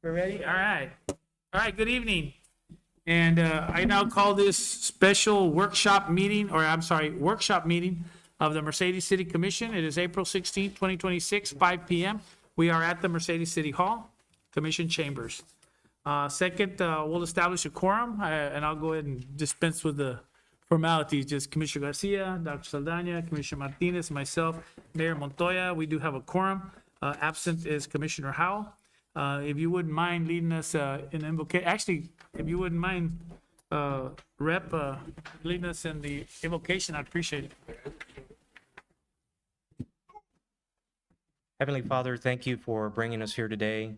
We're ready? All right. All right, good evening. And I now call this special workshop meeting, workshop meeting of the Mercedes City Commission. It is April 16th, 2026, 5 p.m. We are at the Mercedes City Hall, Commission Chambers. Second, we'll establish a quorum, and I'll go ahead and dispense with the formalities. Just Commissioner Garcia, Dr. Saldana, Commissioner Martinez, myself, Mayor Montoya. We do have a quorum. Absent is Commissioner Howell. If you wouldn't mind leading us in invocation, actually, if you wouldn't mind, Rep, leading us in the invocation, I'd appreciate it. Heavenly Father, thank you for bringing us here today.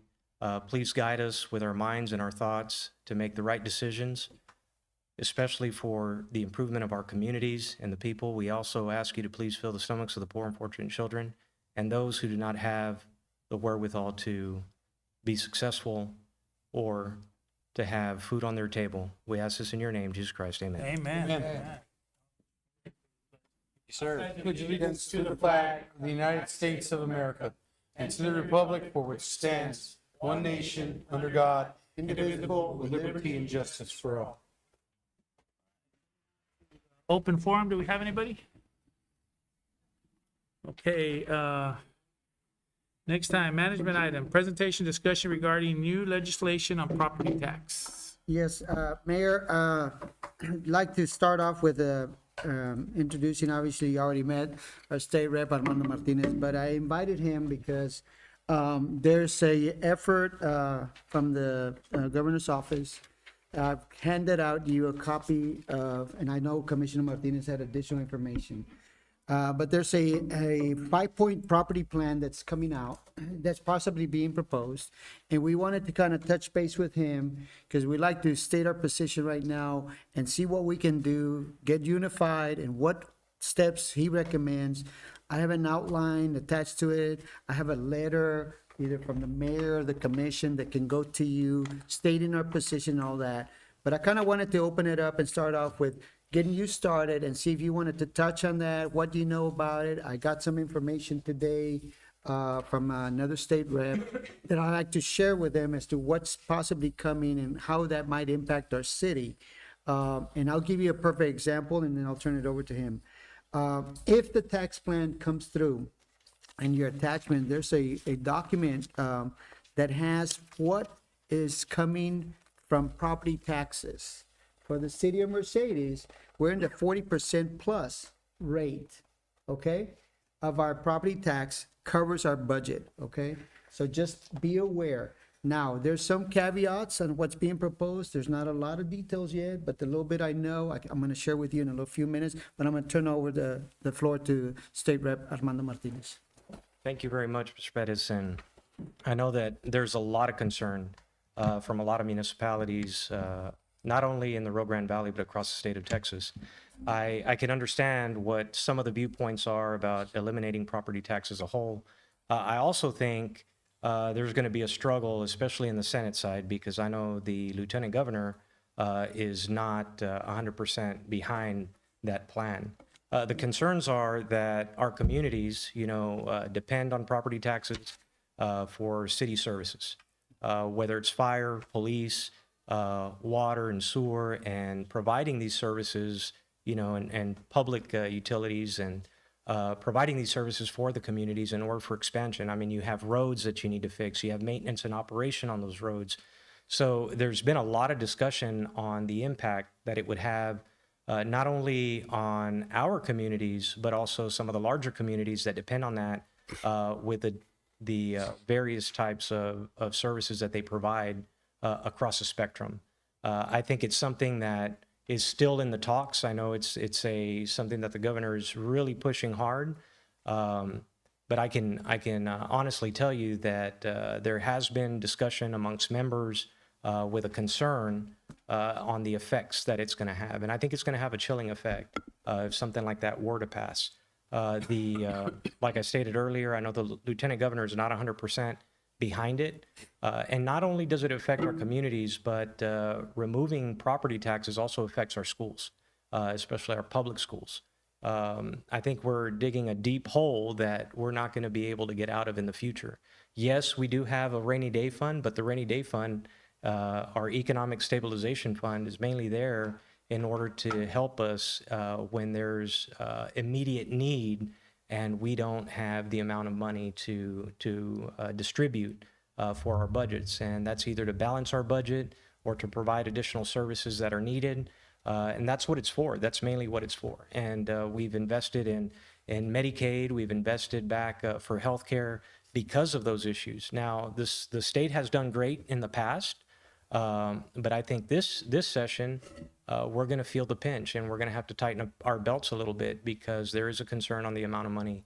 Please guide us with our minds and our thoughts to make the right decisions, especially for the improvement of our communities and the people. We also ask you to please fill the stomachs of the poor and unfortunate children and those who do not have the wherewithal to be successful or to have food on their table. We ask this in your name, Jesus Christ. Amen. Amen. Sir, pledge allegiance to the flag of the United States of America and to the republic for which stands one nation under God, indivisible, with liberty and justice for all. Open forum, do we have anybody? Okay, next time, management item, presentation discussion regarding new legislation on property tax. Yes, Mayor, I'd like to start off with introducing, obviously, you already met our state rep, Armando Martinez, but I invited him because there's a effort from the governor's office. I've handed out you a copy of, and I know Commissioner Martinez had additional information, but there's a 5-point property plan that's coming out that's possibly being proposed. And we wanted to kind of touch base with him because we like to state our position right now and see what we can do, get unified, and what steps he recommends. I have an outline attached to it. I have a letter either from the mayor or the commission that can go to you stating our position and all that. But I kind of wanted to open it up and start off with getting you started and see if you wanted to touch on that. What do you know about it? I got some information today from another state rep that I'd like to share with them as to what's possibly coming and how that might impact our city. And I'll give you a perfect example and then I'll turn it over to him. If the tax plan comes through, in your attachment, there's a document that has what is coming from property taxes. For the city of Mercedes, we're in the 40% plus rate, okay, of our property tax covers our budget, okay? So just be aware. Now, there's some caveats on what's being proposed. There's not a lot of details yet, but the little bit I know, I'm going to share with you in a little few minutes, but I'm going to turn over the floor to State Rep Armando Martinez. Thank you very much, Mr. Pettis. And I know that there's a lot of concern from a lot of municipalities, not only in the Rio Grande Valley, but across the state of Texas. I can understand what some of the viewpoints are about eliminating property tax as a whole. I also think there's going to be a struggle, especially in the Senate side, because I know the Lieutenant Governor is not 100% behind that plan. The concerns are that our communities, depend on property taxes for city services, whether it's fire, police, water and sewer, and providing these services, and public utilities and providing these services for the communities in order for expansion. I mean, you have roads that you need to fix, you have maintenance and operation on those roads. So there's been a lot of discussion on the impact that it would have not only on our communities, but also some of the larger communities that depend on that with the various types of services that they provide across the spectrum. I think it's something that is still in the talks. I know it's something that the governor is really pushing hard, but I can honestly tell you that there has been discussion amongst members with a concern on the effects that it's going to have. And I think it's going to have a chilling effect if something like that were to pass. Like I stated earlier, I know the Lieutenant Governor is not 100% behind it. And not only does it affect our communities, but removing property taxes also affects our schools, especially our public schools. I think we're digging a deep hole that we're not going to be able to get out of in the future. Yes, we do have a rainy day fund, but the rainy day fund, our economic stabilization fund, is mainly there in order to help us when there's immediate need and we don't have the amount of money to distribute for our budgets. And that's either to balance our budget or to provide additional services that are needed. And that's what it's for. That's mainly what it's for. And we've invested in Medicaid. We've invested back for healthcare because of those issues. Now, the state has done great in the past, but I think this session, we're going to feel the pinch, and we're going to have to tighten up our belts a little bit because there is a concern on the amount of money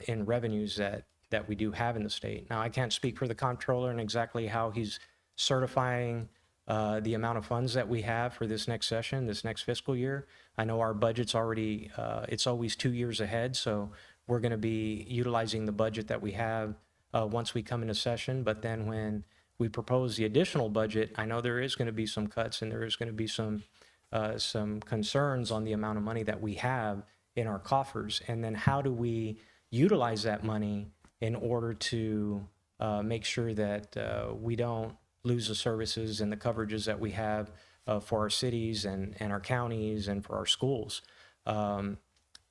in revenues that we do have in the state. Now, I can't speak for the comptroller and exactly how he's certifying the amount of funds that we have for this next session, this next fiscal year. I know our budget's already, it's always 2 years ahead, so we're going to be utilizing the budget that we have once we come into session. But then when we propose the additional budget, I know there is going to be some cuts and there is going to be some concerns on the amount of money that we have in our coffers. And then how do we utilize that money in order to make sure that we don't lose the services and the coverages that we have for our cities and our counties and for our schools.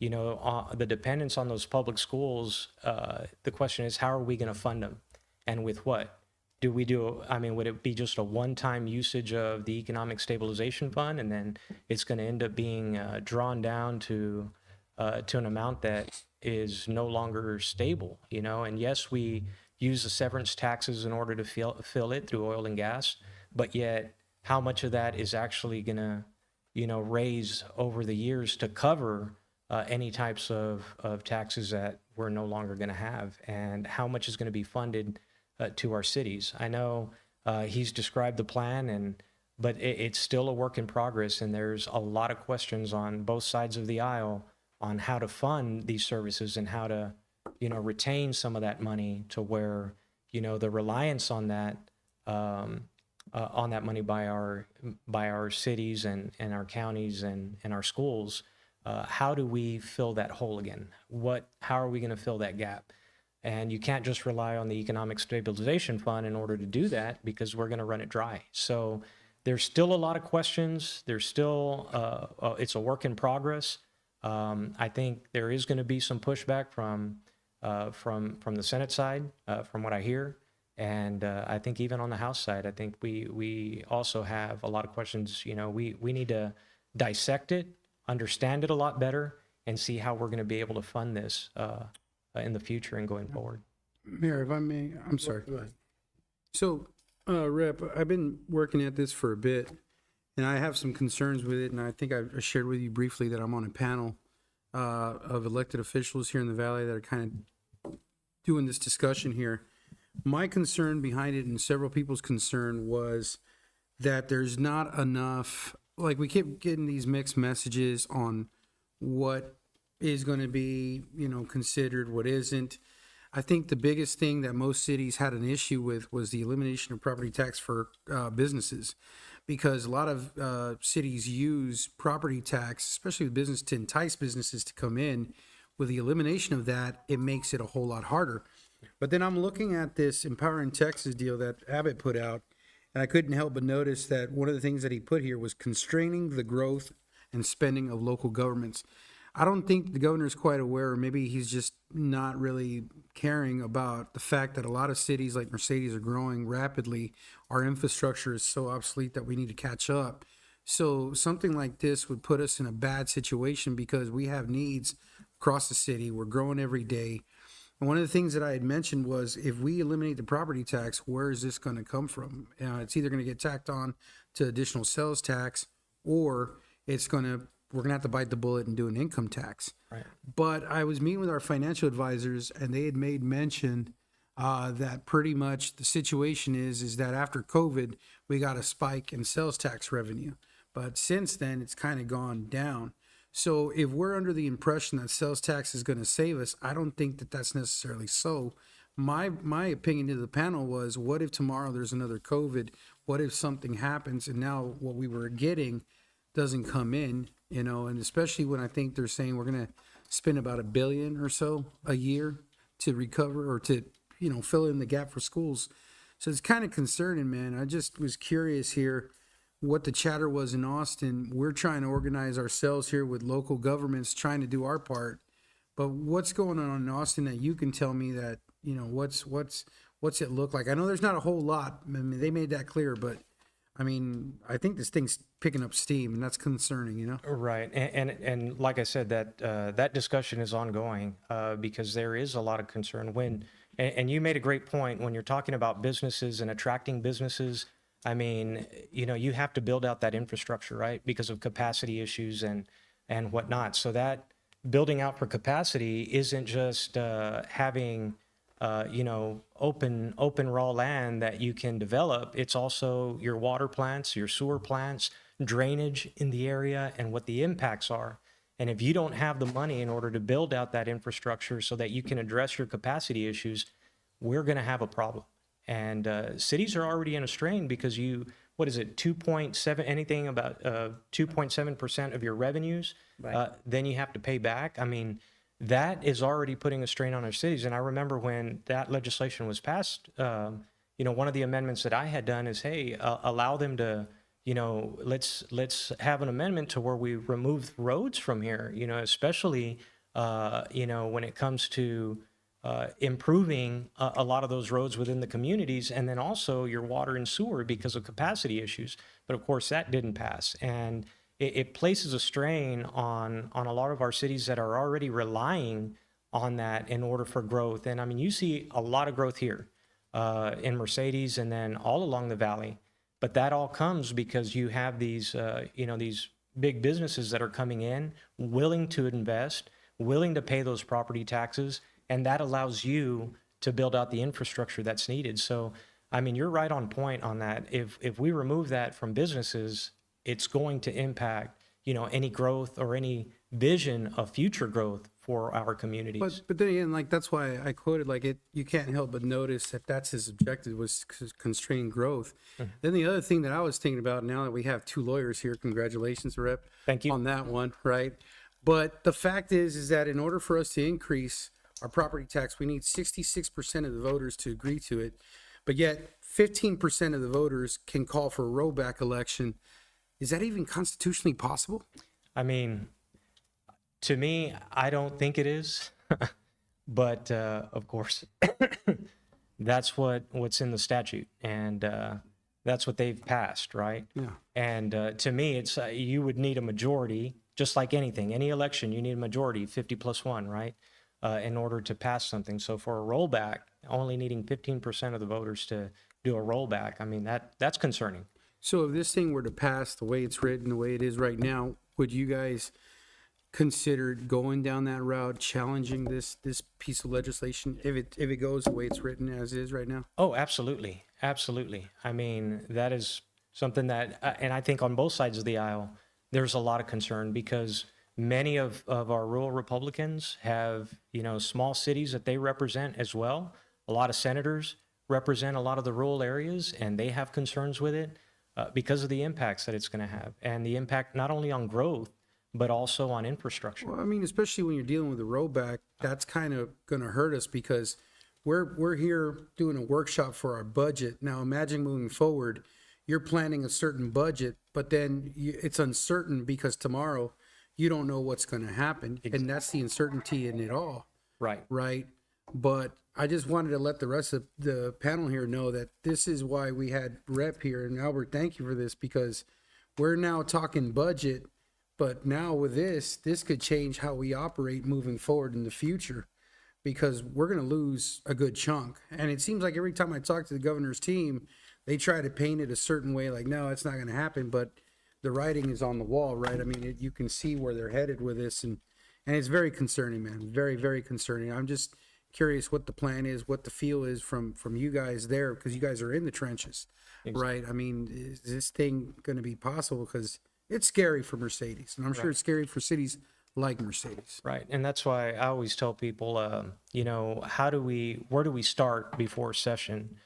You know, the dependence on those public schools, the question is, how are we going to fund them and with what? Do we do, I mean, would it be just a one-time usage of the Economic Stabilization Fund and then it's going to end up being drawn down to an amount that is no longer stable, you know? And yes, we use the severance taxes in order to fill it through oil and gas, but yet how much of that is actually going to, you know, raise over the years to cover any types of taxes that we're no longer going to have, and how much is going to be funded to our cities. I know he's described the plan, but it's still a work in progress, and there's a lot of questions on both sides of the aisle on how to fund these services and how to, you know, retain some of that money to where, you know, the reliance on that money by our cities and our counties and our schools. How do we fill that hole again? How are we going to fill that gap? And you can't just rely on the Economic Stabilization Fund in order to do that, because we're going to run it dry. So there's still a lot of questions. There's still, it's a work in progress. I think there is going to be some pushback from the Senate side, from what I hear. And I think even on the House side, I think we also have a lot of questions. You know, we need to dissect it, understand it a lot better, and see how we're going to be able to fund this in the future and going forward. Mayor, if I may, I'm sorry. Go ahead. So, Rep, I've been working at this for a bit, and I have some concerns with it, and I think I shared with you briefly that I'm on a panel of elected officials here in the Valley that are kind of doing this discussion here. My concern behind it, and several people's concern, was that there's not enough, like, we keep getting these mixed messages on what is going to be, you know, considered, what isn't. I think the biggest thing that most cities had an issue with was the elimination of property tax for businesses, because a lot of cities use property tax, especially with business, to entice businesses to come in. With the elimination of that, it makes it a whole lot harder. But then I'm looking at this Empowering Texas deal that Abbott put out, and I couldn't help but notice that one of the things that he put here was constraining the growth and spending of local governments. I don't think the governor is quite aware, or maybe he's just not really caring about the fact that a lot of cities like Mercedes are growing rapidly. Our infrastructure is so obsolete that we need to catch up. So something like this would put us in a bad situation because we have needs across the city. We're growing every day. And one of the things that I had mentioned was, if we eliminate the property tax, where is this going to come from? It's either going to get tacked on to additional sales tax, or we're going to have to bite the bullet and do an income tax. Right. But I was meeting with our financial advisors, and they had made mention that pretty much the situation is that after COVID, we got a spike in sales tax revenue. But since then, it's kind of gone down. So if we're under the impression that sales tax is going to save us, I don't think that that's necessarily so. My opinion to the panel was, what if tomorrow there's another COVID? What if something happens and now what we were getting doesn't come in, you know? And especially when I think they're saying we're going to spend about $1 billion or so a year to recover, or to fill in the gap for schools. So it's kind of concerning, man. I just was curious here what the chatter was in Austin. We're trying to organize ourselves here with local governments, trying to do our part. But what's going on in Austin that you can tell me that, what's it look like? I know there's not a whole lot. I mean, they made that clear, but I mean, I think this thing's picking up steam, and that's concerning. Right, and like I said, that discussion is ongoing because there is a lot of concern and you made a great point when you're talking about businesses and attracting businesses. I mean, you have to build out that infrastructure, right? Because of capacity issues and whatnot. So that building out for capacity isn't just having open raw land that you can develop. It's also your water plants, your sewer plants, drainage in the area, and what the impacts are. And if you don't have the money in order to build out that infrastructure so that you can address your capacity issues, we're going to have a problem. And cities are already in a strain because 2.7, anything about 2.7% of your revenues, then you have to pay back. I mean, that is already putting a strain on our cities. And I remember when that legislation was passed, one of the amendments that I had done is, hey, allow them to, let's have an amendment to where we remove roads from here, especially, when it comes to improving a lot of those roads within the communities, and then also your water and sewer because of capacity issues. But of course, that didn't pass. And it places a strain on a lot of our cities that are already relying on that in order for growth. And I mean, you see a lot of growth here in Mercedes and then all along the valley. But that all comes because you have these big businesses that are coming in, willing to invest, willing to pay those property taxes, and that allows you to build out the infrastructure that's needed. So, I mean, you're right on point on that. If we remove that from businesses, it's going to impact, any growth or any vision of future growth for our communities. But then again, like, that's why I quoted, you can't help but notice that that's his objective, was constrain growth. Then the other thing that I was thinking about, now that we have two lawyers here, congratulations, Rep. Thank you. On that one, right? But the fact is that in order for us to increase our property tax, we need 66% of the voters to agree to it. But yet 15% of the voters can call for a rollback election. Is that even constitutionally possible? I mean, to me, I don't think it is. But of course, that's what's in the statute, and that's what they've passed, right? Yeah. And to me, it's you would need a majority, just like anything. Any election, you need a majority, 50+1, right? In order to pass something. So for a rollback, only needing 15% of the voters to do a rollback, I mean, that's concerning. So if this thing were to pass the way it's written, the way it is right now, would you guys consider going down that route, challenging this piece of legislation if it goes the way it's written as is right now? Oh, absolutely. Absolutely. I mean, that is something that, and I think on both sides of the aisle, there's a lot of concern because many of our rural Republicans have, small cities that they represent as well. A lot of senators represent a lot of the rural areas, and they have concerns with it because of the impacts that it's going to have, and the impact not only on growth, but also on infrastructure. Well, I mean, especially when you're dealing with the rollback, that's kind of going to hurt us because we're here doing a workshop for our budget. Now, imagine moving forward, you're planning a certain budget, but then it's uncertain because tomorrow you don't know what's going to happen. And that's the uncertainty in it all. Right. Right. But I just wanted to let the rest of the panel here know that this is why we had Rep here. And Albert, thank you for this, because we're now talking budget, but now with this could change how we operate moving forward in the future, because we're going to lose a good chunk. And it seems like every time I talk to the governor's team, they try to paint it a certain way, like, no, it's not going to happen. But the writing is on the wall, right? I mean, you can see where they're headed with this, and it's very concerning, man. Very, very concerning. I'm just curious what the plan is, what the feel is from you guys there, because you guys are in the trenches, right? I mean, is this thing going to be possible? Because it's scary for Mercedes, and I'm sure it's scary for cities like Mercedes. Right. And that's why I always tell people, where do we start before session?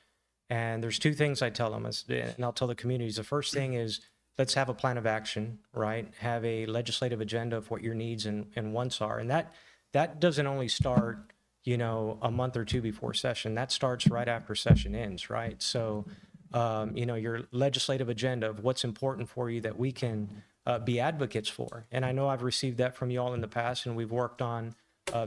And there's two things I tell them, and I'll tell the communities. The first thing is, let's have a plan of action, right? Have a legislative agenda of what your needs and wants are. And that doesn't only start, a month or two before session. That starts right after session ends, right? So, your legislative agenda of what's important for you that we can be advocates for. And I know I've received that from you all in the past, and we've worked on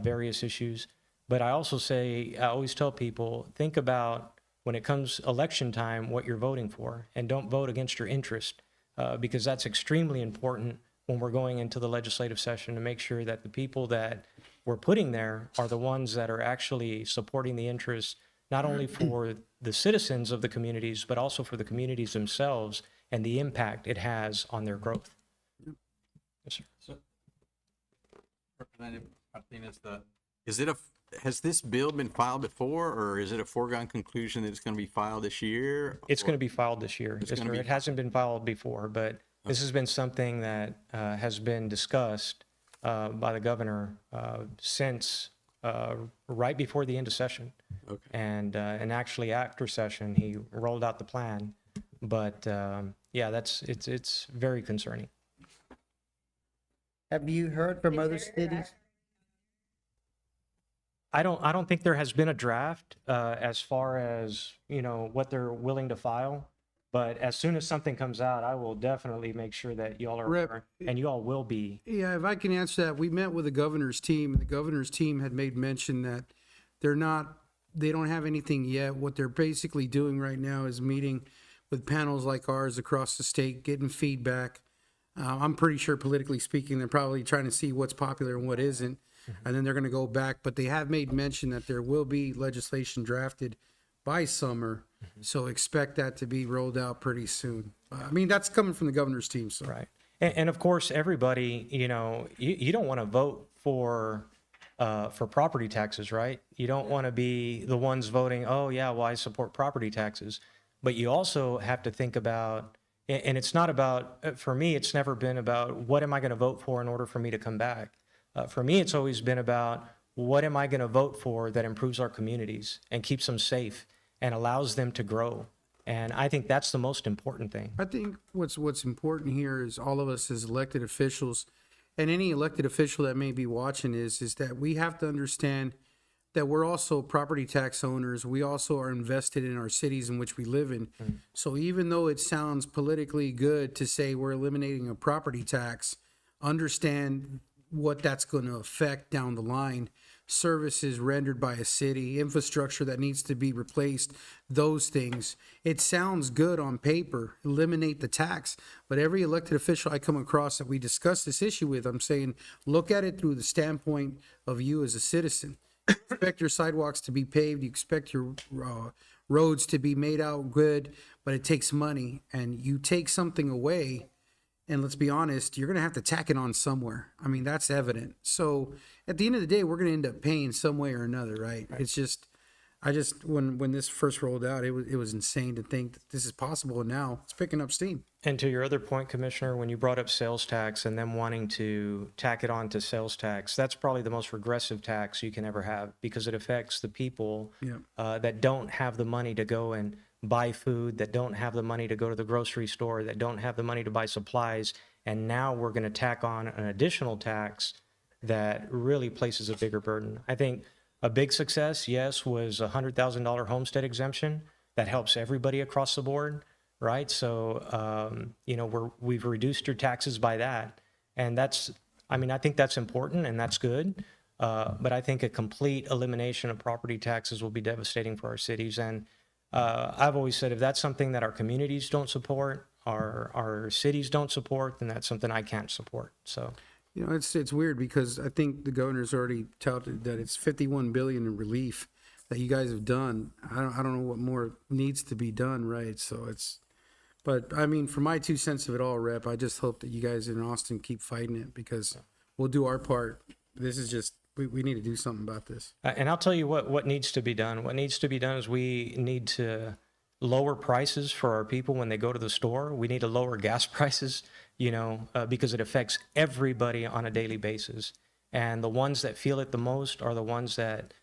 various issues. But I always tell people, think about when it comes election time, what you're voting for, and don't vote against your interest, because that's extremely important when we're going into the legislative session to make sure that the people that we're putting there are the ones that are actually supporting the interests, not only for the citizens of the communities, but also for the communities themselves and the impact it has on their growth. Yes, sir. Representative Martinez, has this bill been filed before, or is it a foregone conclusion that it's going to be filed this year? It's going to be filed this year. Yes, gonna sir. be- It hasn't been filed before, but this has been something that has been discussed by the governor since right before the end of session. Okay. And actually after session, he rolled out the plan. But yeah, it's very concerning. Have you heard from other cities? I don't think there has been a draft as far as, what they're willing to file. But as soon as something comes out, I will definitely make sure that y'all are Rep- aware, and you all will be. Yeah, if I can answer that, we met with the governor's team, and the governor's team had made mention that they don't have anything yet. What they're basically doing right now is meeting with panels like ours across the state, getting feedback. I'm pretty sure politically speaking, they're probably trying to see what's popular and what isn't, and then they're going to go back. But they have made mention that there will be legislation drafted by summer, so expect that to be rolled out pretty soon. I mean, that's coming from the governor's team, so. Right. And of course, everybody, you don't want to vote for property taxes, right? You don't want to be the ones voting, oh, yeah, well, I support property taxes. But you also have to think about, and it's not about, for me, it's never been about what am I going to vote for in order for me to come back. For me, it's always been about what am I going to vote for that improves our communities and keeps them safe and allows them to grow. And I think that's the most important thing. I think what's important here is all of us as elected officials, and any elected official that may be watching is that we have to understand that we're also property tax owners. We also are invested in our cities in which we live in. So even though it sounds politically good to say we're eliminating a property tax, understand what that's going to affect down the line. Services rendered by a city, infrastructure that needs to be replaced, those things. It sounds good on paper, eliminate the tax, but every elected official I come across that we discuss this issue with, I'm saying, look at it through the standpoint of you as a citizen. You expect your sidewalks to be paved, you expect your roads to be made out good, but it takes money, and you take something away, and let's be honest, you're going to have to tack it on somewhere. I mean, that's evident. So at the end of the day, we're going to end up paying some way or another, right? It's just, when this first rolled out, it was insane to think that this is possible, and now it's picking up steam. And to your other point, Commissioner, when you brought up sales tax and them wanting to tack it on to sales tax, that's probably the most regressive tax you can ever have because it affects the people that don't have the money to go and buy food, that don't have the money to go to the grocery store, that don't have the money to buy supplies. And now we're going to tack on an additional tax that really places a bigger burden. I think a big success, yes, was a $100,000 homestead exemption that helps everybody across the board, right? So, we've reduced your taxes by that. And I think that's important and that's good. But I think a complete elimination of property taxes will be devastating for our cities. And I've always said if that's something that our communities don't support, our cities don't support, then that's something I can't support. So, It's weird because I think the governor's already touted that it's 51 billion in relief that you guys have done. I don't know what more needs to be done, right? So but I mean, for my 2 cents of it all, Rep, I just hope that you guys in Austin keep fighting it because we'll do our part. This is just, we need to do something about this. and I'll tell you what needs to be done. What needs to be done is we need to lower prices for our people when they go to the store. We need to lower gas prices, because it affects everybody on a daily basis. And the ones that feel it the most are the ones that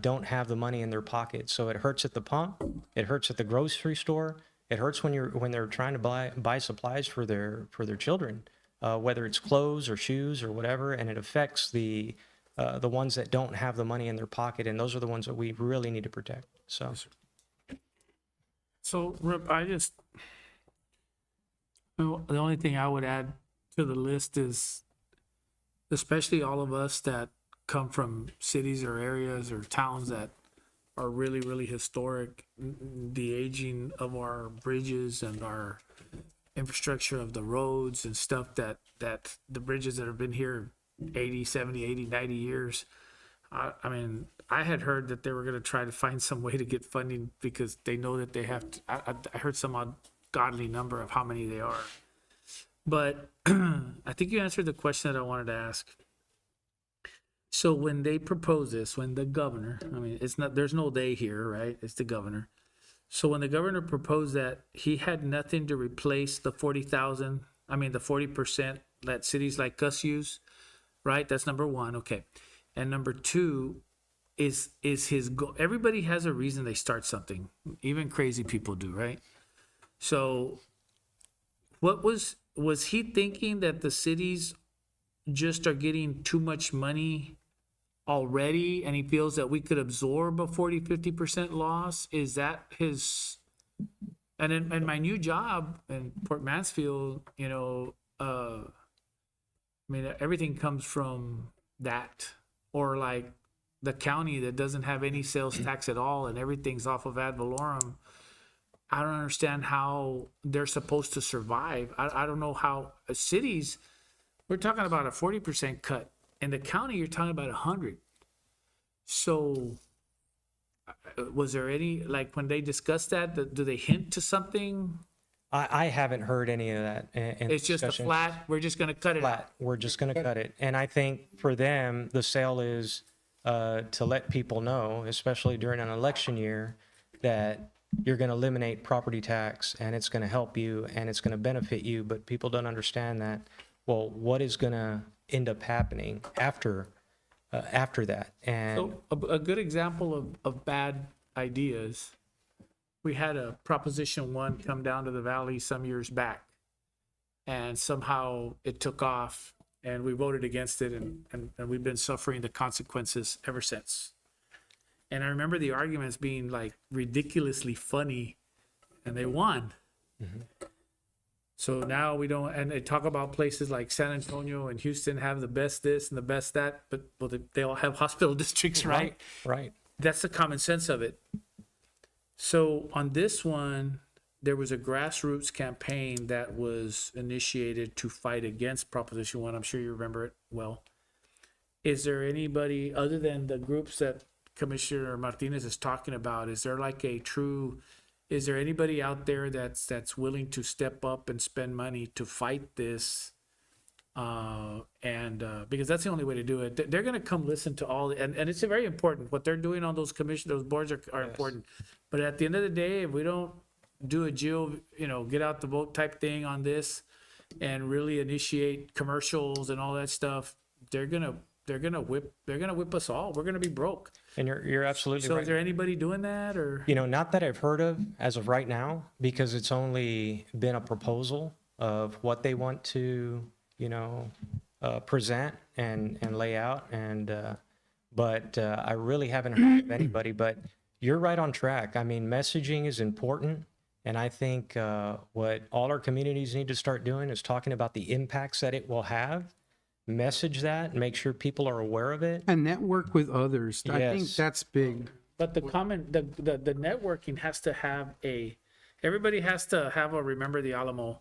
don't have the money in their pocket. So it hurts at the pump. It hurts at the grocery store. It hurts when they're trying to buy supplies for their children, whether it's clothes or shoes or whatever. And it affects the the ones that don't have the money in their pocket, and those are the ones that we really need to protect. So, So, Rip, well, the only thing I would add to the list is, especially all of us that come from cities or areas or towns that are really, really historic, the aging of our bridges and our infrastructure of the roads and stuff that the bridges that have been here 80, 70, 80, 90 years. I mean, I had heard that they were going to try to find some way to get funding because they know that they have to. I heard some ungodly number of how many they are. But I think you answered the question that I wanted to ask. So when they propose this, when the governor, I mean, it's not, there's no they here, right? It's the governor. So when the governor proposed that, he had nothing to replace the 40,000, I mean, the 40% that cities like us use, right? That's number one. Okay. And number two is his goal. Everybody has a reason they start something. Even crazy people do, right? So what was he thinking that the cities just are getting too much money already and he feels that we could absorb a 40-50% loss? Is that his? And in my new job in Port Mansfield, you know, I mean, everything comes from that. Or like the county that doesn't have any sales tax at all and everything's off of ad valorem. I don't understand how they're supposed to survive. I don't know how cities, we're talking about a 40% cut. In the county, you're talking about 100. So was there any, like when they discussed that, do they hint to something? I haven't heard any of that. In It's just a discussions. flat, we're just gonna cut it out. Flat. We're just going to cut it. And I think for them, the sale is to let people know, especially during an election year, that you're going to eliminate property tax and it's going to help you and it's going to benefit you. But people don't understand that. Well, what is going to end up happening after that? And So a good example of bad ideas, we had a Proposition 1 come down to the valley some years back. And somehow it took off and we voted against it and we've been suffering the consequences ever since. And I remember the arguments being like ridiculously funny and they won. So now we don't, and they talk about places like San Antonio and Houston have the best this and the best that, but well, they all have hospital districts, right? right. That's the common sense of it. So on this one, there was a grassroots campaign that was initiated to fight against Proposition 1. I'm sure you remember it well. Is there anybody other than the groups that Commissioner Martinez is talking about? Is there like is there anybody out there that's willing to step up and spend money to fight this? Because that's the only way to do it. They're going to come listen to all, and it's very important. What they're doing on those commissions, those boards are important. But at the end of the day, if we don't do a get out the vote type thing on this and really initiate commercials and all that stuff, they're gonna whip us all. We're gonna be broke. And you're absolutely So right. is there anybody doing that or? Not that I've heard of as of right now, because it's only been a proposal of what they want to, present and lay out. But I really haven't heard of anybody, but you're right on track. I mean, messaging is important. And I think what all our communities need to start doing is talking about the impacts that it will have, message that, make sure people are aware of it. And network with others. I think Yes. that's big. But the networking has to have everybody has to have a remember the Alamo.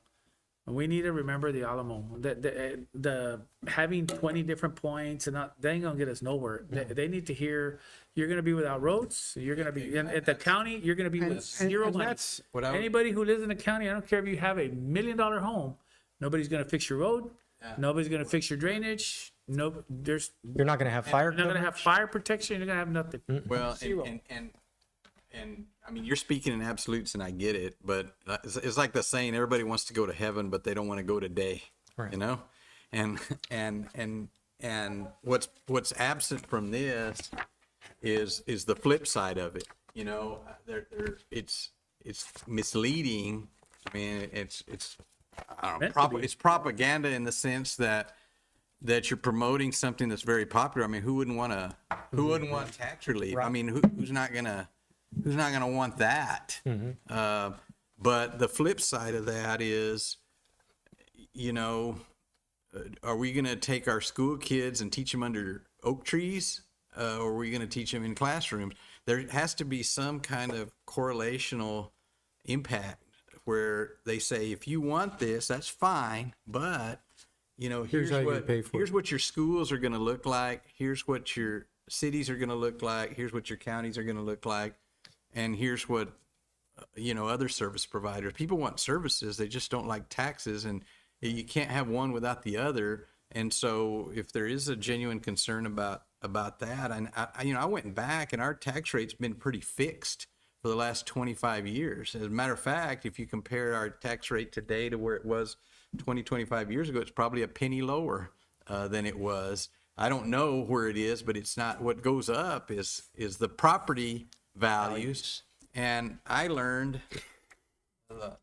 We need to remember the Alamo. The having 20 different points and they ain't gonna get us nowhere. They need to hear you're gonna be without roads. You're gonna be at the county. You're gonna be with zero money. That's Anybody who lives in the county, I don't care if you have $1 million home, nobody's gonna fix your road. Nobody's gonna fix your drainage. You're not going to have fire. You're not gonna have fire protection. You're gonna have nothing. Well, Zero. and I mean, you're speaking in absolutes, and I get it, but it's like the saying: everybody wants to go to heaven, but they don't want to go today. Right. You know, and what's absent from this is the flip side of it. It's misleading. I mean, it's I don't know, Meant to be. it's propaganda in the sense that that you're promoting something that's very popular. I mean, who wouldn't want tax relief? I mean, who's not gonna want that? But the flip side of that is, you know, are we going to take our school kids and teach them under oak trees? Or are we going to teach them in classrooms? There has to be some kind of correlational impact where they say, if you want this, that's fine, but you know, Here's how you can pay for it. here's what your schools are going to look like. Here's what your cities are going to look like. Here's what your counties are going to look like. And here's what, you know, other service providers. People want services. They just don't like taxes, and you can't have one without the other. And so if there is a genuine concern about that, and I went back, and our tax rate's been pretty fixed for the last 25 years. As a matter of fact, if you compare our tax rate today to where it was 25 years ago, it's probably a penny lower than it was. I don't know where it is, but it's not. What goes up is the property values. And I learned,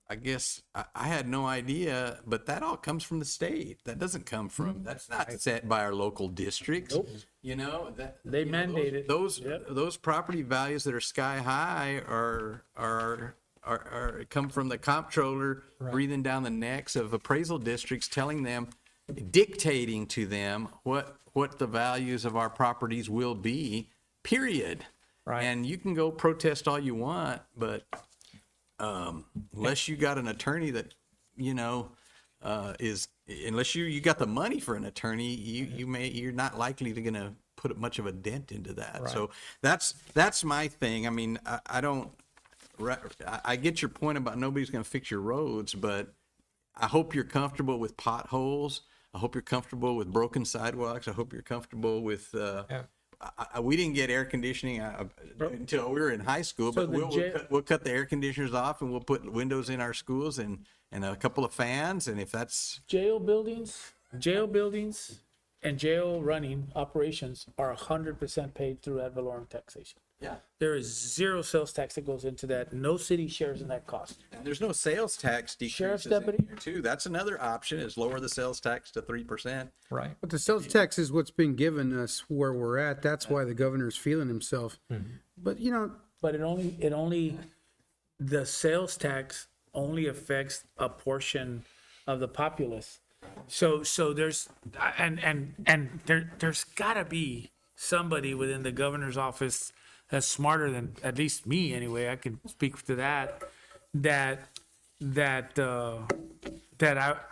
I guess I had no idea, but that all comes from the state. That doesn't come from, that's not set by our local districts. You know, They mandate it. Those property values that are sky high are come from the comptroller breathing down the necks of appraisal districts, telling them, dictating to them what the values of our properties will be, period. Right. And you can go protest all you want, but unless you got an attorney that, you know, unless you got the money for an attorney, you're not likely to gonna put much of a dent into that. Right. So that's my thing. I mean, I get your point about nobody's gonna fix your roads, but I hope you're comfortable with potholes. I hope you're comfortable with broken sidewalks. I hope you're comfortable with, we didn't get air conditioning until we were in high school, So but the we'll cut the air conditioners off, and we'll put windows in our schools and a couple of fans. And if that's, Jail buildings and jail running operations are 100% paid through ad valorem taxation. yeah, There is zero sales tax that goes into that. No city shares in that cost. and there's no sales tax Sheriff's decreases in deputy? here too. That's another option, is lower the sales tax to 3%. Right. But the sales tax is what's been given us where we're at. That's why the governor's feeling himself. But you know, But the sales tax only affects a portion of the populace. So there's, there's gotta be somebody within the governor's office that's smarter than, at least me anyway, I can speak to that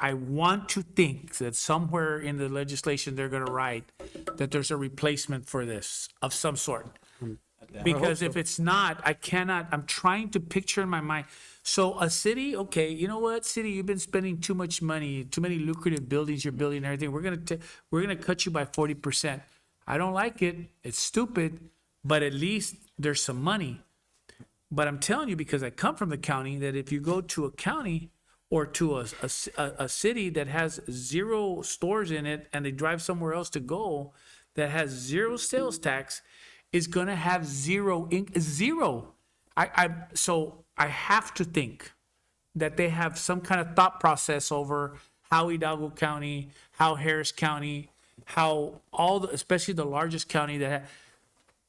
I want to think that somewhere in the legislation, they're gonna write that there's a replacement for this of some sort. Because if it's not, I'm trying to picture in my mind. So a city, okay, you know what, city, you've been spending too much money, too many lucrative buildings you're building and everything. We're gonna cut you by 40%. I don't like it. It's stupid, but at least there's some money. But I'm telling you, because I come from the county, that if you go to a county or to a city that has zero stores in it, and they drive somewhere else to go that has zero sales tax, is going to have zero. So I have to think that they have some kind of thought process over how Hidalgo County, how Harris County, how especially the largest county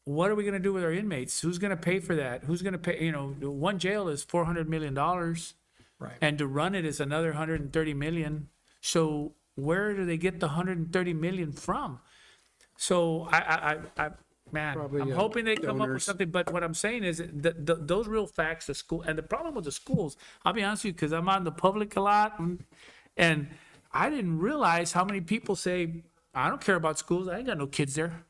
what are we going to do with our inmates? Who's going to pay for that? Who's going to pay? You know, one jail is $400 million. Right. And to run it is another 130 million. So where do they get the 130 million from? So man, Probably, I'm hoping they come up with donors. something. But what I'm saying is that those real facts, the school, and the problem with the schools, I'll be honest with you, because I'm out in the public a lot, and I didn't realize how many people say, I don't care about schools. I ain't got no kids there.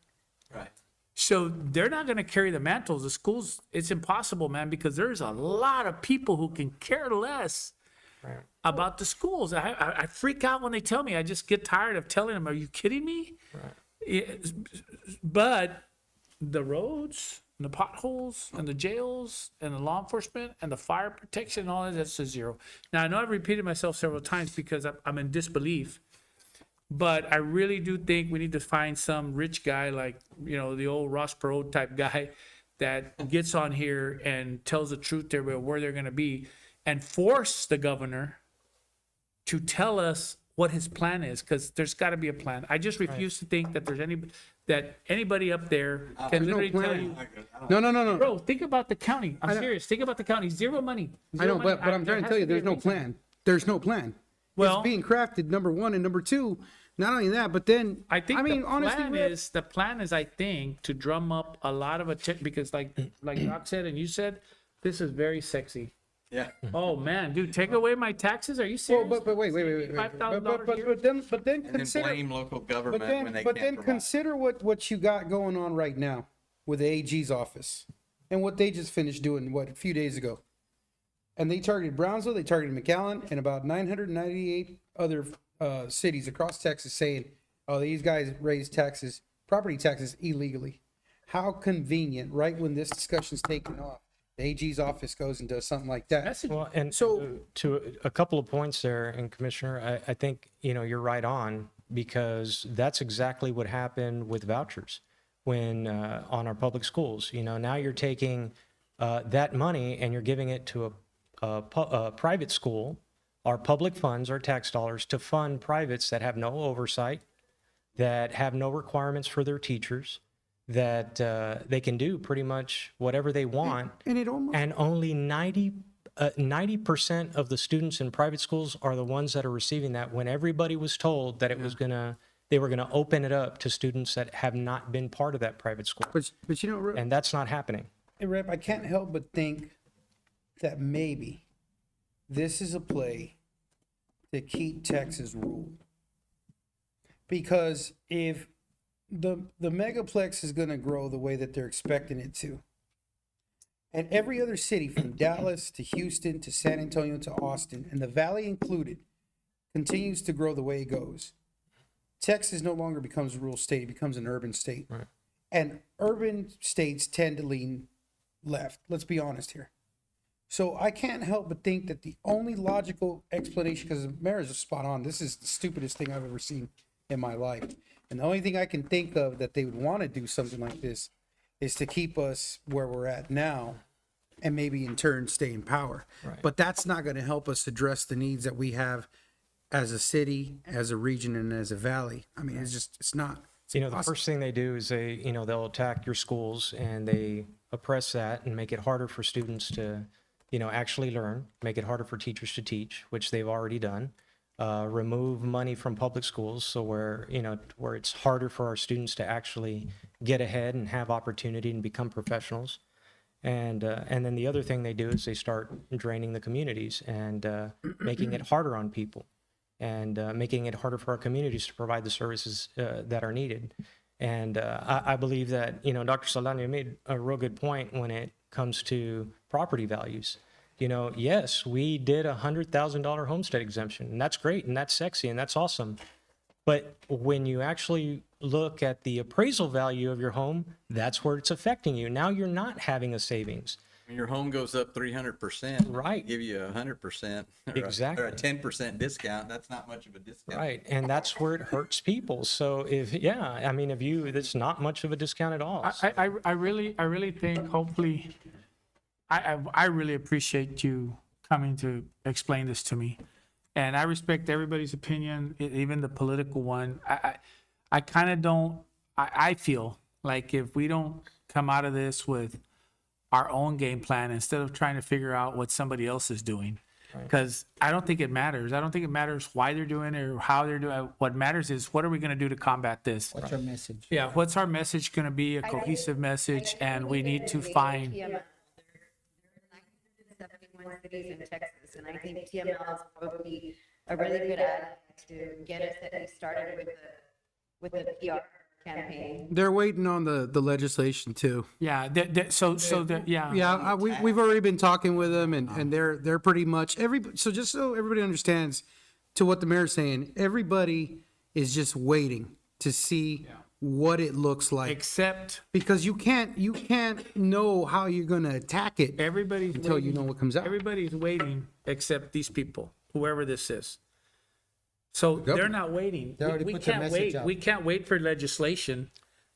Right. So they're not going to carry the mantles. The schools, it's impossible, man, because there's a lot of people who can care less about the schools. I freak out when they tell me. I just get tired of telling them, are you kidding me? But the roads, and the potholes, and the jails, and the law enforcement, and the fire protection, and all that's a zero. Now, I know I've repeated myself several times because I'm in disbelief. But I really do think we need to find some rich guy like, you know, the old Ross Perot type guy that gets on here and tells the truth there about where they're going to be, and force the governor to tell us what his plan is, because there's got to be a plan. I just refuse to think that that anybody up there can There's no literally tell plan. you, No. bro, think about the county. I'm serious. Think about the county. Zero money. I know, Zero money. but I'm there trying to has tell you, be a there's no reason. plan. There's no plan. Well- It's being crafted, number one, and number two, not only that, but then, I think mean, the honestly, plan Rep, is, the plan is, I think, to drum up a lot of attention, because like Doc said and you said, this is very sexy. Yeah. Oh, man, dude, take away my taxes? Are you well, serious? but wait. $5,000 But here? then And then consider, blame local but government when then, they but can't then provide. consider what you got going on right now with the AG's office and what they just finished doing, a few days ago. And they targeted Brownsville, they targeted McAllen, and about 998 other cities across Texas saying, oh, these guys raise taxes, property taxes illegally. How convenient, right when this discussion's taken off, the AG's office goes and does something like that. Message. Well, and So- to a couple of points there, and Commissioner, I think, you're right on, because that's exactly what happened with vouchers when, on our public schools. Now you're taking that money and you're giving it to a private school, our public funds, our tax dollars, to fund privates that have no oversight, that have no requirements for their teachers, that they can do pretty much whatever they want. And it almost, And only 90% of the students in private schools are the ones that are receiving that, when everybody was told that they were gonna open it up to students that have not been part of that private school. but Rep, And that's not happening. Rep, I can't help but think that maybe this is a play to keep Texas ruled. Because if the megaplex is going to grow the way that they're expecting it to, and every other city from Dallas to Houston to San Antonio to Austin, and the Valley included, continues to grow the way it goes, Texas no longer becomes a rural state, it becomes an urban state. Right. And urban states tend to lean left. Let's be honest here. So I can't help but think that the only logical explanation, because the mayor is spot on, this is the stupidest thing I've ever seen in my life. And the only thing I can think of that they would want to do something like this is to keep us where we're at now and maybe in turn stay in power. Right. But that's not going to help us address the needs that we have as a city, as a region, and as a valley. I mean, it's not. It's The impossible. first thing they do is they'll attack your schools and they oppress that and make it harder for students to, actually learn, make it harder for teachers to teach, which they've already done. Remove money from public schools, so where it's harder for our students to actually get ahead and have opportunity and become professionals. And then the other thing they do is they start draining the communities and making it harder on people, and making it harder for our communities to provide the services that are needed. And I believe that, Dr. Saldana made a real good point when it comes to property values. Yes, we did a $100,000 homestead exemption, and that's great, and that's sexy, and that's awesome. But when you actually look at the appraisal value of your home, that's where it's affecting you. Now you're not having a savings. When your home goes up 300%. Right. Give you 100%. Exactly. Or a 10% discount. That's not much of a discount. Right, and that's where it hurts people. So if that's not much of a discount at all. I really think, hopefully, I really appreciate you coming to explain this to me. And I respect everybody's opinion, even the political one. I kind of don't, I feel like if we don't come out of this with our own game plan instead of trying to figure out what somebody else is doing, because I don't think it matters. I don't think it matters why they're doing it or how they're doing it. What matters is, what are we going to do to combat this? What's your message? Yeah, what's our message going to be? A cohesive message, and we need to find. TML. There are 971 cities in Texas, and I think TML is probably a really good ad to get us at least started with the PR campaign. They're waiting on the legislation too. Yeah, yeah. Yeah, we've already been talking with them, and they're pretty much so just so everybody understands, to what the mayor's saying, everybody is just waiting to see what it looks like, Except because you can't know how you're gonna attack it everybody's until waiting. you know what comes out. Everybody's waiting except these people, whoever this is. So they're not waiting. They already We put their can't message wait. out. We can't wait for legislation,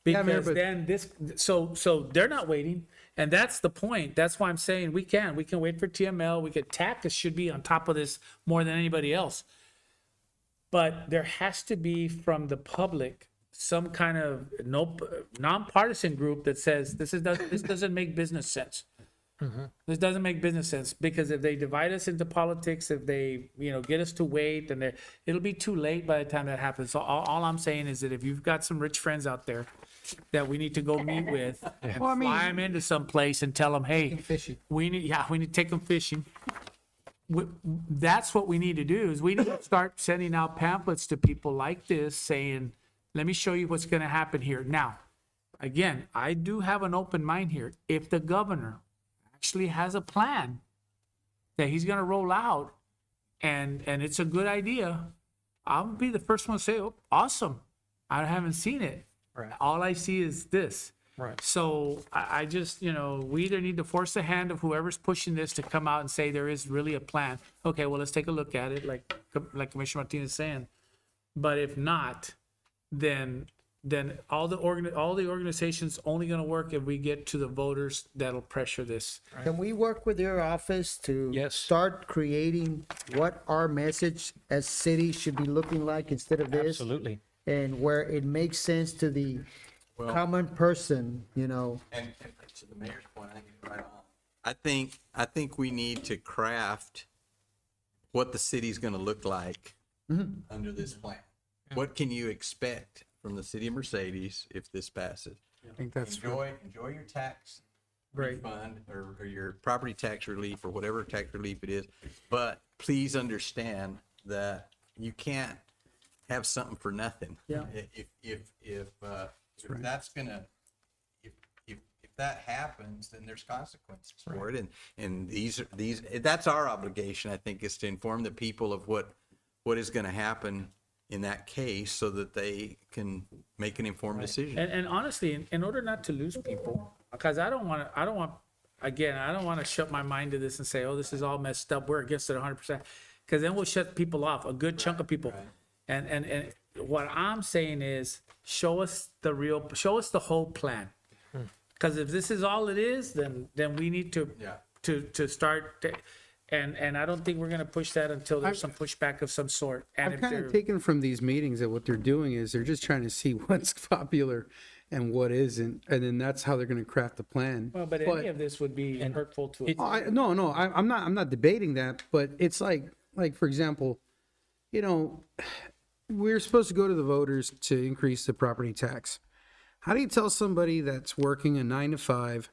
Yeah, Mayor, because but- then so they're not waiting, and that's the point. That's why I'm saying we can wait for TML. We could TAC should be on top of this more than anybody else. But there has to be from the public some kind of nonpartisan group that says this doesn't make business sense. This doesn't make business sense, because if they divide us into politics, if they, get us to wait, then it'll be too late by the time that happens. So all I'm saying is that if you've got some rich friends out there that we need to go meet with and fly them into some place and tell them, hey, we need to take them fishing. That's what we need to do, is we need to start sending out pamphlets to people like this saying, let me show you what's going to happen here. Now, again, I do have an open mind here. If the governor actually has a plan that he's going to roll out and it's a good idea, I'll be the first one to say, oh, awesome. I haven't seen it. Right. All I see is this. Right. So I just, we either need to force the hand of whoever's pushing this to come out and say there is really a plan. Okay, well, let's take a look at it, like Commissioner Martinez is saying. But if not, then all the organizations only going to work if we get to the voters that'll pressure this. Can we work with your office to Yes. start creating what our message as city should be looking like instead of this? Absolutely. And where it makes sense to the common person, And to the mayor's point, I think he's right on. I think we need to craft what the city's gonna look like under this plan. What can you expect from the city of Mercedes if this passes? I think that's Enjoy your tax Right. refund or your property tax relief or whatever tax relief it is. But please understand that you can't have something for nothing. Yeah. If that's gonna, if that happens, then there's consequences for it. And these, that's our obligation, I think, is to inform the people of what is gonna happen in that case so that they can make an informed decision. And honestly, in order not to lose people, because I don't want to shut my mind to this and say, oh, this is all messed up, we're against it 100%, because then we'll shut people off, a good chunk of people. And what I'm saying is, show us the whole plan. Because if this is all it is, then we need to start. And I don't think we're going to push that until there's some pushback of some sort. And I've if kind they're, of taken from these meetings that what they're doing is they're just trying to see what's popular and what isn't, and then that's how they're going to craft the plan. well, but any of this would be hurtful to. No, I'm not debating that, but it's like for example, we're supposed to go to the voters to increase the property tax. How do you tell somebody that's working a 9 to 5,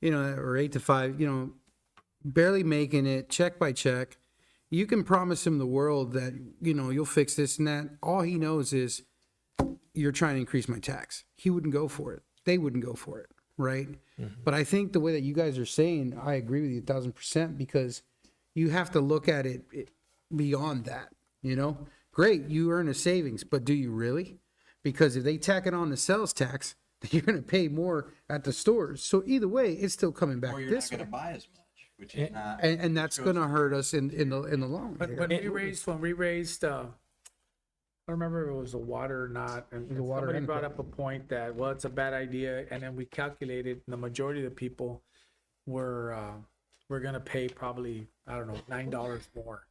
or 8 to 5, barely making it check by check? You can promise him the world that, you'll fix this and that. All he knows is you're trying to increase my tax. He wouldn't go for it. They wouldn't go for it. Right. But I think the way that you guys are saying, I agree with you 1,000%, because you have to look at it beyond that, Great, you earn a savings, but do you really? Because if they tack it on the sales tax, then you're going to pay more at the stores. So either way, it's still coming back Or you're not this way. gonna buy as much, which is not. And that's going to hurt us in the long run. When we raised, I don't remember if it was the water or not, and water somebody and- brought up a point that, well, it's a bad idea, and then we calculated the majority of the people were going to pay probably, I don't know, $9 more.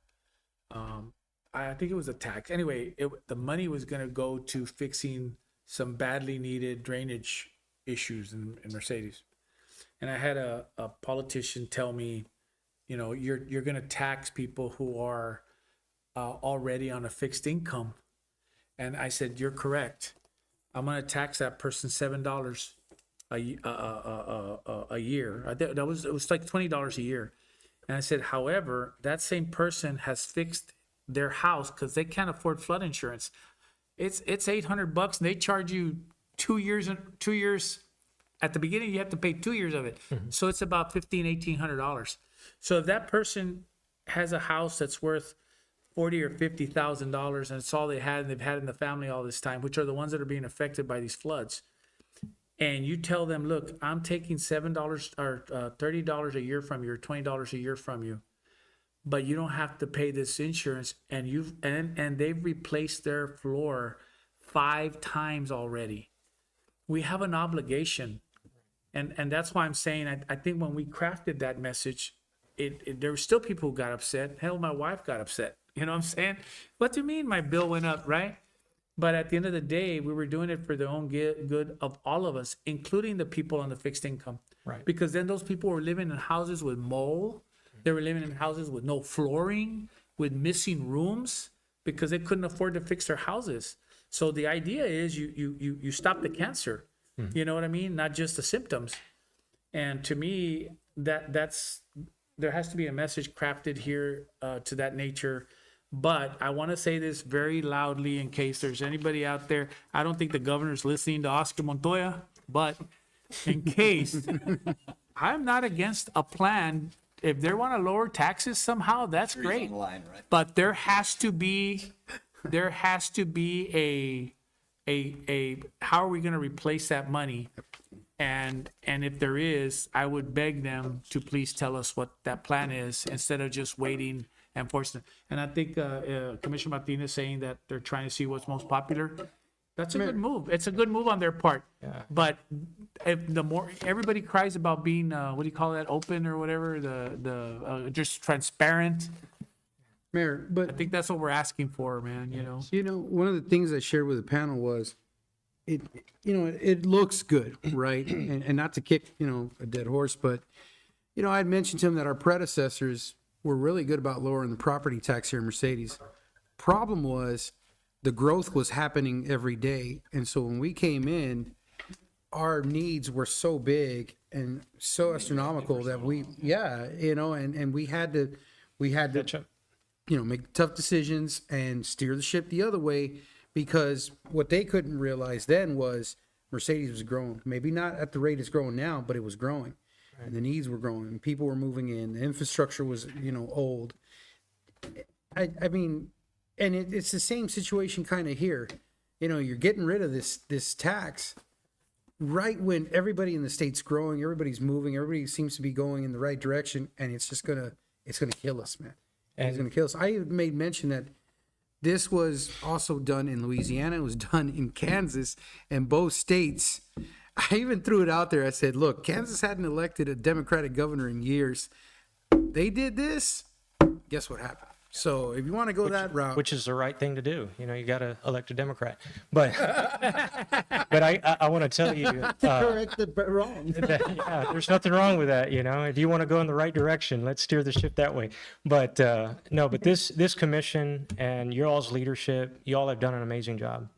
I think it was a tax. Anyway, the money was going to go to fixing some badly needed drainage issues in Mercedes. And I had a politician tell me, you're going to tax people who are already on a fixed income. And I said, you're correct. I'm going to tax that person $7 a year. It was like $20 a year. And I said, however, that same person has fixed their house because they can't afford flood insurance. It's $800 and they charge you 2 years. At the beginning, you have to pay 2 years of it. So it's about $1,800. So if that person has a house that's worth $40,000 or $50,000 and it's all they had and they've had in the family all this time, which are the ones that are being affected by these floods, and you tell them, look, I'm taking $7 or $30 a year from you, or $20 a year from you, but you don't have to pay this insurance, and they've replaced their floor 5 times already. We have an obligation. And that's why I'm saying, I think when we crafted that message, there were still people who got upset. Hell, my wife got upset. You know what I'm saying? What do you mean my bill went up, right? But at the end of the day, we were doing it for the own good of all of us, including the people on the fixed income. Right. Because then those people were living in houses with mold. They were living in houses with no flooring, with missing rooms, because they couldn't afford to fix their houses. So the idea is you stop the cancer. You know what I mean? Not just the symptoms. And to me, that's there has to be a message crafted here to that nature. But I want to say this very loudly in case there's anybody out there. I don't think the governor's listening to Oscar Montoya, but in case, I'm not against a plan. If they want to lower taxes somehow, that's great. But there has to be a how are we going to replace that money? And if there is, I would beg them to please tell us what that plan is instead of just waiting and forcing it. And I think Commissioner Martinez saying that they're trying to see what's most popular. That's a good move. It's a good move on their part. But if the more everybody cries about being what do you call that, open or whatever, the just transparent. Mayor, I but think that's what we're asking for, man. you know, one of the things I shared with the panel was it looks good, right? And not to kick, a dead horse, but, I'd mentioned to him that our predecessors were really good about lowering the property tax here in Mercedes. Problem was the growth was happening every day. And so when we came in, our needs were so big and so astronomical that and we had to make tough decisions and steer the ship the other way, because what they couldn't realize then was Mercedes was growing. Maybe not at the rate it's growing now, but it was growing. And the needs were growing, and people were moving in. The infrastructure was, old. I mean, and it's the same situation kind of here. You're getting rid of this tax right when everybody in the state's growing, everybody's moving, everybody seems to be going in the right direction, and it's gonna kill us, man. It's gonna kill us. I made mention that this was also done in Louisiana. It was done in Kansas, and both states. I even threw it out there. I said, look, Kansas hadn't elected a Democratic governor in years. They did this. Guess what happened? So if you want to go that route. Which is the right thing to do. You got to elect a Democrat. But but I want to tell you. Correct the wrong. There's nothing wrong with that. If you want to go in the right direction, let's steer the ship that way. But no, but this commission and your all's leadership, you all have done an amazing job.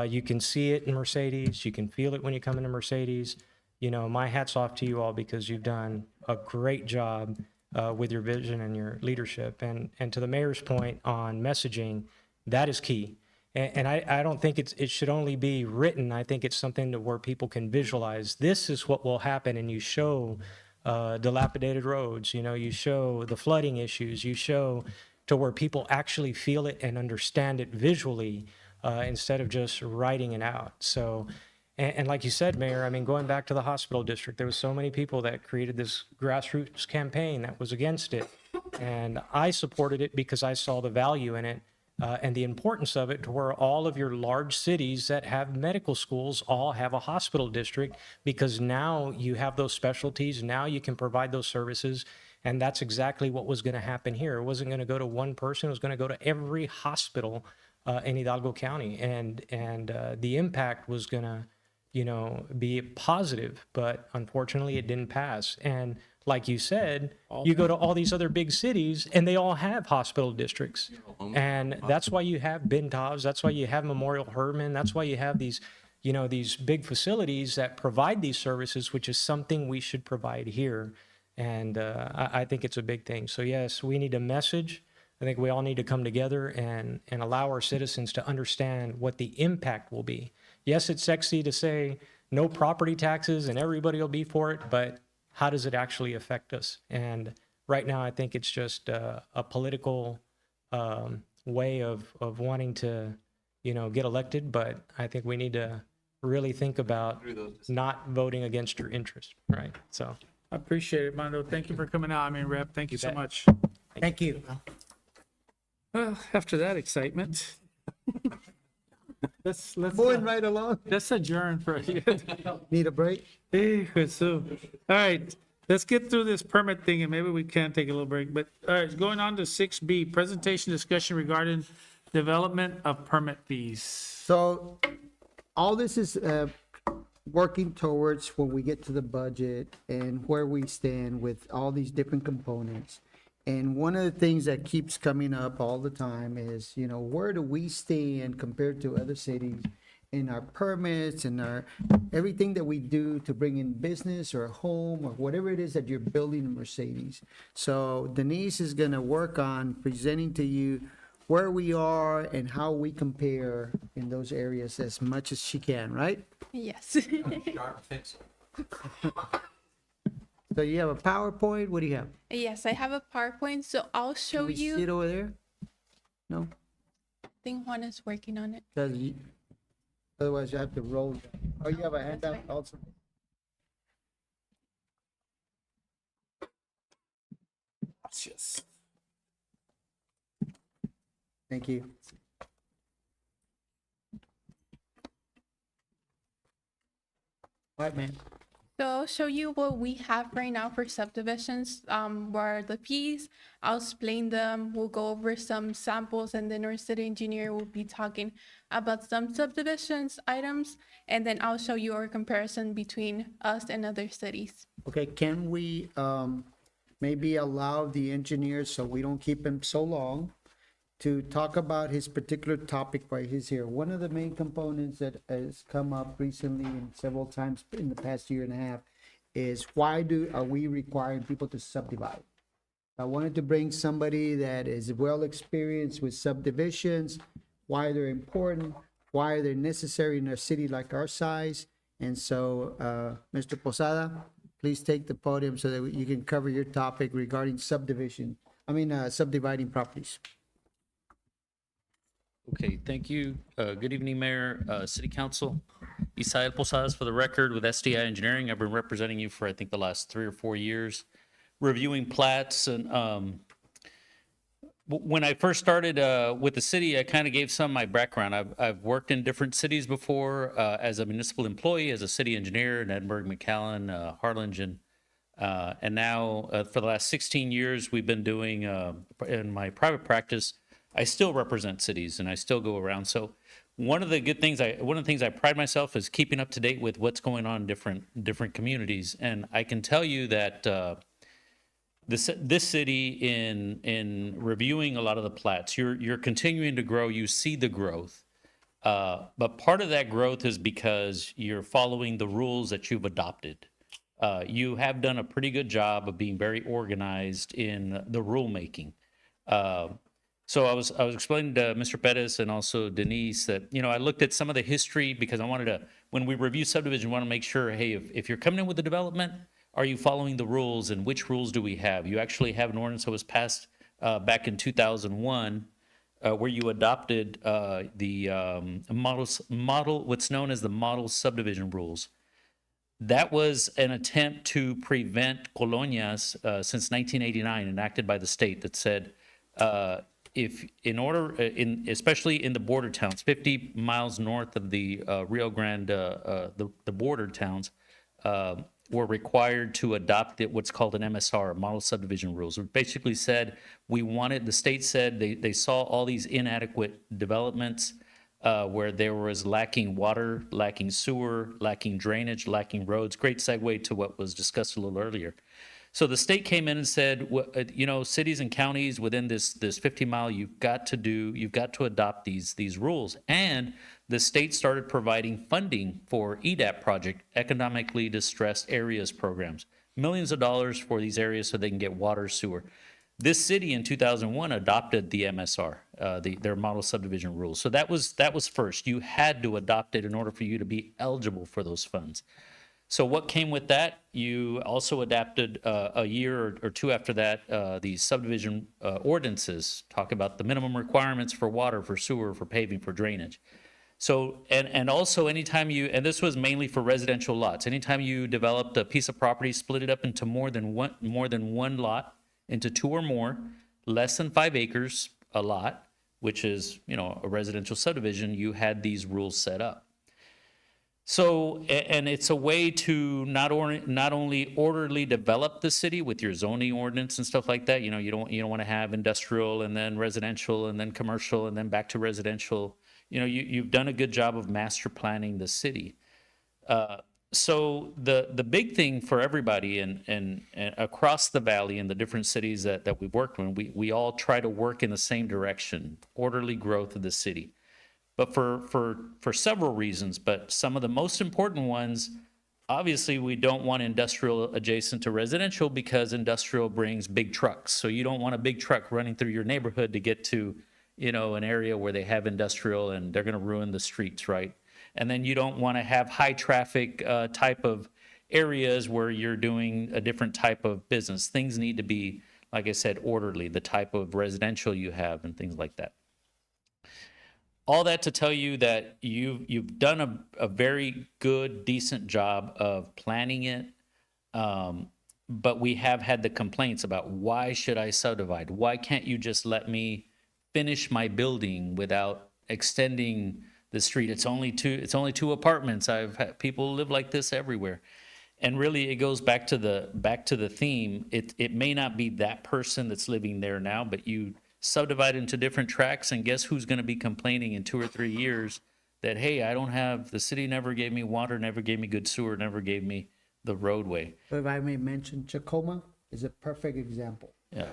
You can see it in Mercedes. You can feel it when you come into Mercedes. My hat's off to you all, because you've done a great job with your vision and your leadership. And to the mayor's point on messaging, that is key. And I don't think it should only be written. I think it's something where people can visualize this is what will happen. And you show dilapidated roads, you show the flooding issues, you show to where people actually feel it and understand it visually, instead of just writing it out. So, and like you said, Mayor, I mean, going back to the hospital district, there was so many people that created this grassroots campaign that was against it. And I supported it because I saw the value in it, and the importance of it, to where all of your large cities that have medical schools all have a hospital district, because now you have those specialties, now you can provide those services. And that's exactly what was going to happen here. It wasn't going to go to one person, it was going to go to every hospital in Hidalgo County, and the impact was gonna, be positive, but unfortunately it didn't pass. And like you said, you go to all these other big cities and they all have hospital districts, and that's why you have Bentovs, that's why you have Memorial Hermann, that's why you have these, these big facilities that provide these services, which is something we should provide here. And I think it's a big thing. So yes, we need a message. I think we all need to come together and allow our citizens to understand what the impact will be. Yes, it's sexy to say no property taxes and everybody will be for it, but how does it actually affect us? And right now, I think it's just a political way of wanting to, get elected. But I think we need to really think about not voting against your interest, right? So I appreciate it, Mando. Thank you for coming out. Rep, thank you so bet. much. Thank you. Well, after that excitement, let's Moving right along. let's adjourn for Need a break? Hey, Jesus. All right, let's get through this permit thing and maybe we can take a little break. But, all right, going on to 6B, presentation discussion regarding development of permit fees. So all this is working towards when we get to the budget and where we stand with all these different components. And one of the things that keeps coming up all the time is, you know, where do we stand compared to other cities in our permits and our, everything that we do to bring in business or a home or whatever it is that you're building in Mercedes. So Denise is gonna work on presenting to you where we are and how we compare in those areas as much as she can, right? Yes. So you have a PowerPoint, what do you have? Yes, I have a PowerPoint, so I'll show Can we you. sit over there? No, I think Juan is working on it. because otherwise you have to roll. Oh, you have a handout also? Thank you. All right, man. So I'll show you what we have right now for subdivisions, where the Ps, I'll explain them, we'll go over some samples, and then our city engineer will be talking about some subdivisions items, and then I'll show you our comparison between us and other cities. Okay, can we maybe allow the engineer, so we don't keep him so long, to talk about his particular topic while he's here? One of the main components that has come up recently and several times in the past year and a half is why are we requiring people to subdivide? I wanted to bring somebody that is well experienced with subdivisions, why they're important, why they're necessary in a city like our size. And so, Mr. Posada, please take the podium so that you can cover your topic regarding subdividing properties. Okay, thank you. Good evening, Mayor, City Council. Isael Posadas for the record with SDI Engineering. I've been representing you for, I think, the last 3 or 4 years, reviewing plats. And when I first started with the city, I kind of gave some of my background. I've worked in different cities before as a municipal employee, as a city engineer in Edinburgh, McAllen, Harlingen. And now for the last 16 years, we've been doing, in my private practice, I still represent cities and I still go around. So one of the things I pride myself is keeping up to date with what's going on in different communities. And I can tell you that this city, in reviewing a lot of the plats, you're continuing to grow. You see the growth, but part of that growth is because you're following the rules that you've adopted. You have done a pretty good job of being very organized in the rulemaking. So I was explaining to Mr. Pettis and also Denise that, you know, I looked at some of the history because I wanted to, when we review subdivision, we want to make sure, hey, if you're coming in with the development, are you following the rules and which rules do we have? You actually have an ordinance that was passed back in 2001 where you adopted the model, what's known as the model subdivision rules. That was an attempt to prevent colonias since 1989, enacted by the state, that said, especially in the border towns, 50 miles north of the Rio Grande, the border towns, were required to adopt what's called an MSR, model subdivision rules. It basically said the state said they saw all these inadequate developments where there was lacking water, lacking sewer, lacking drainage, lacking roads. Great segue to what was discussed a little earlier. So the state came in and said, you know, cities and counties within this 50-mile, you've got to adopt these rules. And the state started providing funding for EDAP project, Economically Distressed Areas programs, millions of dollars for these areas so they can get water, sewer. This city in 2001 adopted the MSR, their model subdivision rules. So that was first. You had to adopt it in order for you to be eligible for those funds. So what came with that? You also adapted a year or two after that, the subdivision ordinances talk about the minimum requirements for water, for sewer, for paving, for drainage. So, and also anytime and this was mainly for residential lots, anytime you developed a piece of property, split it up into more than one lot, into 2 or more, less than 5 acres a lot, which is, you know, a residential subdivision, you had these rules set up. So, and it's a way to not only orderly develop the city with your zoning ordinance and stuff like that. You know, you don't want to have industrial and then residential and then commercial and then back to residential. You know, you've done a good job of master planning the city. So the big thing for everybody and across the valley in the different cities that we've worked in, we all try to work in the same direction, orderly growth of the city. But for several reasons, but some of the most important ones, obviously we don't want industrial adjacent to residential because industrial brings big trucks. So you don't want a big truck running through your neighborhood to get to, you know, an area where they have industrial and they're going to ruin the streets, right? And then you don't want to have high traffic type of areas where you're doing a different type of business. Things need to be, like I said, orderly, the type of residential you have and things like that. All that to tell you that you've done a very good, decent job of planning it. But we have had the complaints about why should I subdivide? Why can't you just let me finish my building without extending the street? It's only two apartments. I've had people live like this everywhere. And really it goes back to the theme. It may not be that person that's living there now, but you subdivide into different tracks, and guess who's going to be complaining in 2 or 3 years that, hey, the city never gave me water, never gave me good sewer, never gave me the roadway. If I may mention, Tacoma is a perfect example. Yeah.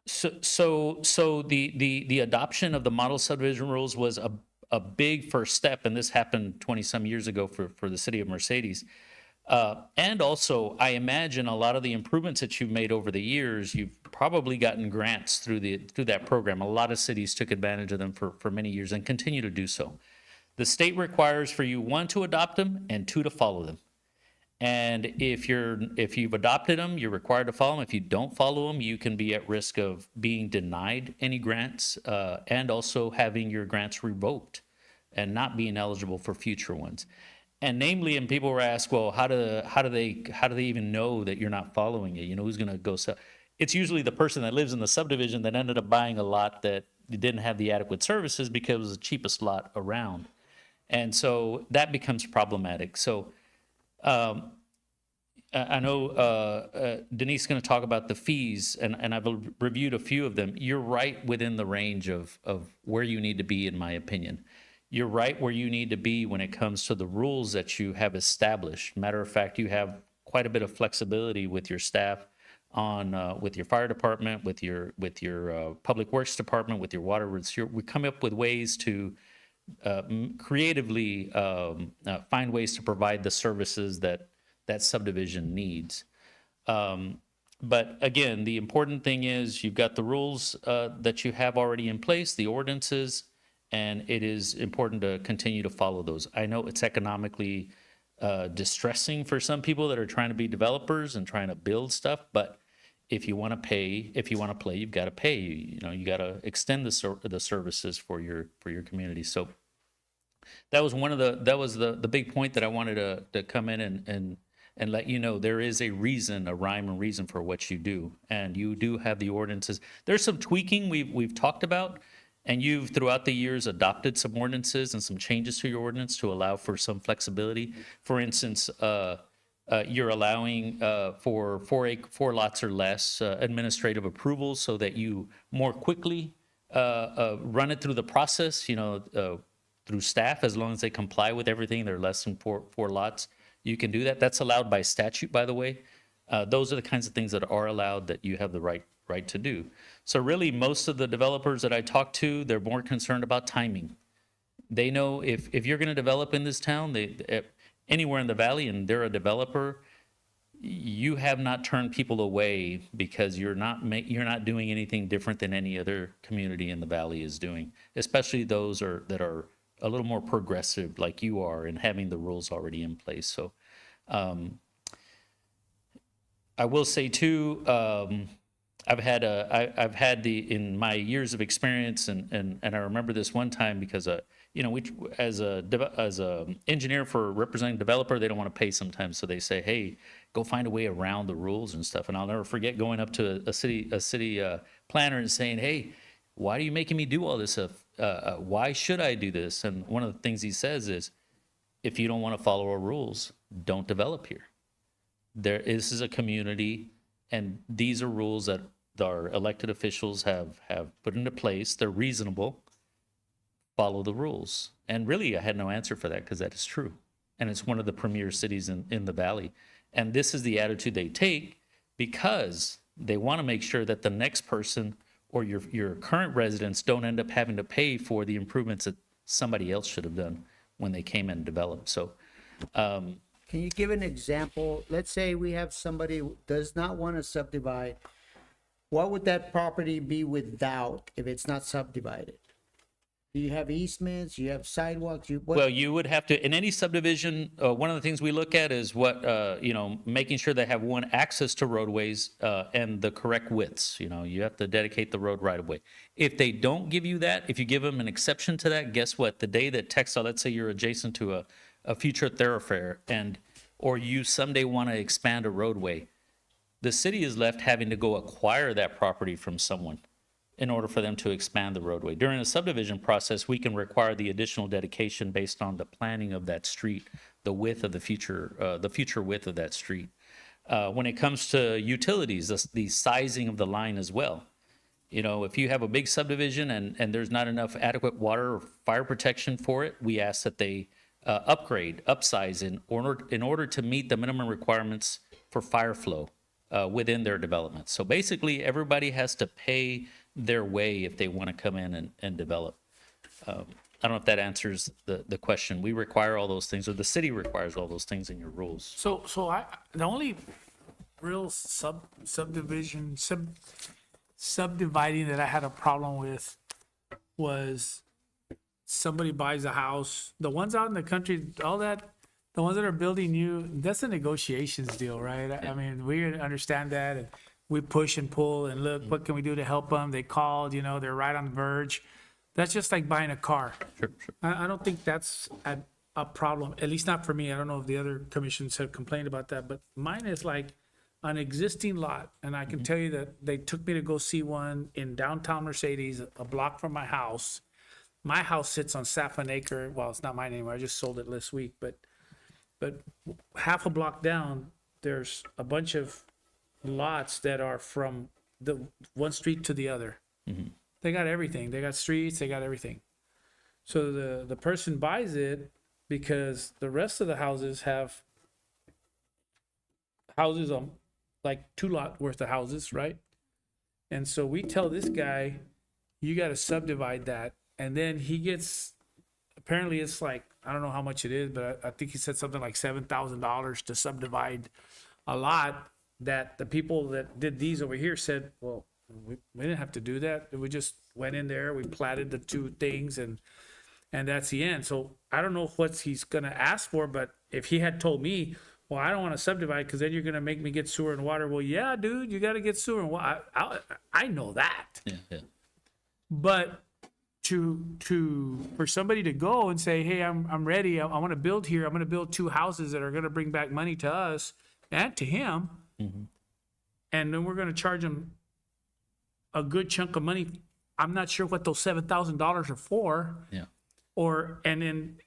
So the adoption of the model subdivision rules was a big first step, and this happened 20 some years ago for the city of Mercedes. And also, I imagine a lot of the improvements that you've made over the years, you've probably gotten grants through that program. A lot of cities took advantage of them for many years and continue to do so. The state requires for you, 1, to adopt them, and 2, to follow them. And if you've adopted them, you're required to follow them. If you don't follow them, you can be at risk of being denied any grants, and also having your grants revoked and not being eligible for future ones. And namely, and people were asked, well, how do they even know that you're not following it? You know, who's going to go sell? It's usually the person that lives in the subdivision that ended up buying a lot that didn't have the adequate services because it was the cheapest lot around. And so that becomes problematic. So I know Denise is going to talk about the fees, and I've reviewed a few of them. You're right within the range of where you need to be, in my opinion. You're right where you need to be when it comes to the rules that you have established. Matter of fact, you have quite a bit of flexibility with your staff on with your fire department, with your public works department, with your water. We come up with ways to creatively find ways to provide the services that subdivision needs. But again, the important thing is you've got the rules that you have already in place, the ordinances, and it is important to continue to follow those. I know it's economically distressing for some people that are trying to be developers and trying to build stuff, but if you want to pay, if you want to play, you've got to pay. You know, you got to extend the services for your community. So that was the big point that I wanted to come in and let you know there is a reason, a rhyme and reason for what you do, and you do have the ordinances. There's some tweaking we've talked about. And you've, throughout the years, adopted some ordinances and some changes to your ordinance to allow for some flexibility. For instance, you're allowing for 4 lots or less administrative approvals so that you more quickly run it through the process, you know, through staff, as long as they comply with everything. They're less than four lots. You can do that. That's allowed by statute, by the way. Those are the kinds of things that are allowed that you have the right to do. So really, most of the developers that I talk to, they're more concerned about timing. They know if you're going to develop in this town, anywhere in the valley, and they're a developer, you have not turned people away because you're not doing anything different than any other community in the valley is doing, especially those that are a little more progressive like you are and having the rules already in place. So I will say too, I've had in my years of experience, and I remember this one time because you know, as a engineer for representing developer, they don't want to pay sometimes, so they say, hey, go find a way around the rules and stuff. And I'll never forget going up to a city planner and saying, hey, why are you making me do all this stuff? Why should I do this? And one of the things he says is, if you don't want to follow our rules, don't develop here. This is a community, and these are rules that our elected officials have put into place. They're reasonable. Follow the rules. And really, I had no answer for that because that is true. And it's one of the premier cities in the valley. And this is the attitude they take because they want to make sure that the next person or your current residents don't end up having to pay for the improvements that somebody else should have done when they came in and developed. So, Can you give an example? Let's say we have somebody who does not want to subdivide. What would that property be without if it's not subdivided? Do you have easements? You have sidewalks? well, you would have to, in any subdivision, one of the things we look at is making sure they have one, access to roadways and the correct widths. You have to dedicate the road right of way. If they don't give you that, if you give them an exception to that, guess what? The day that Texas, let's say you're adjacent to a future thoroughfare or you someday want to expand a roadway, the city is left having to go acquire that property from someone in order for them to expand the roadway. During the subdivision process, we can require the additional dedication based on the planning of that street, the width of the future width of that street. When it comes to utilities, the sizing of the line as well. If you have a big subdivision and there's not enough adequate water or fire protection for it, we ask that they upsize in order to meet the minimum requirements for fire flow within their development. So basically, everybody has to pay their way if they want to come in and develop. I don't know if that answers the question. We require all those things, or the city requires all those things in your rules. So the only real subdividing that I had a problem with was somebody buys a house. The ones out in the country, the ones that are building new, that's a negotiations deal, right? I mean, we understand that, and we push and pull and look, what can we do to help them? They called, they're right on the verge. That's just like buying a car. Sure. I don't think that's a problem, at least not for me. I don't know if the other commissions have complained about that, but mine is like an existing lot. And I can tell you that they took me to go see one in downtown Mercedes, a block from my house. My house sits on Saffron Acre. Well, it's not mine anymore. I just sold it last week, but half a block down, there's a bunch of lots that are from the one street to the other. They got everything. They got streets, they got everything. So the person buys it because the rest of the houses have houses on like 2 lot worth of houses, right? And so we tell this guy, you got to subdivide that. And then he gets, apparently it's like, I don't know how much it is, but I think he said something like $7,000 to subdivide a lot, that the people that did these over here said, well, we didn't have to do that. We just went in there, we platted the 2 things, and that's the end. So I don't know what he's going to ask for, but if he had told me, well, I don't want to subdivide because then you're going to make me get sewer and water. Well, yeah, dude, you got to get sewer and water. I know that. Yeah. But for somebody to go and say, hey, I'm ready. I want to build here. I'm going to build 2 houses that are going to bring back money to us and to him. And then we're going to charge him a good chunk of money. I'm not sure what those $7,000 are for. Yeah. And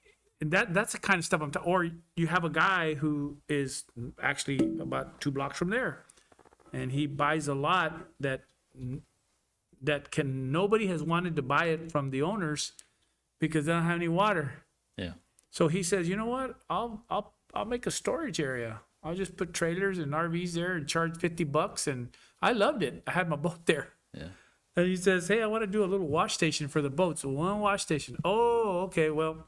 that's the kind of stuff or you have a guy who is actually about 2 blocks from there, and he buys a lot that nobody has wanted to buy it from the owners because they don't have any water. Yeah. So he says, you know what? I'll make a storage area. I'll just put trailers and RVs there and charge $50. And I loved it. I had my boat there. Yeah. And he says, hey, I want to do a little wash station for the boats. 1 wash station. Oh, okay. Well,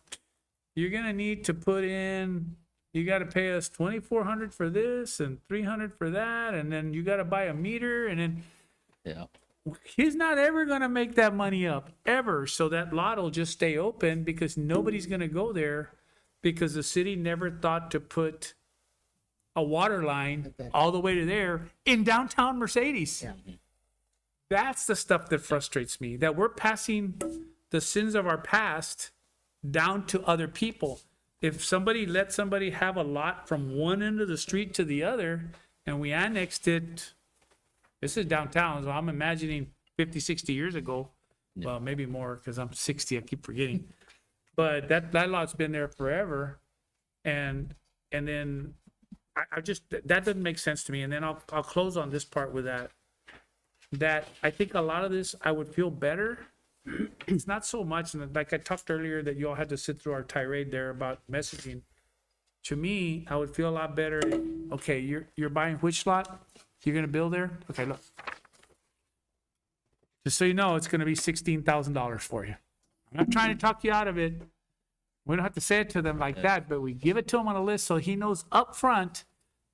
you're going to need to put in, you got to pay us $2,400 for this and $300 for that. And then you got to buy a meter. And then Yeah. he's not ever going to make that money up, ever. So that lot will just stay open because nobody's going to go there because the city never thought to put a water line all the way to there in downtown Mercedes. That's the stuff that frustrates me, that we're passing the sins of our past down to other people. If somebody let somebody have a lot from one end of the street to the other and we annexed it, this is downtown, so I'm imagining 50, 60 years ago. Well, maybe more because I'm 60, I keep forgetting. But that lot's been there forever. And then I just, that doesn't make sense to me. And then I'll close on this part with that I think a lot of this, I would feel better. It's not so much, and like I talked earlier, that you all had to sit through our tirade there about messaging. To me, I would feel a lot better. Okay, you're buying which lot? You're gonna build there? Okay, look. Just so you know, it's gonna be $16,000 for you. I'm not trying to talk you out of it. We don't have to say it to them like that, but we give it to him on a list so he knows up front,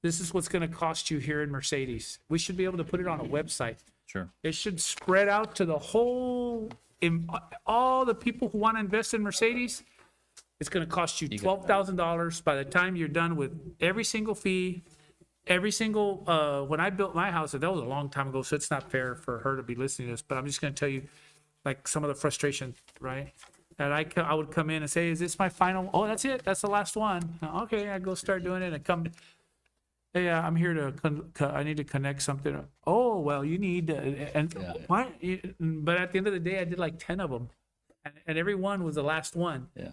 this is what's gonna cost you here in Mercedes. We should be able to put it on a website. Sure. It should spread out to the whole, all the people who want to invest in Mercedes. It's going to cost you $12,000 by the time you're done with every single fee, every single, when I built my house, that was a long time ago, so it's not fair for her to be listening to this, but I'm just going to tell you, like, some of the frustration, right? And I would come in and say, is this my final? Oh, that's it. That's the last one. Okay, I go start doing it and come. Hey, I'm here to, I need to connect something. Oh, well, you need, and why? But at the end of the day, I did like 10 of them. And every one was the last one. Yeah.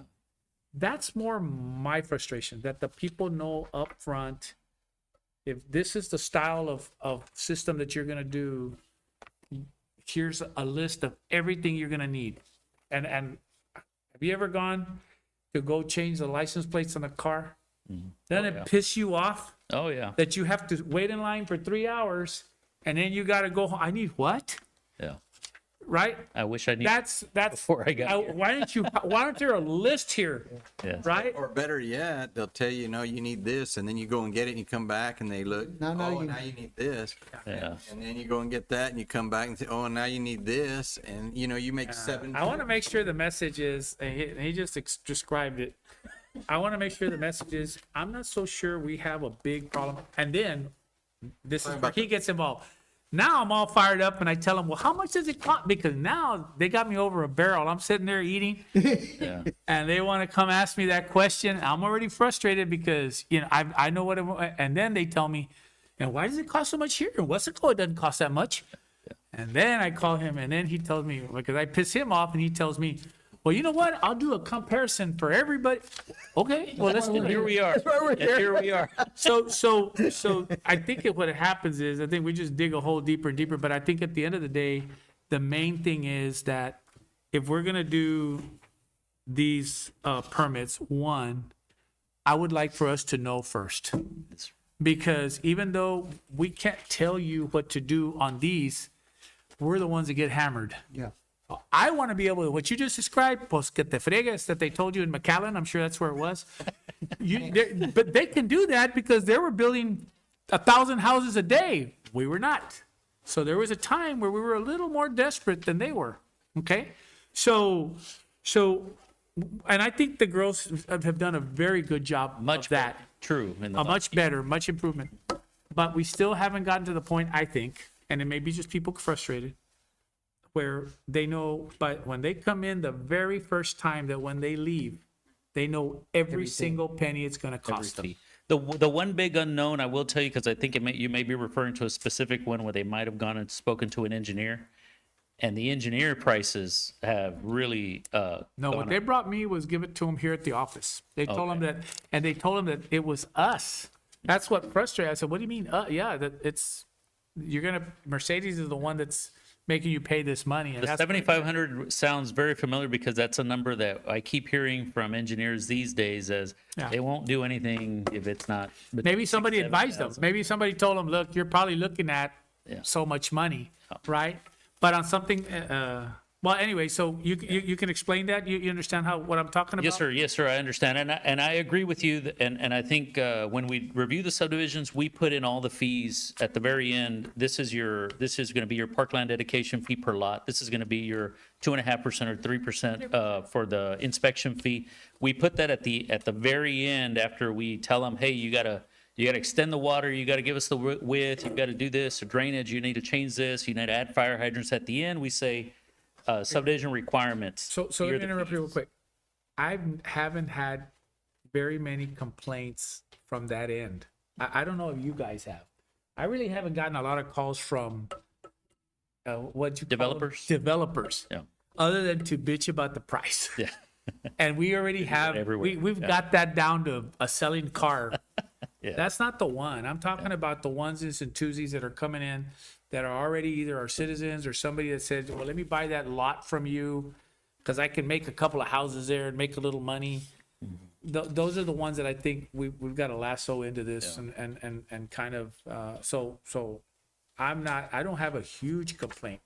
That's more my frustration, that the people know up front, if this is the style of system that you're going to do, here's a list of everything you're going to need. And have you ever gone to go change the license plates on a car? Doesn't it piss you off Oh, yeah. that you have to wait in line for 3 hours and then you got to go home? I need what? Yeah. Right? I wish I knew That's before I got here. why don't there a list here? Yes. Right? Or better yet, they'll tell you, no, you need this, and then you go and get it, and you come back, and they look, No, no, oh, you- now you need this. Yeah. And then you go and get that, and you come back and say, oh, now you need this, and, you make 7. I want to make sure the message is, and he just described it. I want to make sure the message is, I'm not so sure we have a big problem. And then this is where he gets involved. Now I'm all fired up and I tell him, well, how much does it cost? Because now they got me over a barrel. I'm sitting there eating Yeah. and they want to come ask me that question. I'm already frustrated because, I know what and then they tell me, and why does it cost so much here? What's it called? It doesn't cost that much. And then I call him and then he tells me, because I piss him off and he tells me, well, you know what? I'll do a comparison for everybody. Okay, well, let's do it. Here we are. And here we are. So I think what happens is, I think we just dig a hole deeper and deeper, but I think at the end of the day, the main thing is that if we're gonna do these permits, one, I would like for us to know first. Because even though we can't tell you what to do on these, we're the ones that get hammered. Yeah. I want to be able to, what you just described, pues que te fregues, that they told you in McAllen, I'm sure that's where it was. But they can do that because they were building 1,000 houses a day. We were not. So there was a time where we were a little more desperate than they were. Okay? So, and I think the girls have done a very good job Much of that. True. In the Much better, much improvement. But we still haven't gotten to the point, I think, and it may be just people frustrated, where they know, but when they come in the very first time, that when they leave, they know every single penny it's going to cost them. The one big unknown I will tell you, because I think you may be referring to a specific one where they might have gone and spoken to an engineer, and the engineer prices have really No, gone what they brought me was give it to them here at the office. They told them that, and they told them that it was us. That's what frustrated. I said, what do you mean? Yeah, that Mercedes is the one that's making you pay this money. And The that's 7,500 sounds very familiar because that's a number that I keep hearing from engineers these days as Yeah. they won't do anything if it's not. Maybe somebody 6,000, advised them. 7,000. Maybe somebody told them, look, you're probably looking at Yeah. so much money, right? But on something, well, anyway, so you can explain that? You understand what I'm talking about? Yes, sir, I understand. And I agree with you. And I think when we review the subdivisions, we put in all the fees at the very end. This is going to be your parkland dedication fee per lot. This is going to be your 2.5% or 3% for the inspection fee. We put that at the very end after we tell them, hey, you got to extend the water, you got to give us the width, you got to do this, or drainage, you need to change this, you need to add fire hydrants. At the end, we say subdivision requirements. So let Here are me the interrupt you real fees. quick. I haven't had very many complaints from that end. I don't know if you guys have. I really haven't gotten a lot of calls from what you call them? Developers? Developers. Yeah. Other than to bitch about the price. Yeah. And we already have, everywhere. we've got that down to a selling car. Yeah. That's not the one. I'm talking about the onesies and twosies that are coming in that are already either our citizens or somebody that says, well, let me buy that lot from you because I can make a couple of houses there and make a little money. Those are the ones that I think we've got to lasso into this and kind of, so I don't have a huge complaint.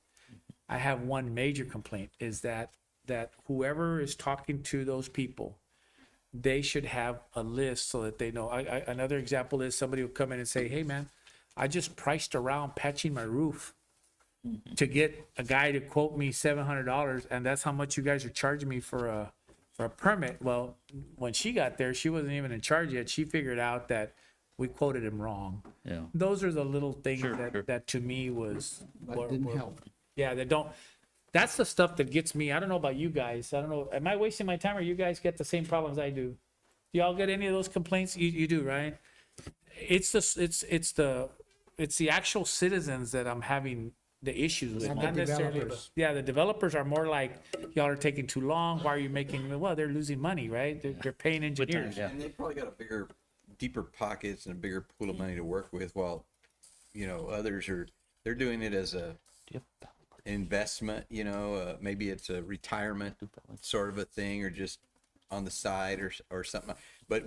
I have one major complaint is that whoever is talking to those people, they should have a list so that they know. Another example is somebody will come in and say, hey man, I just priced around patching my roof to get a guy to quote me $700 and that's how much you guys are charging me for a permit. Well, when she got there, she wasn't even in charge yet. She figured out that we quoted him wrong. Yeah. Those are the little things Sure, that, sure. that to me was. didn't help. Yeah, they don't, that's the stuff that gets me. I don't know about you guys. I don't know. Am I wasting my time or you guys get the same problems I do? Do y'all get any of those complaints? You do, right? It's the actual citizens that I'm having the issues with, not necessarily. Yeah, the developers are more like, y'all are taking too long. Why are you making, well, they're losing money, right? They're paying With time, engineers. yeah. And they've probably got a bigger, deeper pockets and a bigger pool of money to work with while, others they're doing it as a investment, maybe it's a retirement sort of a thing or just on the side or something. But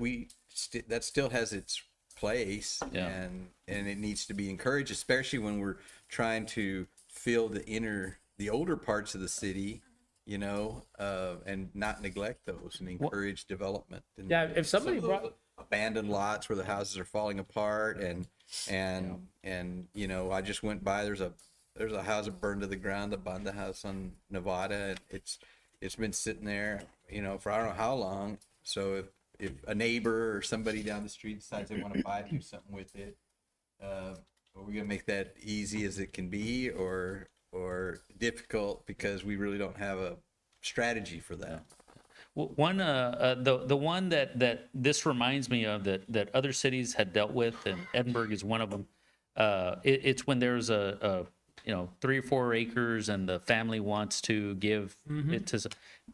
that still has its place Yeah. and it needs to be encouraged, especially when we're trying to fill the older parts of the city, and not neglect those and encourage development. And Yeah, if somebody some of those brought- abandoned lots where the houses are falling apart and I just went by, there's a house that burned to the ground, the Banda house on Nevada. It's been sitting there, for I don't know how long. So if a neighbor or somebody down the street decides they want to buy it, do something with it, are we gonna make that easy as it can be or difficult because we really don't have a strategy for that? One, the one that this reminds me of that other cities had dealt with, and Edinburgh is one of them. It's when there's a 3 or 4 acres and the family wants to give it to.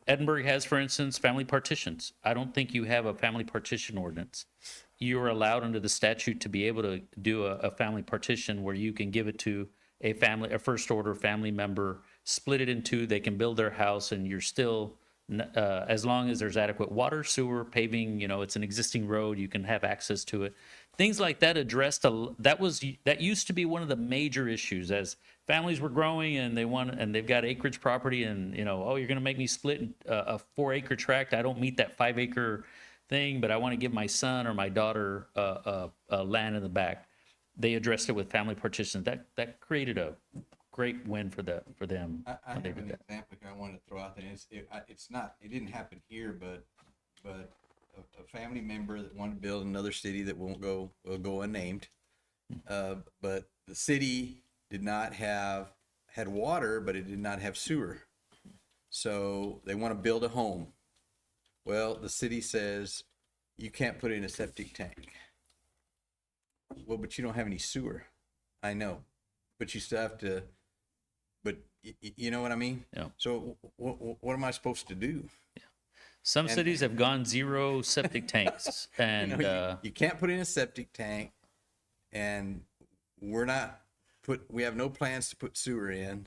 Edinburgh has, for instance, family partitions. I don't think you have a family partition ordinance. You are allowed under the statute to be able to do a family partition where you can give it to a first order family member, split it in two, they can build their house, and you're still, as long as there's adequate water, sewer, paving, it's an existing road, you can have access to it. Things like that that used to be one of the major issues as families were growing and they've got acreage property and, oh, you're going to make me split a 4-acre tract. I don't meet that 5-acre thing, but I want to give my son or my daughter land in the back. They addressed it with family partitions. That created a great win for them. I when have they an did that. example here I wanted to throw out there. It didn't happen here, but a family member that wanted to build another city that will go unnamed. But the city had water, but it did not have sewer. So they want to build a home. Well, the city says you can't put in a septic tank. Well, but you don't have any sewer. I know, but you still have to. But you know what I mean? Yeah. So what am I supposed to do? Some cities have gone 0 septic tanks, and You can't put in a septic tank, and we have no plans to put sewer in,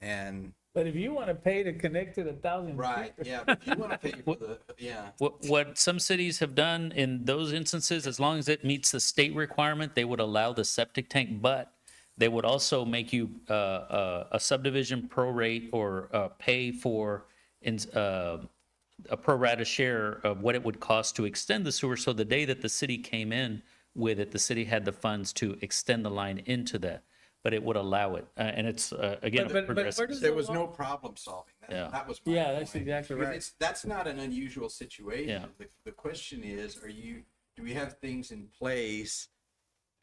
and. But if you want to pay to connect to the 1,000. Right, yeah, but if you want to pay for what some cities have done in those instances, as long as it meets the state requirement, they would allow the septic tank, but they would also make you a subdivision prorate or pay for a pro rata share of what it would cost to extend the sewer. So the day that the city came in with it, the city had the funds to extend the line into that, but it would allow it. And it's, again, But progressive. where does there was no problem solving. Yeah. That was my Yeah, that's point. exactly Because right. that's not an unusual situation. Yeah. The question is, do we have things in place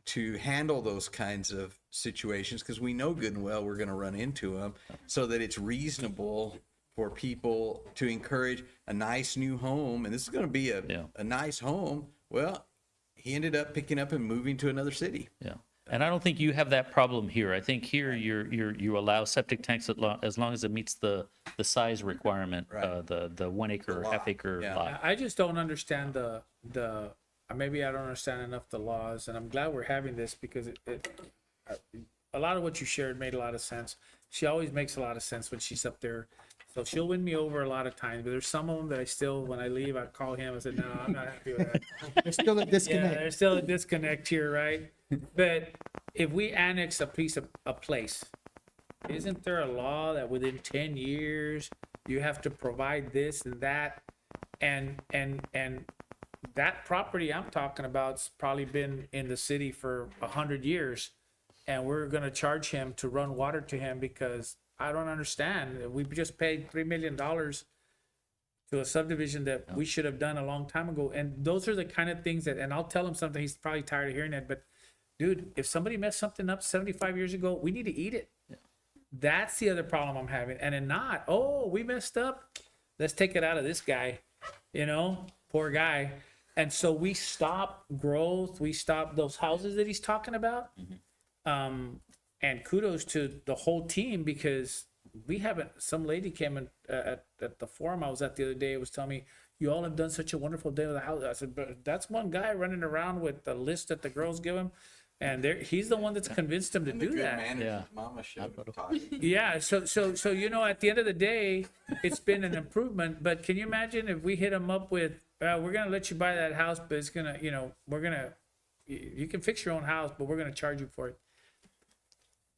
to handle those kinds of situations? Because we know good and well we're going to run into them, so that it's reasonable for people to encourage a nice new home. And this is going to be a nice home. Well, he ended up picking up and moving to another city. Yeah. And I don't think you have that problem here. I think here you allow septic tanks as long as it meets the size requirement, the 1 acre, half acre yeah. lot. I just don't understand maybe I don't understand enough the laws, and I'm glad we're having this because a lot of what you shared made a lot of sense. She always makes a lot of sense when she's up there. So she'll win me over a lot of times, but there's some of them that I still, when I leave, I call him and say, no, I'm not happy with that. There's still a Yeah, disconnect. there's still a disconnect here, right? But if we annex a piece of a place, isn't there a law that within 10 years you have to provide this and that? And that property I'm talking about's probably been in the city for 100 years, and we're gonna charge him to run water to him because I don't understand. We just paid $3 million to a subdivision that we should have done a long time ago. And those are the kind of things that, and I'll tell him something, he's probably tired of hearing that, but dude, if somebody messed something up 75 years ago, we need to eat it. That's the other problem I'm having. And then not, oh, we messed up. Let's take it out of this guy, poor guy. And so we stop growth. We stop those houses that he's talking about. And kudos to the whole team because we haven't, some lady came in at the forum I was at the other day, was telling me, you all have done such a wonderful day with the house. I said, but that's one guy running around with the list that the girls give him. And he's the one that's convinced him to do Good that. manager, Yeah. Mama should have taught you. Yeah, so at the end of the day, it's been an improvement. But can you imagine if we hit them up with, we're gonna let you buy that house, but it's gonna, you can fix your own house, but we're gonna charge you for it.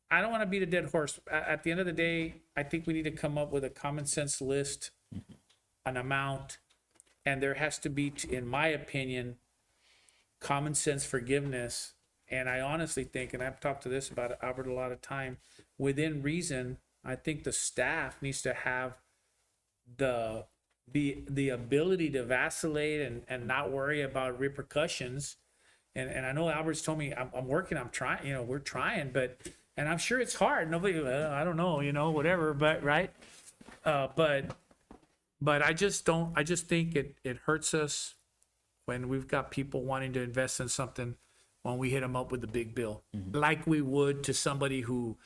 I don't want to beat a dead horse. At the end of the day, I think we need to come up with a common sense list, an amount, and there has to be, in my opinion, common sense forgiveness. And I honestly think, and I've talked to this about Albert a lot of time, within reason, I think the staff needs to have the ability to vacillate and not worry about repercussions. And I know Albert's told me I'm working, I'm trying, we're trying, and I'm sure it's hard. Nobody, I don't know, whatever, but right. But I just think it hurts us when we've got people wanting to invest in something when we hit them up with the big bill, like we would to somebody who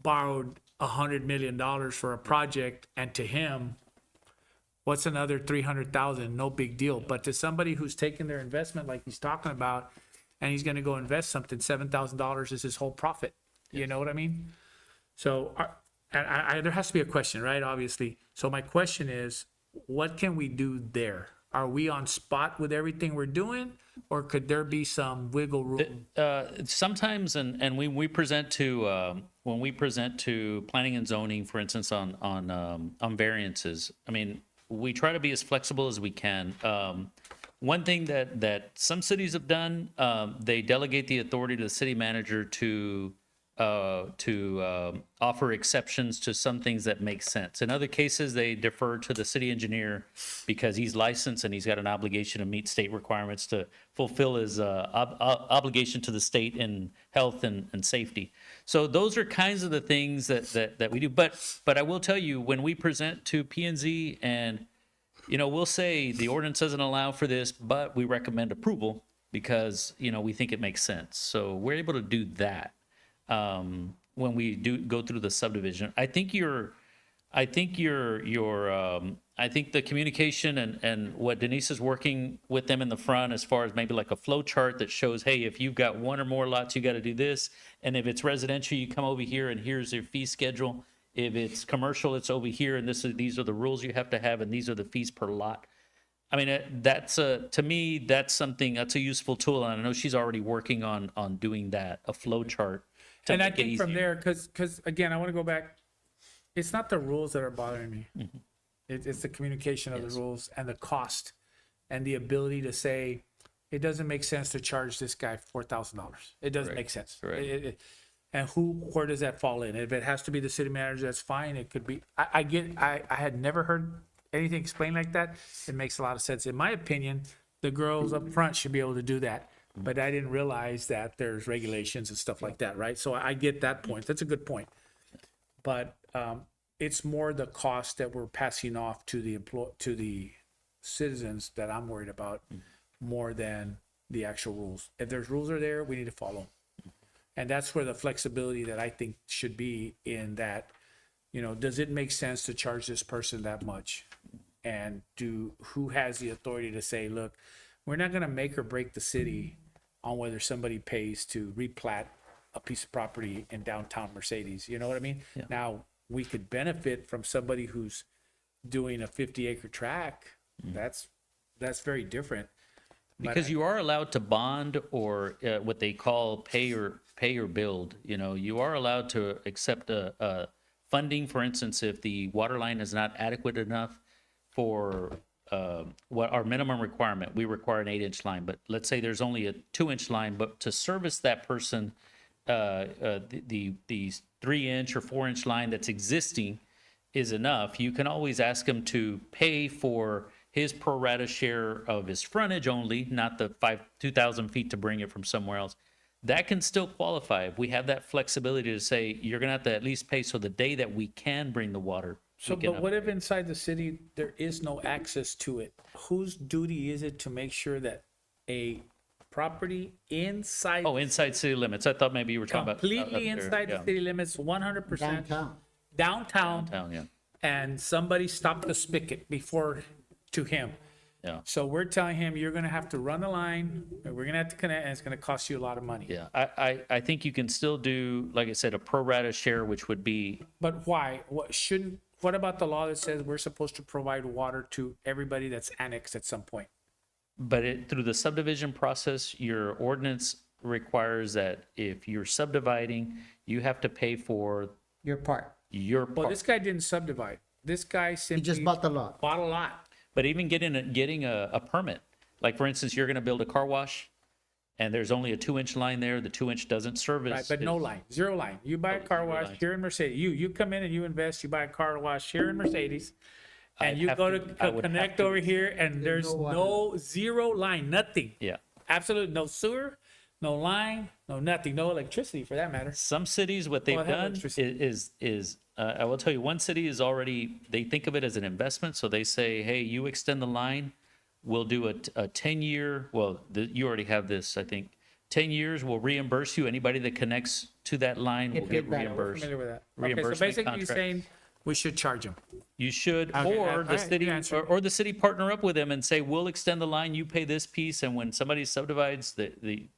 borrowed $100 million for a project, and to him, what's another 300,000? No big deal. But to somebody who's taking their investment, like he's talking about, and he's going to go invest something, $7,000 is his whole profit. You know what I mean? So there has to be a question, right? Obviously. So my question is, what can we do there? Are we on spot with everything we're doing, or could there be some wiggle room? Sometimes, and we present to when we present to planning and zoning, for instance, on variances. I mean, we try to be as flexible as we can. One thing that some cities have done, they delegate the authority to the city manager to offer exceptions to some things that make sense. In other cases, they defer to the city engineer because he's licensed and he's got an obligation to meet state requirements to fulfill his obligation to the state in health and safety. So those are kinds of the things that we do. But I will tell you, when we present to P&Z and, we'll say the ordinance doesn't allow for this, but we recommend approval because, we think it makes sense. So we're able to do that. When we do go through the subdivision, I think the communication and what Denise is working with them in the front, as far as maybe like a flow chart that shows, hey, if you've got one or more lots, you got to do this. And if it's residential, you come over here and here's your fee schedule. If it's commercial, it's over here. And these are the rules you have to have. And these are the fees per lot. I mean, to me, that's a useful tool. And I know she's already working on doing that, a flow chart. And I think from there, because again, I want to go back. It's not the rules that are bothering me. Mm-hmm. It's the communication of the rules and the cost and the ability to say, it doesn't make sense to charge this guy $4,000. It doesn't make sense. Correct. And where does that fall in? If it has to be the city manager, that's fine. It could be, I had never heard anything explained like that. It makes a lot of sense. In my opinion, the girls up front should be able to do that. But I didn't realize that there's regulations and stuff like that, right? So I get that point. That's a good point. But it's more the cost that we're passing off to the citizens that I'm worried about, more than the actual rules. If there's rules are there, we need to follow. And that's where the flexibility that I think should be in that, you know, does it make sense to charge this person that much? And who has the authority to say, look, we're not gonna make or break the city on whether somebody pays to replat a piece of property in downtown Mercedes, you know what I mean? Now, we could benefit from somebody who's doing a 50-acre tract, that's very different. But Because you are allowed to bond or what they call pay or build. You know, you are allowed to accept a funding. For instance, if the water line is not adequate enough for what our minimum requirement, we require an 8-inch line. But let's say there's only a 2-inch line, but to service that person, the 3-inch or 4-inch line that's existing is enough. You can always ask them to pay for his pro rata share of his frontage only, not the 2,000 feet to bring it from somewhere else. That can still qualify. If we have that flexibility to say, you're gonna have to at least pay, so the day that we can bring the water. So, we can but what if inside the city, there is no access to it? Whose duty is it to make sure that a property inside, Oh, inside city limits. I thought maybe you were talking about. completely up there. inside the Yeah. city limits, 100%? Downtown. Downtown, Town, yeah, and somebody stopped the spigot before to him. yeah. So we're telling him, you're gonna have to run the line, and we're gonna have to connect, and it's gonna cost you a lot of money. Yeah, I think you can still do, like I said, a pro rata share, which would be, But why? What about the law that says we're supposed to provide water to everybody that's annexed at some point? but through the subdivision process, your ordinance requires that if you're subdividing, you have to pay for Your part. your Well, part. this guy didn't subdivide. This guy He simply just bought the lot. bought a lot. But even getting a permit, like for instance, you're gonna build a car wash and there's only a 2-inch line there, the 2-inch doesn't service. Right, but no line, zero line. You buy a car wash here in Mercedes. You come in and you invest, you buy a car wash here in Mercedes. And I'd you have go to- to I would have connect to- over here and there's no zero line, nothing. Yeah. Absolute, no sewer, no line, no nothing, no electricity for that matter. Some cities, what they've Well, I have done electricity. is I will tell you, one city is already, they think of it as an investment. So they say, hey, you extend the line, we'll do a 10-year, well, you already have this, I think. 10 years, we'll reimburse you. Anybody that connects to that line will get paid back. reimbursed. Familiar with that. Okay, so Reimbursement basically you're contract. saying we should charge them. You should, Okay, or all the right, city, you answered. or the city partner up with them and say, we'll extend the line, you pay this piece, and when somebody subdivides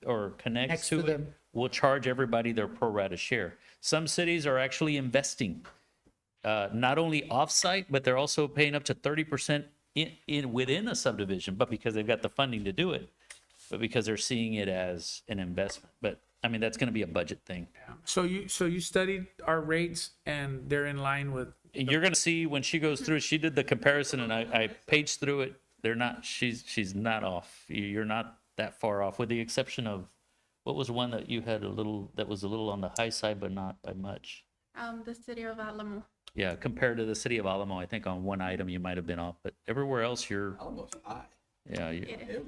or connects Next to to it, them. we'll charge everybody their pro rata share. Some cities are actually investing, not only off-site, but they're also paying up to 30% within a subdivision, but because they've got the funding to do it, but because they're seeing it as an investment. But I mean, that's gonna be a budget thing. So you studied our rates and they're in line with, You're gonna see when she goes through, she did the comparison and I paged through it. They're not, she's not off. You're not that far off, with the exception of, what was one that you had that was a little on the high side, but not by much? The city of Alamo. Yeah, compared to the city of Alamo, I think on one item you might have been off, but everywhere else you're, Almost high. yeah. It is.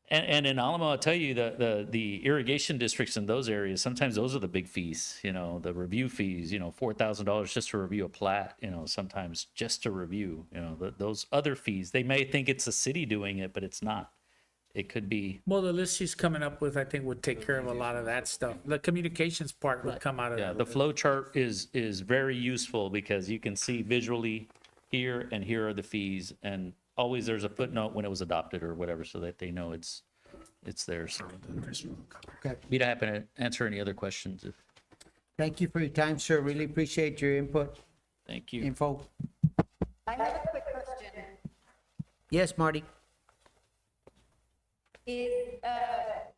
And in Alamo, I'll tell you, the irrigation districts in those areas, sometimes those are the big fees, the review fees, $4,000 just to review a plat, sometimes just to review, those other fees. They may think it's the city doing it, but it's not. It could be, well, the list she's coming up with, I think would take care of a lot of that stuff. The communications part would come out of yeah, that. the flow chart is very useful because you can see visually here and here are the fees, and always there's a footnote when it was adopted or whatever, so that they know it's there. So Okay. be happy to answer any other questions. Thank you for your time, sir. Really appreciate your input, Thank you. info. I have a quick question. Yes, Marty? Can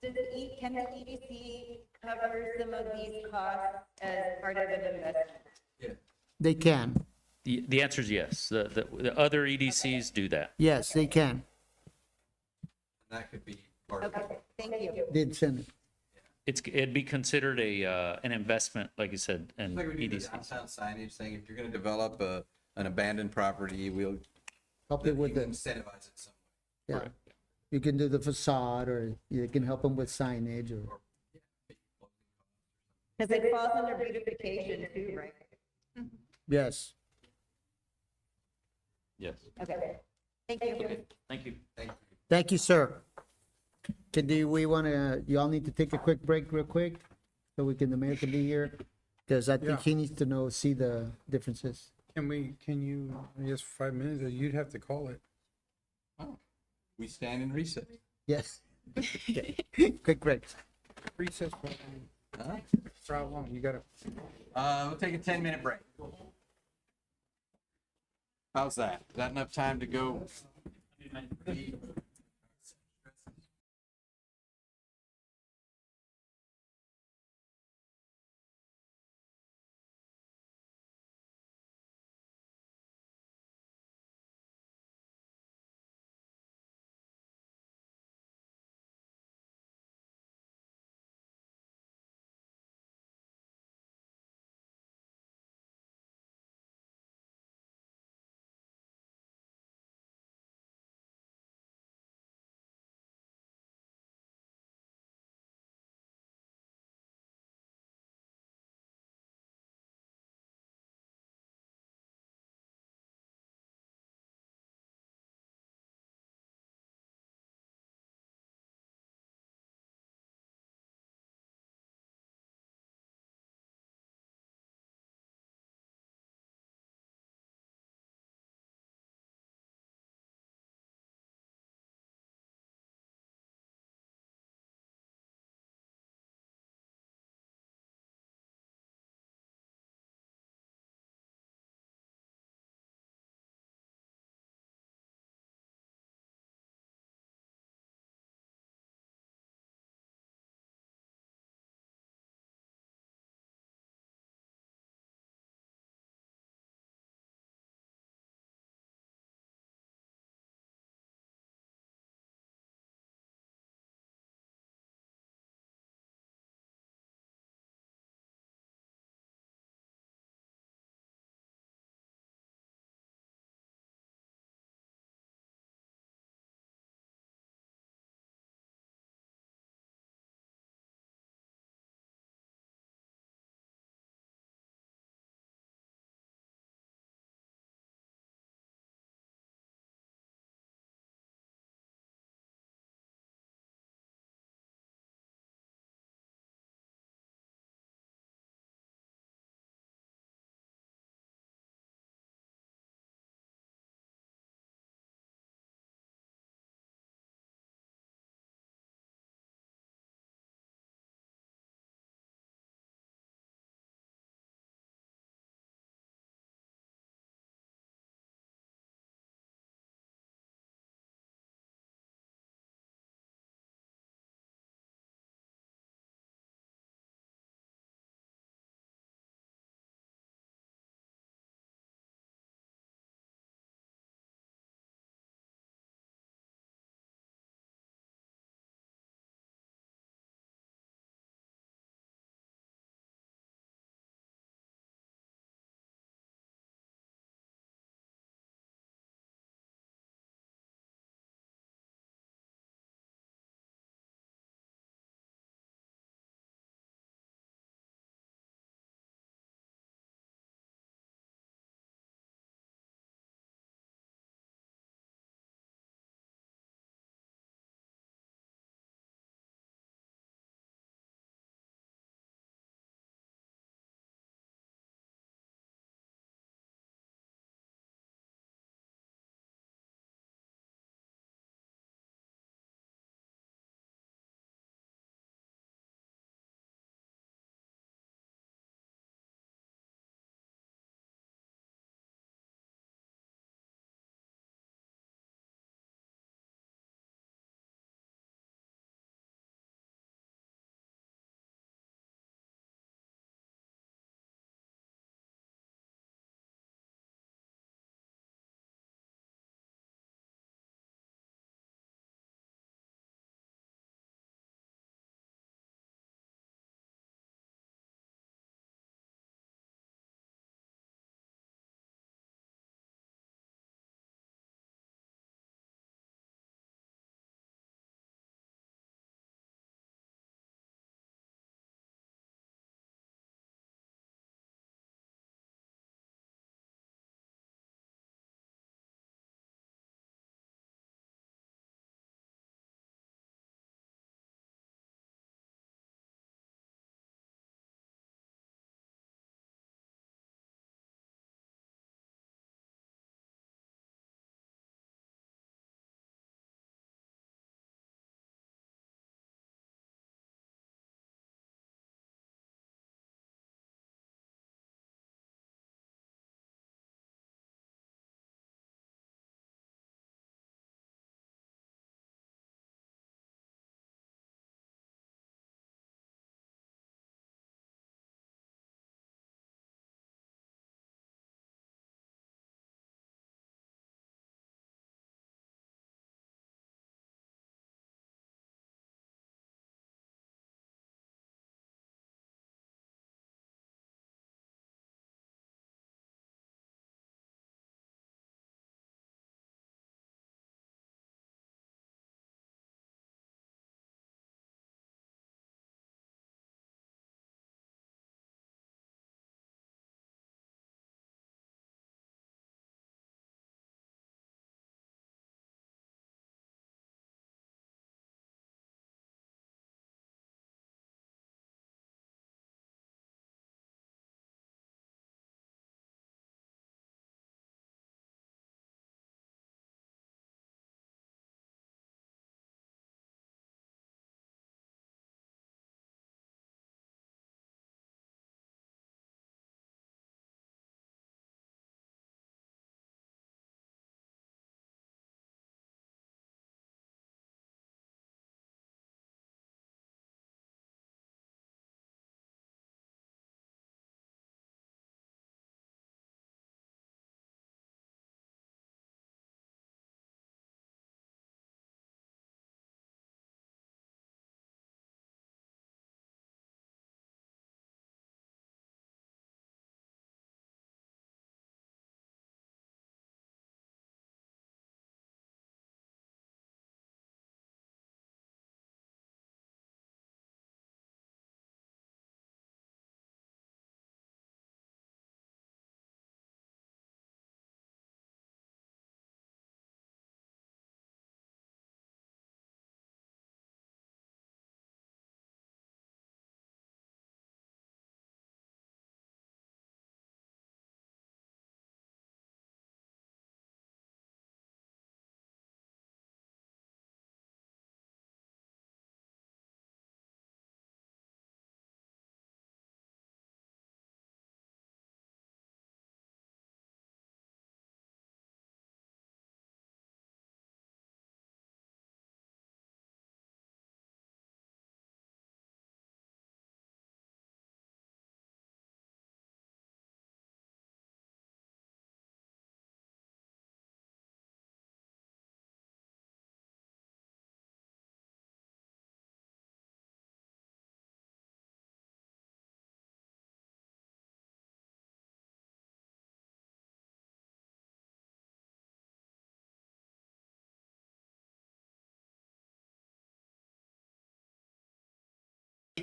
the EDC cover some of these costs as part of an investment? They can. The answer is yes. The other EDCs do that. Yes, they can. That could be part of it. Okay, thank you. Did send it. It'd be considered an investment, like you said, in Like we do the EDCs. downtown signage thing, if you're gonna develop an abandoned property, we'll Help it with you the, incentivize it some way. yeah. You can do the facade, or you can help them with signage, or, Because it falls under beautification too, right? yes. Yes. Okay, thank you. Thank you. Thank you, sir. Do we want to, y'all need to take a quick break real quick? so the mayor can be here, because I think Yeah. he needs to see the differences. Can you, I guess 5 minutes, or you'd have to call it. We stand in recess. Yes. Quick break. Recess, Huh? for how long? You gotta. We'll take a 10-minute break. How's that? Is that enough time to go?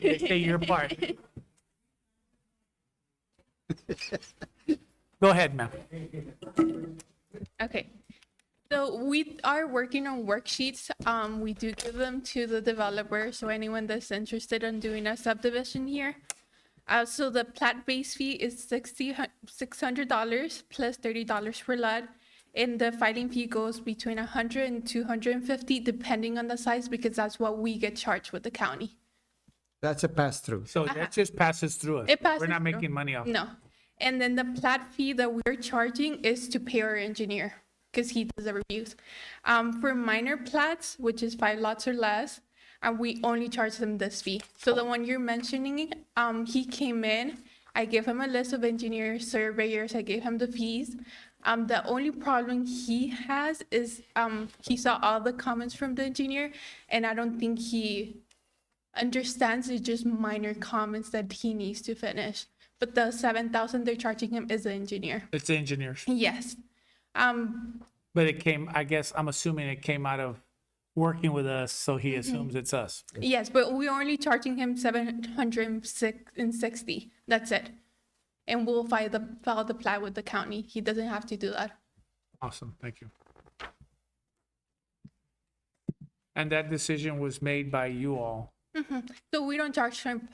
They say your part. Go ahead, ma'am. Okay. So we are working on worksheets. We do give them to the developer, so anyone that's interested in doing a subdivision here. So the plat base fee is $600 plus $30 per lot. And the filing fee goes between 100 and 250, depending on the size, because that's what we get charged with the county. That's a pass-through. So that just passes through us. It passes We're not through. making money off. No. And then the plat fee that we're charging is to pay our engineer, because he does the reviews. For minor plats, which is 5 lots or less, we only charge them this fee. So the one you're mentioning, he came in, I gave him a list of engineers, surveyors, I gave him the fees. The only problem he has is, he saw all the comments from the engineer, and I don't think he understands it's just minor comments that he needs to finish. But the 7,000 they're charging him is the engineer. It's the engineers. Yes. But it came, I guess, I'm assuming it came out of working with us, so he assumes it's us. Yes, but we're only charging him 760. That's it. And we'll file the plat with the county. He doesn't have to do that. Awesome, thank you. And that decision was made by you all. So we don't charge him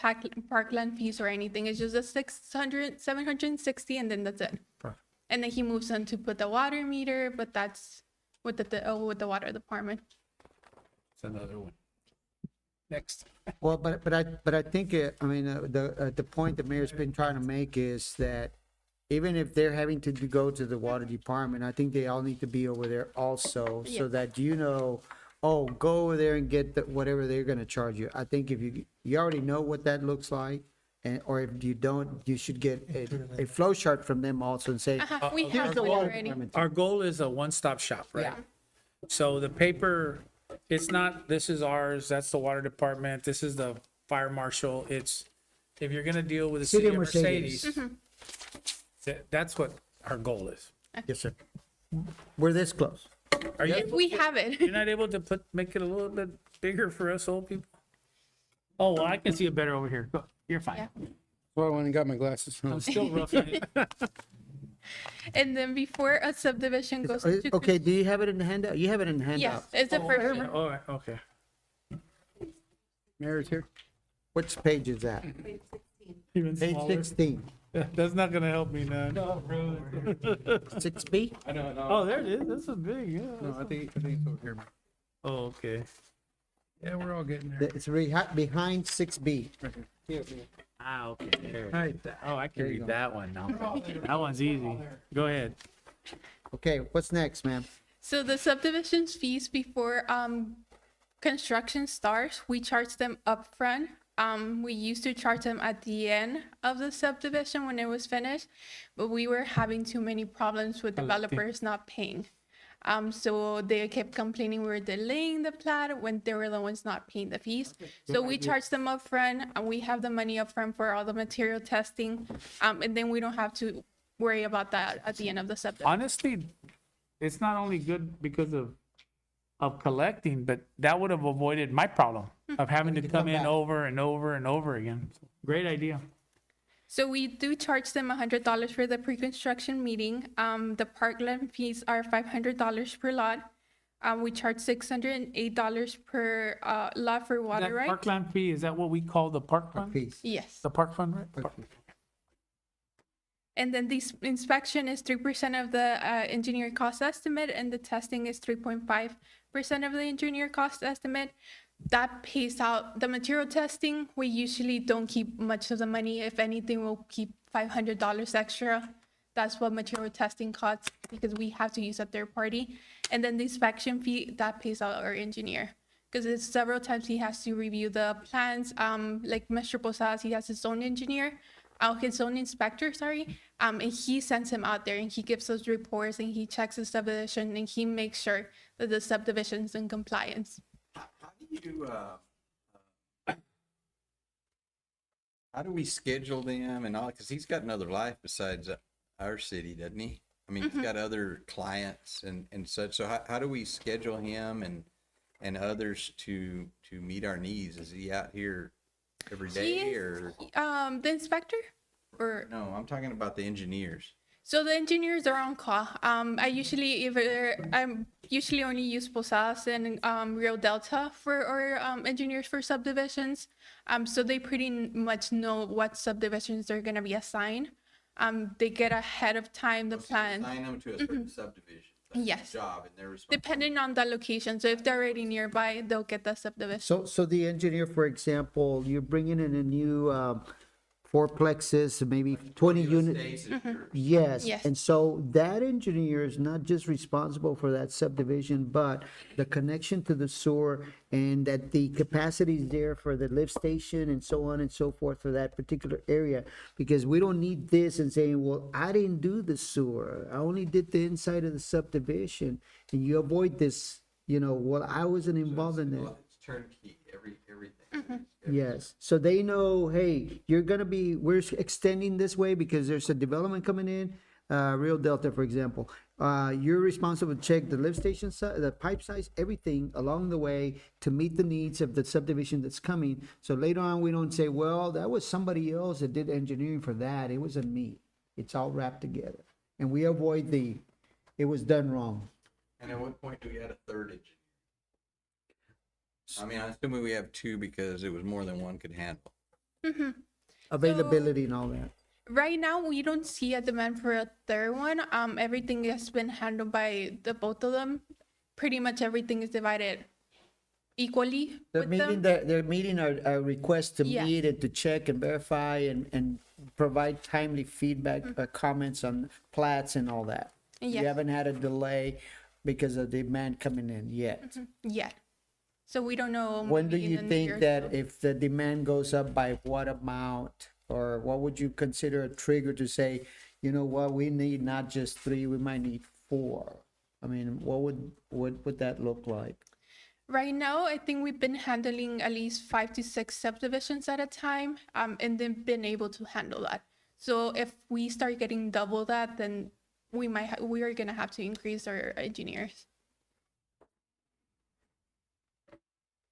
parkland fees or anything. It's just a 760, and then that's it. Perfect. And then he moves on to put the water meter, but that's with the water department. It's another one. Next. Well, but I think, I mean, the point the mayor's been trying to make is that even if they're having to go to the water department, I think they all need to be over there also, so Yes. that oh, go over there and get whatever they're gonna charge you. I think if you already know what that looks like, or if you don't, you should get a flow chart from them also and say, We here's have the one water already. department. Our goal is a one-stop shop, right? So the paper, it's not, this is ours, that's the water department, this is the fire marshal. It's, if you're gonna deal with the city of Mercedes, that's what our goal is. Yes, sir. We're this close. Are you, If we have it. you're not able to make it a little bit bigger for us old people? Oh, well, I can see it better over here. Go, you're fine. Yeah. Well, I went and got my glasses. I'm still roughing it. And then before a subdivision goes into. Okay, do you have it in the handout? You have it in the handout. Yes, it's the first one. All right, okay. Mayor's here. Which page is that? Even Page smaller. 16. That's not gonna help me none. 6B? Oh, there it is. This is big, yeah. No, I think it's over here. Oh, okay. Yeah, we're all getting there. It's behind 6B. Ah, okay. There. Right. Oh, I can There you read go. that one now. That one's easy. Go ahead. Okay, what's next, ma'am? So the subdivisions fees before construction starts, we charge them upfront. We used to charge them at the end of the subdivision when it was finished, but we were having too many problems with developers not paying. So they kept complaining we were delaying the plat when they were the ones not paying the fees. So we charge them upfront, and we have the money upfront for all the material testing, and then we don't have to worry about that at the end of the subdivision. Honestly, it's not only good because of collecting, but that would have avoided my problem of having to come in over and over and over again. Great idea. So we do charge them $100 for the pre-construction meeting. The parkland fees are $500 per lot. We charge $608 per lot for water That rights. parkland fee, is that what we call the park fund? Please. Yes. The park fund, right? And then the inspection is 3% of the engineer cost estimate, and the testing is 3.5% of the engineer cost estimate. That pays out the material testing. We usually don't keep much of the money. If anything, we'll keep $500 extra. That's what material testing costs, because we have to use a third party. And then the inspection fee, that pays out our engineer, because it's several times he has to review the plans. Like Mr. Posadas, he has his own engineer, his own inspector, sorry. And he sends him out there, and he gives us reports, and he checks the subdivision, and he makes sure that the subdivision's in compliance. How do we schedule them and all? Because he's got another life besides our city, doesn't he? I mean, he's got other clients and such. So how do we schedule him and others to meet our needs? Is he out here every He day is, or? the inspector, or No, I'm talking about the engineers. so the engineers are on call. I'm usually only use Posadas and Rio Delta for our engineers for subdivisions. So they pretty much know what subdivisions they're gonna be assigned. They get ahead of time the plan. Assign them to a certain subdivision. That's Yes. their job and they're responsible. Depending on the location, so if they're already nearby, they'll get the subdivision. So the engineer, for example, you're bringing in a new, fourplexes, maybe 20 units. States is yours. Yes. Yes. And so that engineer is not just responsible for that subdivision, but the connection to the sewer and that the capacity is there for the lift station and so on and so forth for that particular area. Because we don't need this and saying, well, I didn't do the sewer. I only did the inside of the subdivision. And you avoid this, well, I wasn't involved in it. It's turnkey, everything. Yes, so they know, hey, we're extending this way because there's a development coming in, Rio Delta, for example. You're responsible to check the lift station, the pipe size, everything along the way to meet the needs of the subdivision that's coming. So later on, we don't say, well, that was somebody else that did engineering for that. It wasn't me. It's all wrapped together. And we avoid it was done wrong. And at what point do we add a third engineer? I mean, I'm assuming we have two because it was more than one could handle. Availability and all that. Right now, we don't see a demand for a third one. Everything has been handled by the both of them. Pretty much everything is divided equally with them. They're meeting our request to Yeah. meet and to check and verify and provide timely feedback, comments on plats and all that. We Yes. haven't had a delay because of demand coming in yet. Yeah. So we don't know. When do maybe in you the near think or that so. if the demand goes up by what amount? Or what would you consider a trigger to say, you know what, we need not just 3, we might need 4? I mean, what would that look like? Right now, I think we've been handling at least 5 to 6 subdivisions at a time, and then been able to handle that. So if we start getting double that, then we are gonna have to increase our engineers.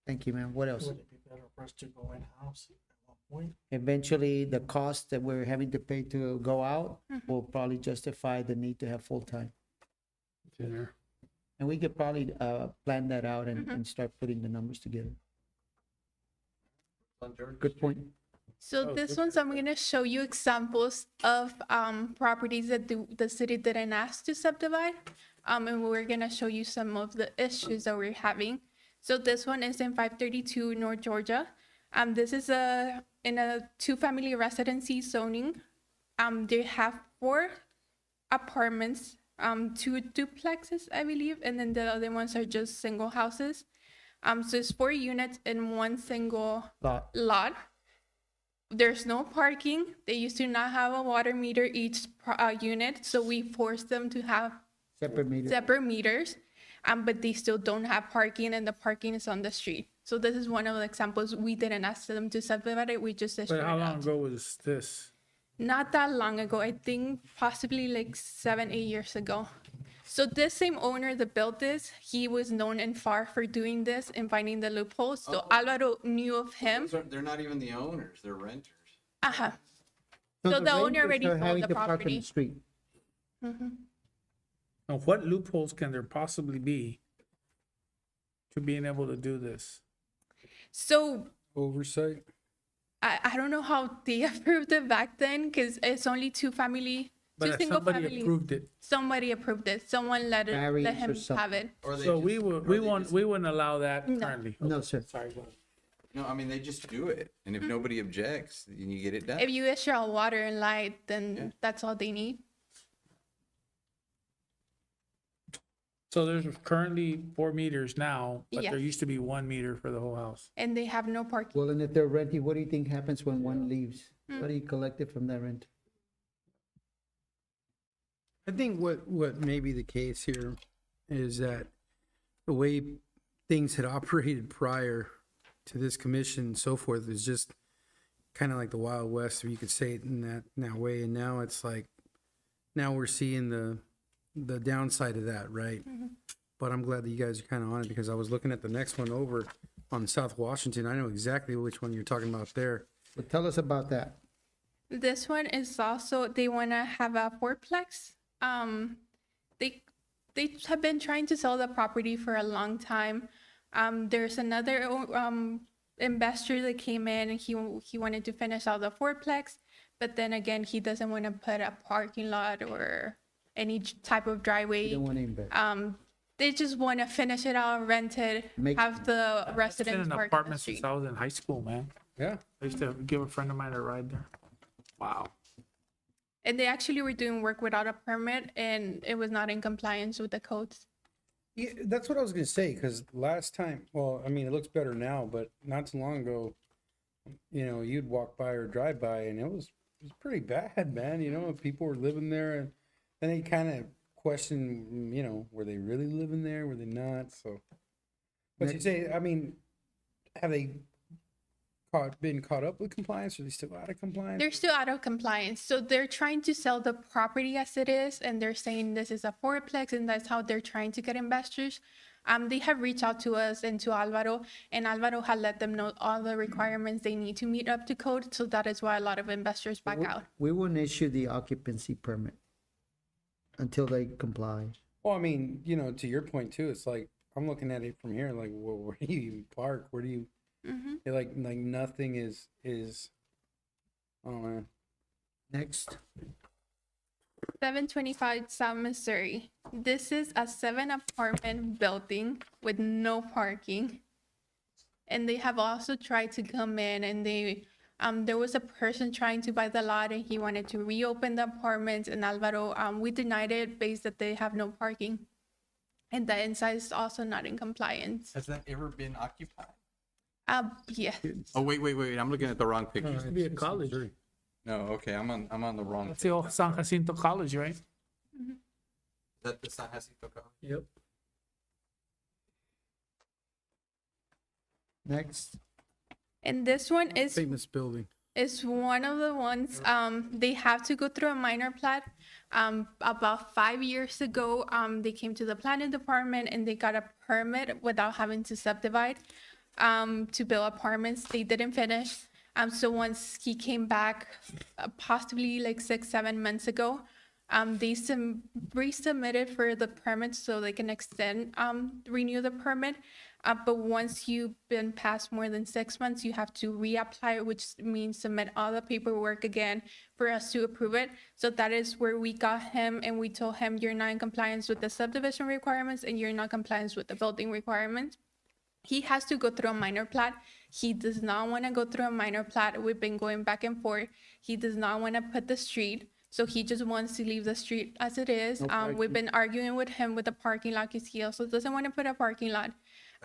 Thank you, ma'am. What else? Would it be better for us to go in-house at one point? Eventually, the cost that we're having to pay to go out will probably justify the need to have full-time. Dinner. And we could probably plan that out and start putting the numbers together. Good point. So this one's, I'm gonna show you examples of properties that the city didn't ask to subdivide. And we're gonna show you some of the issues that we're having. So this one is in 532 North Georgia. This is in a 2-family residency zoning. They have 4 apartments, 2 duplexes, I believe, and then the other ones are just single houses. So it's 4 units in one single lot. There's no parking. They used to not have a water meter each unit, so we forced them to have Separate meter. separate meters, but they still don't have parking, and the parking is on the street. So this is one of the examples. We didn't ask them to subdivide it. We just issued But it how long out. ago was this? Not that long ago. I think possibly like 7, 8 years ago. So this same owner that built this, he was known in FAR for doing this and finding the loopholes. So Alvaro knew of him. They're not even the owners, they're renters. Uh-huh. So the owner renters already are sold having the to park on property. the street. Now, what loopholes can there possibly be to being able to do this? So Oversight. I don't know how they approved it back then because it's only 2 But if single somebody families. approved it, Somebody approved it. Someone let Variance or him something. have it. Or they so just- we or would, we they won't, just- we wouldn't allow that No. currently. No, Okay, sir. Sorry, go ahead. No, I mean, they just do it. And if nobody objects, then you get it done. If you issue a water and light, then that's all they need. So there's currently 4 meters now, but there Yes. used to be 1 meter for the whole house. And they have no parking. Well, and if they're renting, what do you think happens when one leaves? What do you collect it from that rent? I think what may be the case here is that the way things had operated prior to this commission and so forth is just kind of like the Wild West, or you could say it in that way. And now it's like, now we're seeing the downside of that, right? But I'm glad that you guys are kind of on it because I was looking at the next one over on South Washington. I know exactly which one you're talking about there. So tell us about that. This one is also, they want to have a fourplex. They have been trying to sell the property for a long time. There's another investor that came in and he wanted to finish out the fourplex, but then again, he doesn't want to put a parking lot or any type of driveway. Don't want to invest. They just want to finish it out, rent it, Make- have the It's been residents an park in the apartment since street. I was in high school, man. Yeah. I used to give a friend of mine a ride there. Wow. And they actually were doing work without a permit and it was not in compliance with the codes. Yeah, that's what I was gonna say, because last time, well, I mean, it looks better now, but not too long ago, you'd walk by or drive by and it was pretty bad, man. People were living there and then they kind of question, were they really living there? Were they not? So, but you say, I mean, have they been caught up with compliance? Or are they still out of compliance? They're still out of compliance. So they're trying to sell the property as it is, and they're saying this is a fourplex, and that's how they're trying to get investors. They have reached out to us and to Alvaro, and Alvaro had let them know all the requirements they need to meet up to code. So that is why a lot of investors back out. We wouldn't issue the occupancy permit until they comply. Well, I mean, to your point too, it's like, I'm looking at it from here, like, well, where do you even park? Where do you, like nothing is, oh man. Next. 725 South Missouri. This is a 7-apartment building with no parking. And they have also tried to come in and there was a person trying to buy the lot and he wanted to reopen the apartments, and Alvaro, we denied it based that they have no parking. And the inside is also not in compliance. Has that ever been occupied? Yes. Oh, wait, I'm looking at the wrong picture. Used to be a college. No, okay, I'm on the wrong. That's the old San Jacinto College, right? Is that the San Jacinto College? Yep. Next. And this one is Famous building. one of the ones, they have to go through a minor plat. About 5 years ago, they came to the planning department and they got a permit without having to subdivide, to build apartments. They didn't finish. So once he came back, possibly like 6-7 months ago, they resubmitted for the permit so they can renew the permit. But once you've been past more than 6 months, you have to reapply, which means submit all the paperwork again for us to approve it. So that is where we got him and we told him, you're not in compliance with the subdivision requirements and you're not in compliance with the building requirements. He has to go through a minor plat. He does not want to go through a minor plat. We've been going back and forth. He does not want to put the street. So he just wants to leave the street as it is. We've been arguing with him with the parking lot because he also doesn't want to put a parking lot.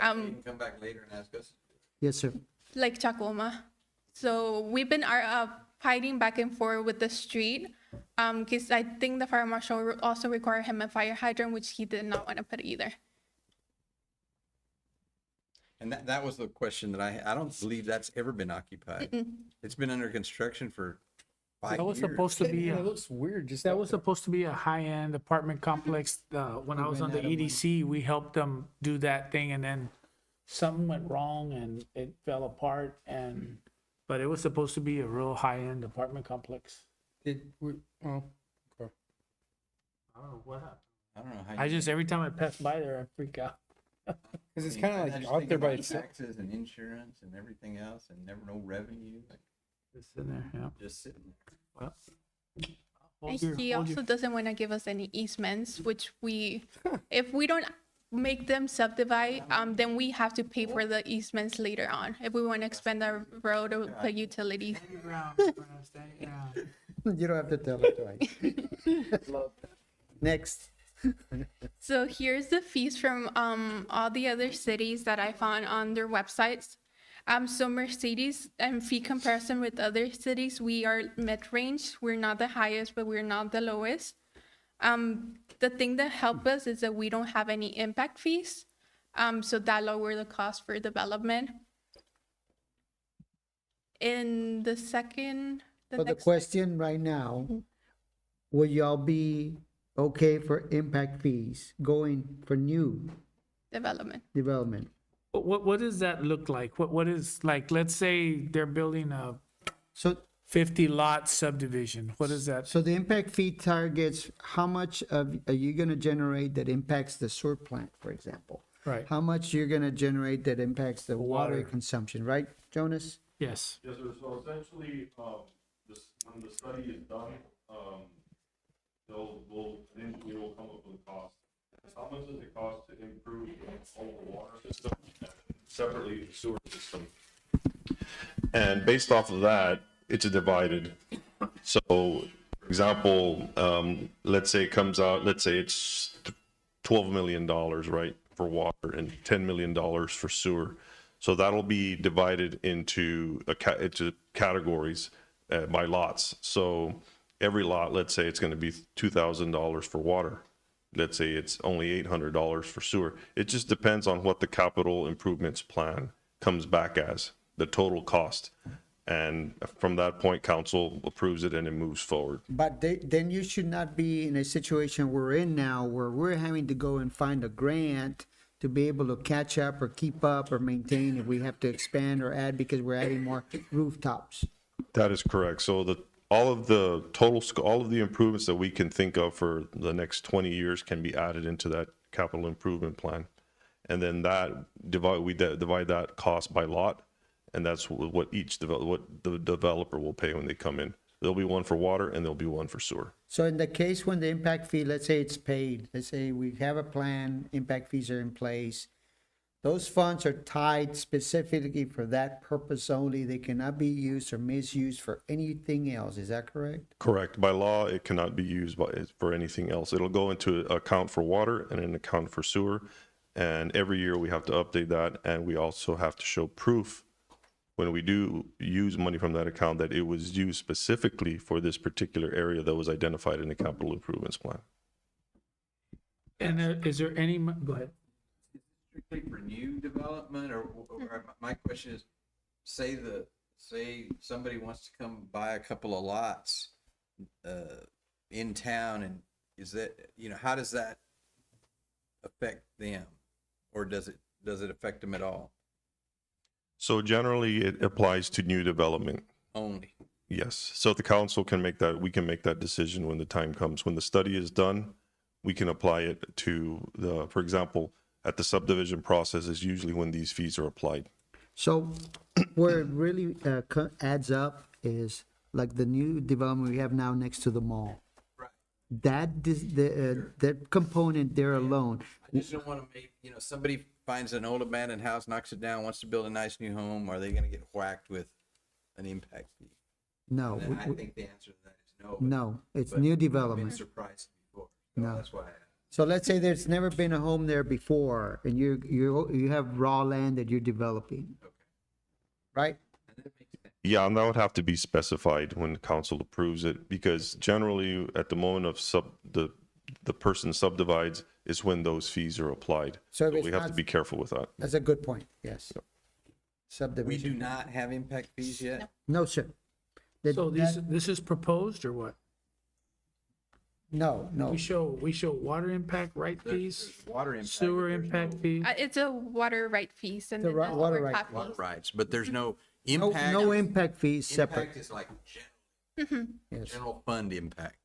You can come back later and ask us. Yes, sir. Like Chacoma. So we've been fighting back and forth with the street because I think the fire marshal also required him a fire hydrant, which he did not want to put either. And that was the question that I don't believe that's ever been occupied. It's been under construction for 5 That was years. supposed to be, It looks weird, just. that out was there. supposed to be a high-end apartment complex. When I was on the EDC, we helped them do that thing and then something went wrong and it fell apart but it was supposed to be a real high-end apartment complex. Oh, okay. I don't know what happened. I don't know how. I just, every time I pass by there, I freak out. Because it's kind of like out there by itself. Taxes and insurance and everything else and never no revenue, like Just in there, yeah. just sitting there. Well, And hold your- he hold your- also doesn't want to give us any easements, which if we don't make them subdivide, then we have to pay for the easements later on. If we want to expand the road or put utilities. You don't have to tell it twice. Next. So here's the fees from all the other cities that I found on their websites. So Mercedes and fee comparison with other cities, we are mid-range. We're not the highest, but we're not the lowest. The thing that helped us is that we don't have any impact fees. So that lower the cost for development. In the second, So the next- question right now, will y'all be okay for impact fees going for new development. development? What does that look like? What is, like, let's say they're building a So, 50 lot subdivision. What is that? so the impact fee targets how much are you gonna generate that impacts the sewer plant, for example? Right. How much you're gonna generate that impacts the water Water. consumption, right, Jonas? Yes. Yes, sir. So essentially, when the study is done, an engineer will come up with a cost. How much does it cost to improve the whole water system, separately the sewer system? And based off of that, it's divided. So, for example, let's say it comes out, let's say it's $12 million, right, for water and $10 million for sewer. So that'll be divided into categories by lots. So every lot, let's say it's going to be $2,000 for water. Let's say it's only $800 for sewer. It just depends on what the capital improvements plan comes back as, the total cost. And from that point, council approves it and it moves forward. But then you should not be in a situation we're in now where we're having to go and find a grant to be able to catch up or keep up or maintain if we have to expand or add because we're adding more rooftops. That is correct. So all of the improvements that we can think of for the next 20 years can be added into that capital improvement plan. And then we divide that cost by lot. And that's what the developer will pay when they come in. There'll be one for water and there'll be one for sewer. So in the case when the impact fee, let's say it's paid, let's say we have a plan, impact fees are in place, those funds are tied specifically for that purpose only. They cannot be used or misused for anything else. Is that correct? Correct. By law, it cannot be used for anything else. It'll go into account for water and an account for sewer. And every year we have to update that. And we also have to show proof when we do use money from that account that it was used specifically for this particular area that was identified in the capital improvements plan. And is there any, go ahead. Strictly for new development, or my question is, say somebody wants to come buy a couple of lots in town, and is that, how does that affect them, or does it affect them at all? So generally, it applies to new development. Only. Yes. So the council can make that, we can make that decision when the time comes. When the study is done, we can apply it to for example, at the subdivision process is usually when these fees are applied. So where it really adds up is like the new development we have now next to the mall. Right. That component there alone. I just don't want to make, somebody finds an old abandoned house, knocks it down, wants to build a nice new home. Are they going to get whacked with an impact fee? No, And I think the answer to that is no. no, it's but new I've been development. surprised before. So No. That's why I asked. So let's say there's never been a home there before and you have raw land that you're developing. Okay. Right? And that makes sense. Yeah, and that would have to be specified when the council approves it, because generally at the moment of the person subdivides is when those fees are applied. So if So it's we have not- to be careful with that. That's a good point, yes. We do Subdivision. not have impact fees yet? No, sir. That- So that- this is proposed or what? No, no. We show water impact right fees, Water impact. sewer but there's impact no fee. It's a water right fees and The then there's water overtop right- Water fees. rights, but there's no No, impact. no impact fees separate. Impact is like Yes. general fund impact.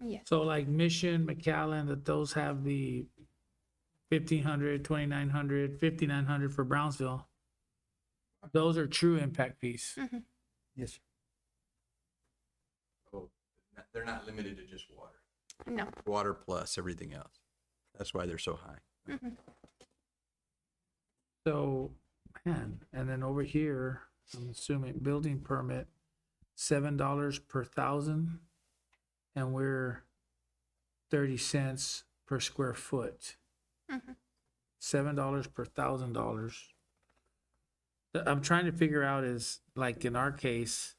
Yes. So like Mission, McAllen, that those have the 1,500, 2,900, 5,900 for Brownsville. Those are true impact fees. Yes. Oh, they're not limited to just water. No. Water plus everything else. That's why they're so high. So, man, and then over here, I'm assuming building permit, $7 per thousand, and we're 30 cents per square foot. $7 per $1,000. I'm trying to figure out is, like in our case,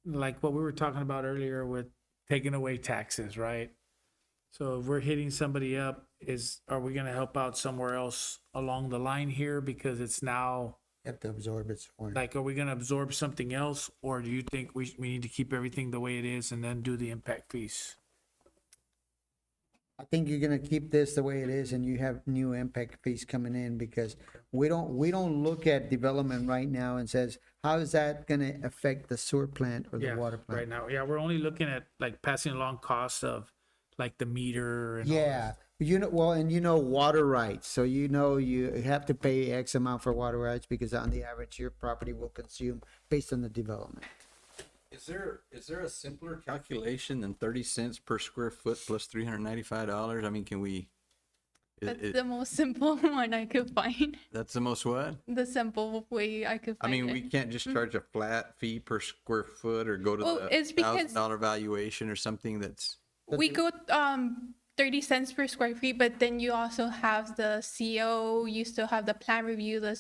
like what we were talking about earlier with taking away taxes, right? So if we're hitting somebody up, are we gonna help out somewhere else along the line here because it's now, You have to absorb it somewhere. like, are we gonna absorb something else? Or do you think we need to keep everything the way it is and then do the impact fees? I think you're gonna keep this the way it is and you have new impact fees coming in because we don't look at development right now and says, how is that gonna affect the sewer plant or the Yeah, water right plant? now, yeah, we're only looking at like passing along costs of like the meter and all Yeah, you know, well, and you know, water rights, so you know you have to pay X amount for water rights because on the average, your property will consume based on the development. Is there a simpler calculation than 30 cents per square foot plus $395? I mean, can we? That's the most simple one I could find. That's the most what? The simple way I could I find mean, it. we can't just charge a flat fee per square foot or go to Well, the it's because- $1,000 valuation or something that's. We go 30 cents per square feet, but then you also have the CO, you still have the plan review, the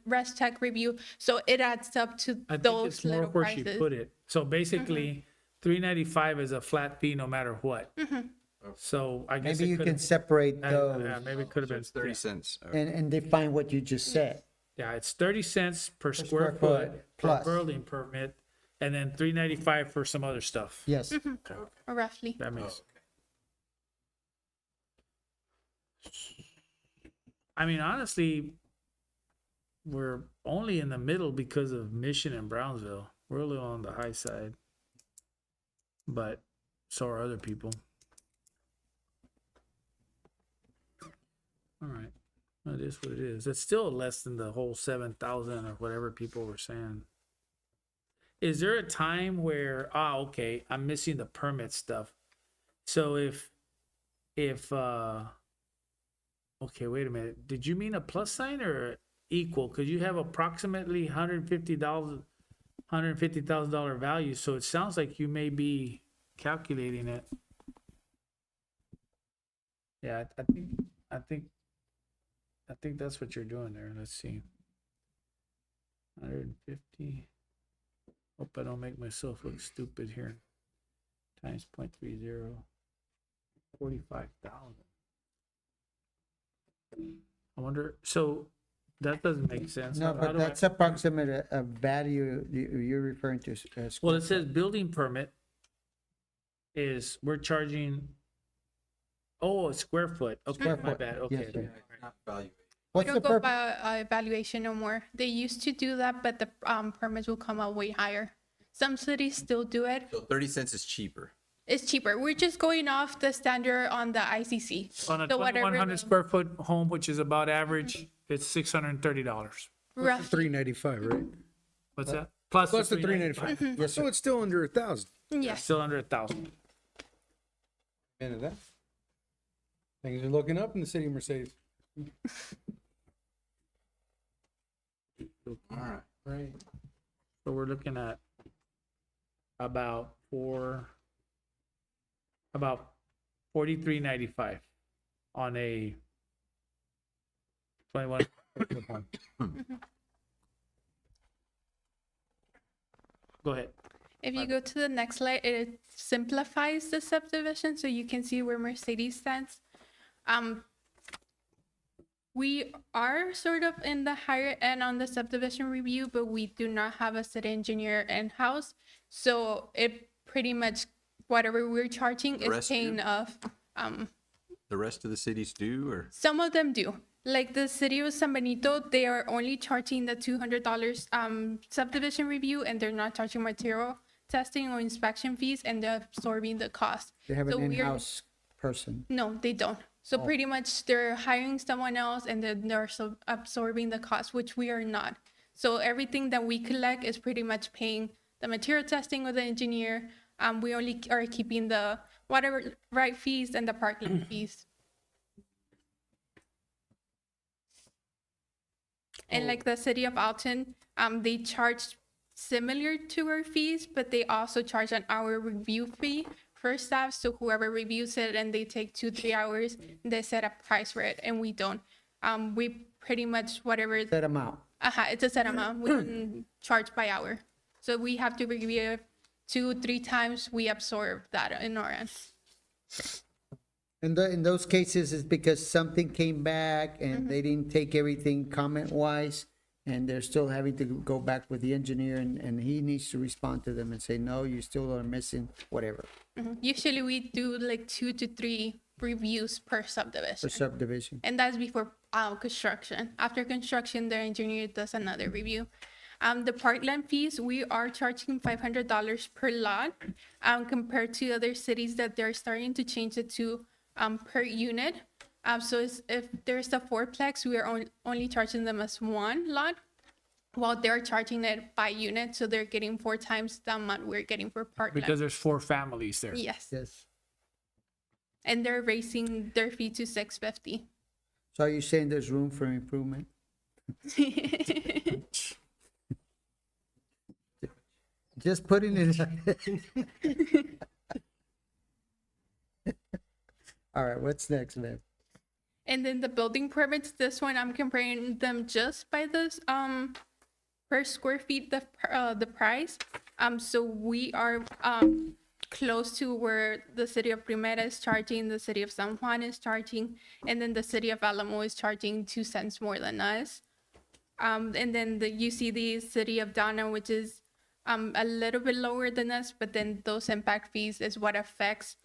rest check review. So it adds up to I think those it's more little where she prices. put it. So basically, $395 is a flat fee no matter what. So I guess Maybe it you could can separate those yeah, maybe it could have So been it's 30 cents. and define what you just said. Yeah, it's 30 cents per square square foot foot per plus. building permit, and then $395 for some other stuff. Yes. Roughly. That makes. I mean, honestly, we're only in the middle because of Mission and Brownsville. We're a little on the high side, but so are other people. All right, that is what it is. It's still less than the whole 7,000 or whatever people were saying. Is there a time where, okay, I'm missing the permit stuff. So if, okay, wait a minute. Did you mean a plus sign or equal? Cause you have approximately $150,000 value. So it sounds like you may be calculating it. Yeah, I think that's what you're doing there. Let's see. 150. Hope I don't make myself look stupid here. Times 0.30. 45,000. I wonder, so that doesn't make sense. No, How but do I- that's approximate a value you're referring to. Well, it says building permit is, we're charging, oh, a square foot. Okay, Square my foot. bad. Yes, Okay. sir. Not value. We What's the don't go purpose? by evaluation no more. They used to do that, but the permits will come out way higher. Some cities still do it. So 30 cents is cheaper. It's cheaper. We're just going off the standard on the ICC. On a So whatever 2,100 the- square foot home, which is about average, it's $630. Roughly. 395, right? What's that? Plus Plus the the 395. 395. Yes, so it's still under 1,000. Yes. Still under 1,000. Into that. Things are looking up in the city of Mercedes. All right. Right. So we're looking at about 43.95 on a 21. Go ahead. If you go to the next slide, it simplifies the subdivision so you can see where Mercedes stands. We are sort of in the higher end on the subdivision review, but we do not have a city engineer in-house. So it pretty much, whatever we're charging The is rest do? paying off. The rest of the cities do, or? Some of them do. Like the city of San Benito, they are only charging the $200 subdivision review, and they're not charging material testing or inspection fees, and they're absorbing the cost. They have So an we are- in-house person. No, they don't. So Oh. pretty much they're hiring someone else, and then they're absorbing the cost, which we are not. So everything that we collect is pretty much paying the material testing with the engineer. We only are keeping the water right fees and the parking fees. And like the city of Alton, they charge similar to our fees, but they also charge an hour review fee for staff. So whoever reviews it and they take 2-3 hours, they set a price for it, and we don't. We pretty much whatever. Set amount. It's a set amount. We can charge by hour. So we have to review it 2-3 times. We absorb that in our end. In those cases, it's because something came back and they didn't take everything comment-wise, and they're still having to go back with the engineer, and he needs to respond to them and say, no, you still are missing whatever. Usually we do like 2 to 3 reviews per subdivision. For subdivision. And that's before construction. After construction, the engineer does another review. The parkland fees, we are charging $500 per lot, compared to other cities that they're starting to change it to per unit. So if there's a fourplex, we are only charging them as one lot, while they're charging it by unit, so they're getting 4 times the amount we're getting for parkland. Because there's 4 families there. Yes, Yes. and they're raising their fee to $650. So are you saying there's room for improvement? Just putting it. All right, what's next, man? And then the building permits, this one, I'm comparing them just by this, per square feet, the price. So we are, close to where the city of Primera is charging, the city of San Juan is charging, and then the city of Alamo is charging 2 cents more than us. And then you see the city of Donna, which is, a little bit lower than us, but then those impact fees is what affects,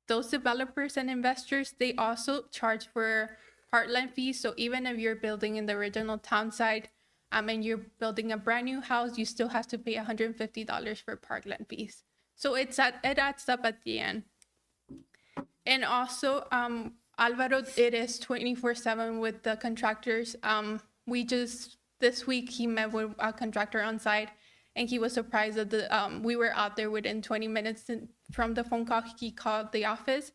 those developers and investors. They also charge for parkland fees. So even if you're building in the original town site, and you're building a brand new house, you still have to pay $150 for parkland fees. So it adds up at the end. And also, Alvaro, it is 24/7 with the contractors. This week he met with a contractor on site, and he was surprised that we were out there within 20 minutes from the phone call. He called the office.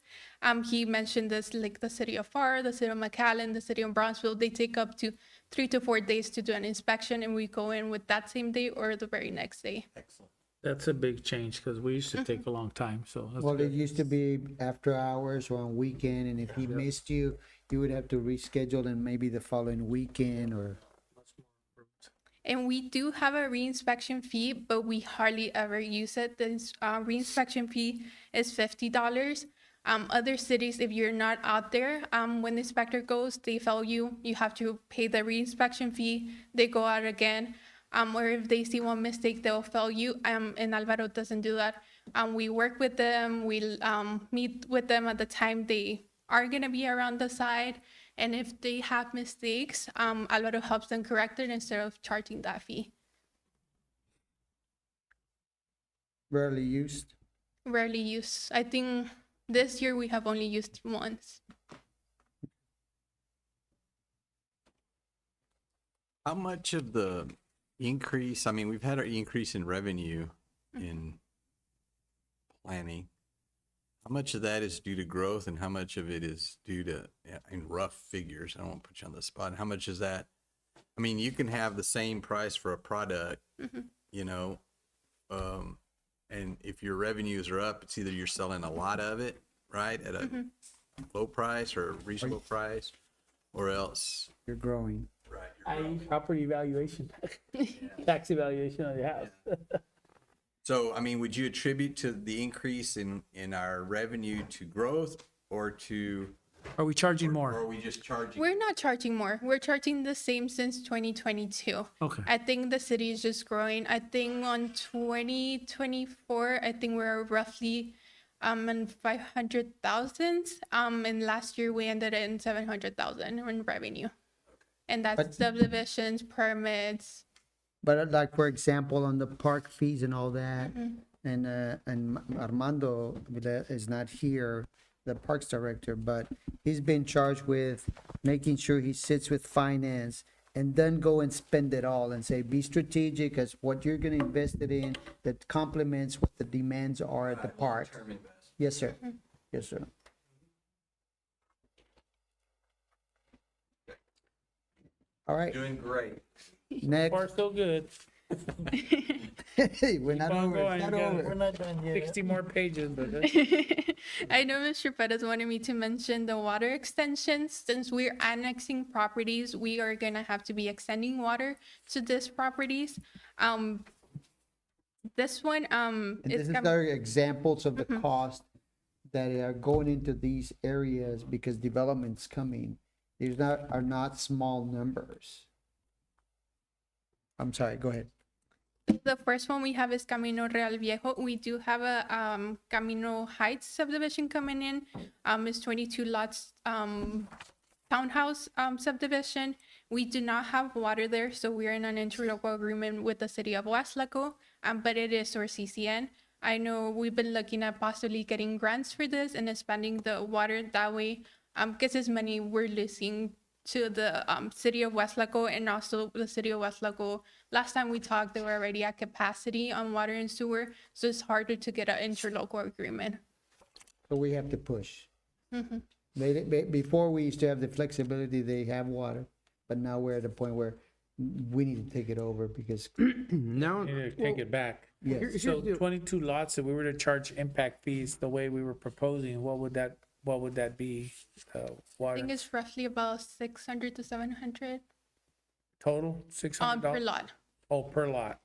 He mentioned this, like the city of FAR, the city of McAllen, the city of Brownsville, they take up to 3 to 4 days to do an inspection, and we go in with that same day or the very next day. That's a big change, because we used to take a long time, so. that's Well, it good. used to be after hours or on weekend, and if he missed you, you would have to reschedule and maybe the following weekend or. And we do have a reinspection fee, but we hardly ever use it. This reinspection fee is $50. Other cities, if you're not out there, when the inspector goes, they tell you, you have to pay the reinspection fee. They go out again. Or if they see one mistake, they'll fail you. And Alvaro doesn't do that. We work with them. We meet with them at the time they are going to be around the site. And if they have mistakes, Alvaro helps them correct it instead of charging that fee. Rarely used. Rarely used. I think this year we have only used once. How much of the increase, I mean, we've had an increase in revenue in planning. How much of that is due to growth and how much of it is due to, in rough figures, I don't want to put you on the spot, how much is that? I mean, you can have the same price for a product, you know, and if your revenues are up, it's either you're selling a lot of it, right, at a low price or a reasonable price, or else. You're growing. Right. Property valuation, tax evaluation of your house. So, I mean, would you attribute to the increase in our revenue to growth or to, Are we charging or more? are we just charging? We're not charging more. We're charging the same since 2022. Okay. I think the city is just growing. I think on 2024, I think we're roughly in 500,000. And last year we ended in 700,000 in revenue. And that's But- subdivisions, permits. But like, for example, on the park fees and all that, and Armando is not here, the Parks Director, but he's been charged with making sure he sits with finance and then go and spend it all and say, be strategic as what you're gonna invest it in that complements what the demands are at the park. Yes, sir. Yes, sir. All right, Doing great. next. Far so good. Hey, we're not Keep on over, going, it's not you got it. over. We're not done yet. 60 more pages, but I know Mr. Perez wanted me to mention the water extensions. Since we're annexing properties, we are gonna have to be extending water to these properties. This one, And this is is our examples of the cost that are going into these areas because development's coming. These are not small numbers. I'm sorry, go ahead. The first one we have is Camino Real Viejo. We do have a Camino Heights subdivision coming in. It's 22 lots townhouse subdivision. We do not have water there, so we're in an interlocal agreement with the city of Weslaco, but it is our CCN. I know we've been looking at possibly getting grants for this and expanding the water that way, because it's money we're losing to the city of Weslaco and also the city of Weslaco. Last time we talked, they were already at capacity on water and sewer, so it's harder to get an interlocal agreement. So we have to push. Before, we used to have the flexibility, they have water, but now we're at a point where we need to take it over because, Now, We need to take it back. yes. So 22 lots, if we were to charge impact fees the way we were proposing, what would that be? I Water think it's roughly about 600 to 700 total, per $600? lot. Oh, per lot.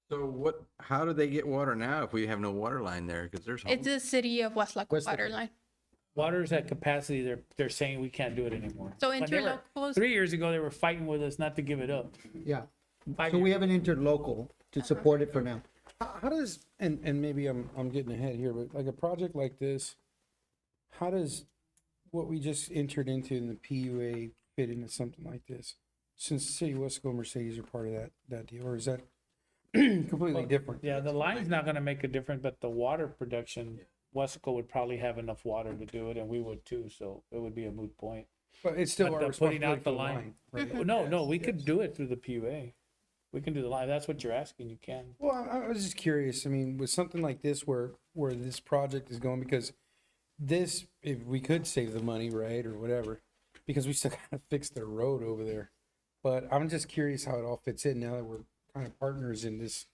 So how do they get water now if we have no water line there? Because there's. It's the city of Weslaco Weslaco. water line. Water's at capacity, they're saying we can't do it anymore. So But they were- interlocals, 3 years ago, they were fighting with us not to give it up. Yeah. 5 So we years. have an interlocal to support it for now. how does, and maybe I'm getting ahead here, but like a project like this, how does what we just entered into in the PUA fit into something like this? Since the city of Wesco and Mercedes are part of that deal, or is that completely different? Yeah, the line's not gonna make a difference, but the water production, Wesco would probably have enough water to do it, and we would too, so it would be a moot point. But it's still But our the putting responsibility out for the the line. line, right? No, we could do it through the PUA. We can do the line, that's what you're asking, you can. Well, I was just curious. I mean, with something like this, where this project is going, because this, if we could save the money, right, or whatever, because we still gotta fix their road over there. But I'm just curious how it all fits in now that we're kind of partners in this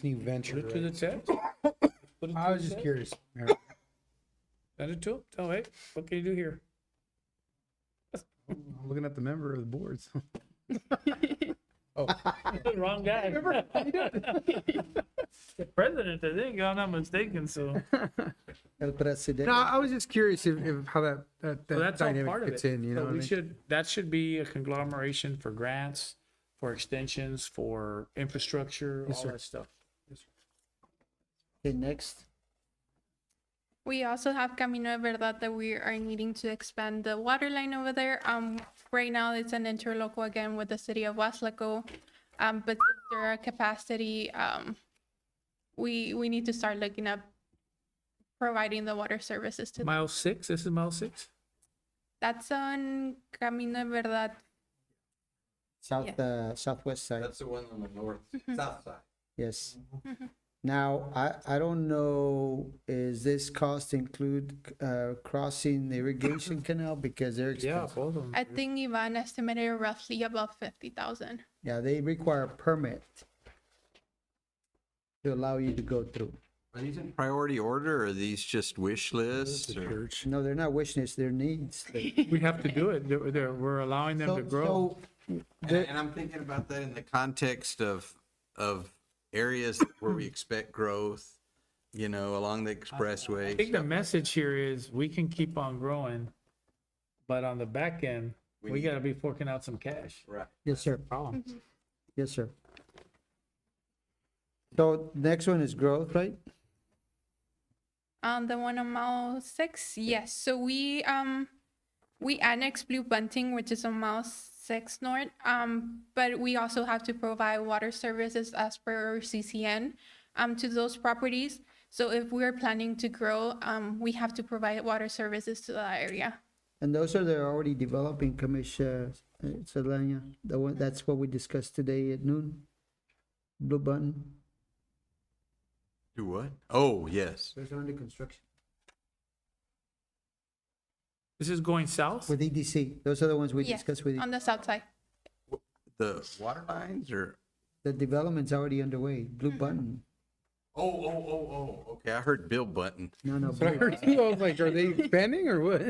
new venture. Put it to the right? test. Put it to I was the just test. curious. Send it to him, tell him, hey, what can you do here? I'm looking at the member of the boards. Wrong guy. The president, I think, if I'm not mistaken, so. El presidente. No, I was just curious if how that So that's all dynamic part of fits it. in. You So know, what I we mean? should, that should be a conglomeration for grants, for extensions, for infrastructure, all sir. that stuff. Okay, next. we also have Camino de Verdad that we are needing to expand the water line over there. Right now it's an interlocal again with the city of Weslaco. But there are capacity, we need to start looking at providing the water services to them. Mile 6, this is mile 6? That's on Camino de Verdad. Southwest side, That's the one on the north, south side. yes. Now, I don't know, is this cost include crossing the irrigation canal because they're Yeah, expensive? both of them. I think Ivan estimated roughly about 50,000. Yeah, they require a permit to allow you to go through. Are these in priority order or are these just wish lists? or- No, they're not wish lists, they're needs. We have to do it. We're allowing them to grow. And I'm thinking about that in the context of areas where we expect growth, you know, along the expressway. I think the message here is we can keep on growing, but on the back end, we gotta be forking out some cash. Right. Yes, sir. Problem. Yes, sir. So next one is growth, right? The one on mile 6, yes. So we annexed Blue Bunting, which is on mile 6 north. But we also have to provide water services as per our CCN to those properties. So if we're planning to grow, we have to provide water services to that area. And those are the already developing commission, Salanya, the one, that's what we discussed today at noon. Blue Button. Do what? Oh, yes. Those are under construction. This is going south? With EDC, those are the ones we Yes, discussed with, on the south side. The water lines or? the development's already underway, Blue Button. Oh, okay. I heard Bill Button. No, But I Blue. heard you. I was like, are they expanding or what?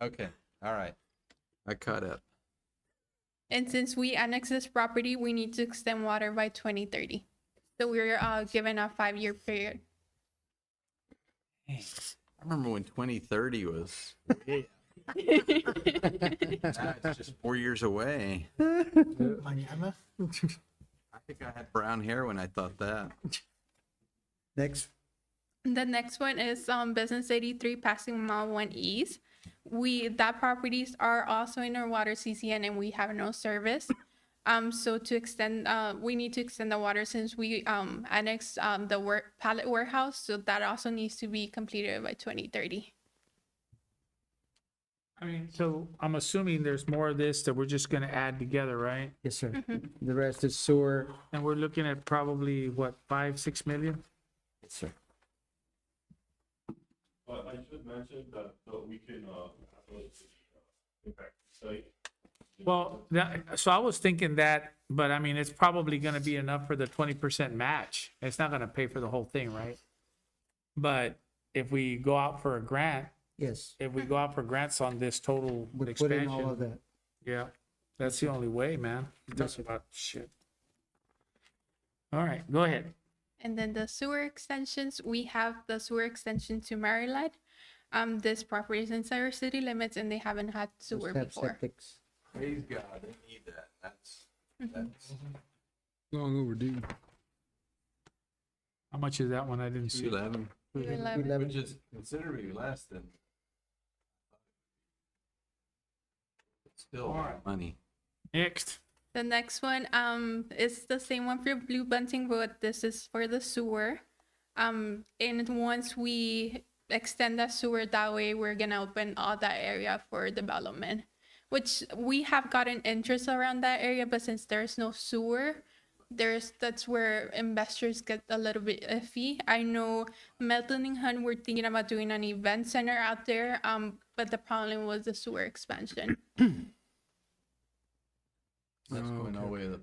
Okay, all right. I caught up. And since we annexed this property, we need to extend water by 2030. So we're given a 5-year period. I remember when 2030 was. It's just 4 years away. Mañana. I think I had brown hair when I thought that. Next, The next one is Business 83 passing Mile 1 East. That properties are also in our water CCN and we have no service. So to extend, we need to extend the water since we annexed the pallet warehouse. So that also needs to be completed by 2030. I mean, so I'm assuming there's more of this that we're just gonna add together, right? yes, sir. The rest is sewer. And we're looking at probably, what, 5-6 million? Yes, sir. But I should mention that we can, impact the site. Well, so I was thinking that, but I mean, it's probably gonna be enough for the 20% match. It's not gonna pay for the whole thing, right? But if we go out for a grant, Yes, if we go out for grants on this total we put in all of expansion, that. yeah, that's the only way, man. Talk about shit. All right, go ahead. And then the sewer extensions, we have the sewer extension to Maryland. This property is inside our city limits and they haven't had sewer Have before. septics. Praise God, they need that. That's Long overdue. How much is that one? I didn't see. 11, 11. which is considerably less than. It's still a lot of money. Next. The next one is the same one for Blue Bunting, but this is for the sewer. And once we extend that sewer that way, we're gonna open all that area for development, which we have gotten interest around that area, but since there's no sewer, that's where investors get a little bit iffy. I know Medlin and Hunt were thinking about doing an event center out there, but the problem was the sewer expansion. That's going all the way to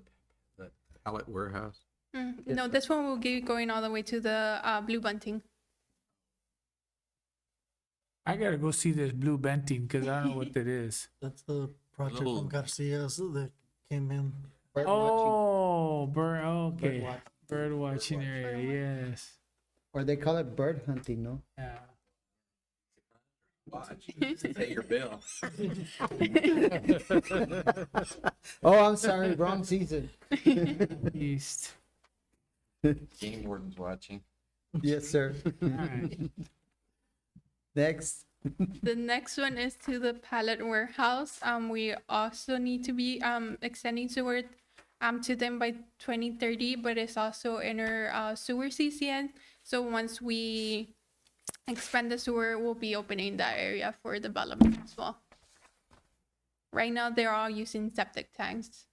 the pallet warehouse. No, this one will be going all the way to the Blue Bunting. I gotta go see this blue Benting because I don't know what that is. That's the project Little- from Garcia's that came in. Oh, okay. watch. Bird watching area, yes. Or they call it bird hunting, no? Yeah. Watch. Pay your bill. Oh, I'm sorry, wrong season. East. Game warden's watching. Yes, sir. All right. Next, The next one is to the pallet warehouse. We also need to be extending sewer to them by 2030, but it's also in our sewer CCN. So once we expand the sewer, we'll be opening that area for development as well. Right now, they're all using septic tanks.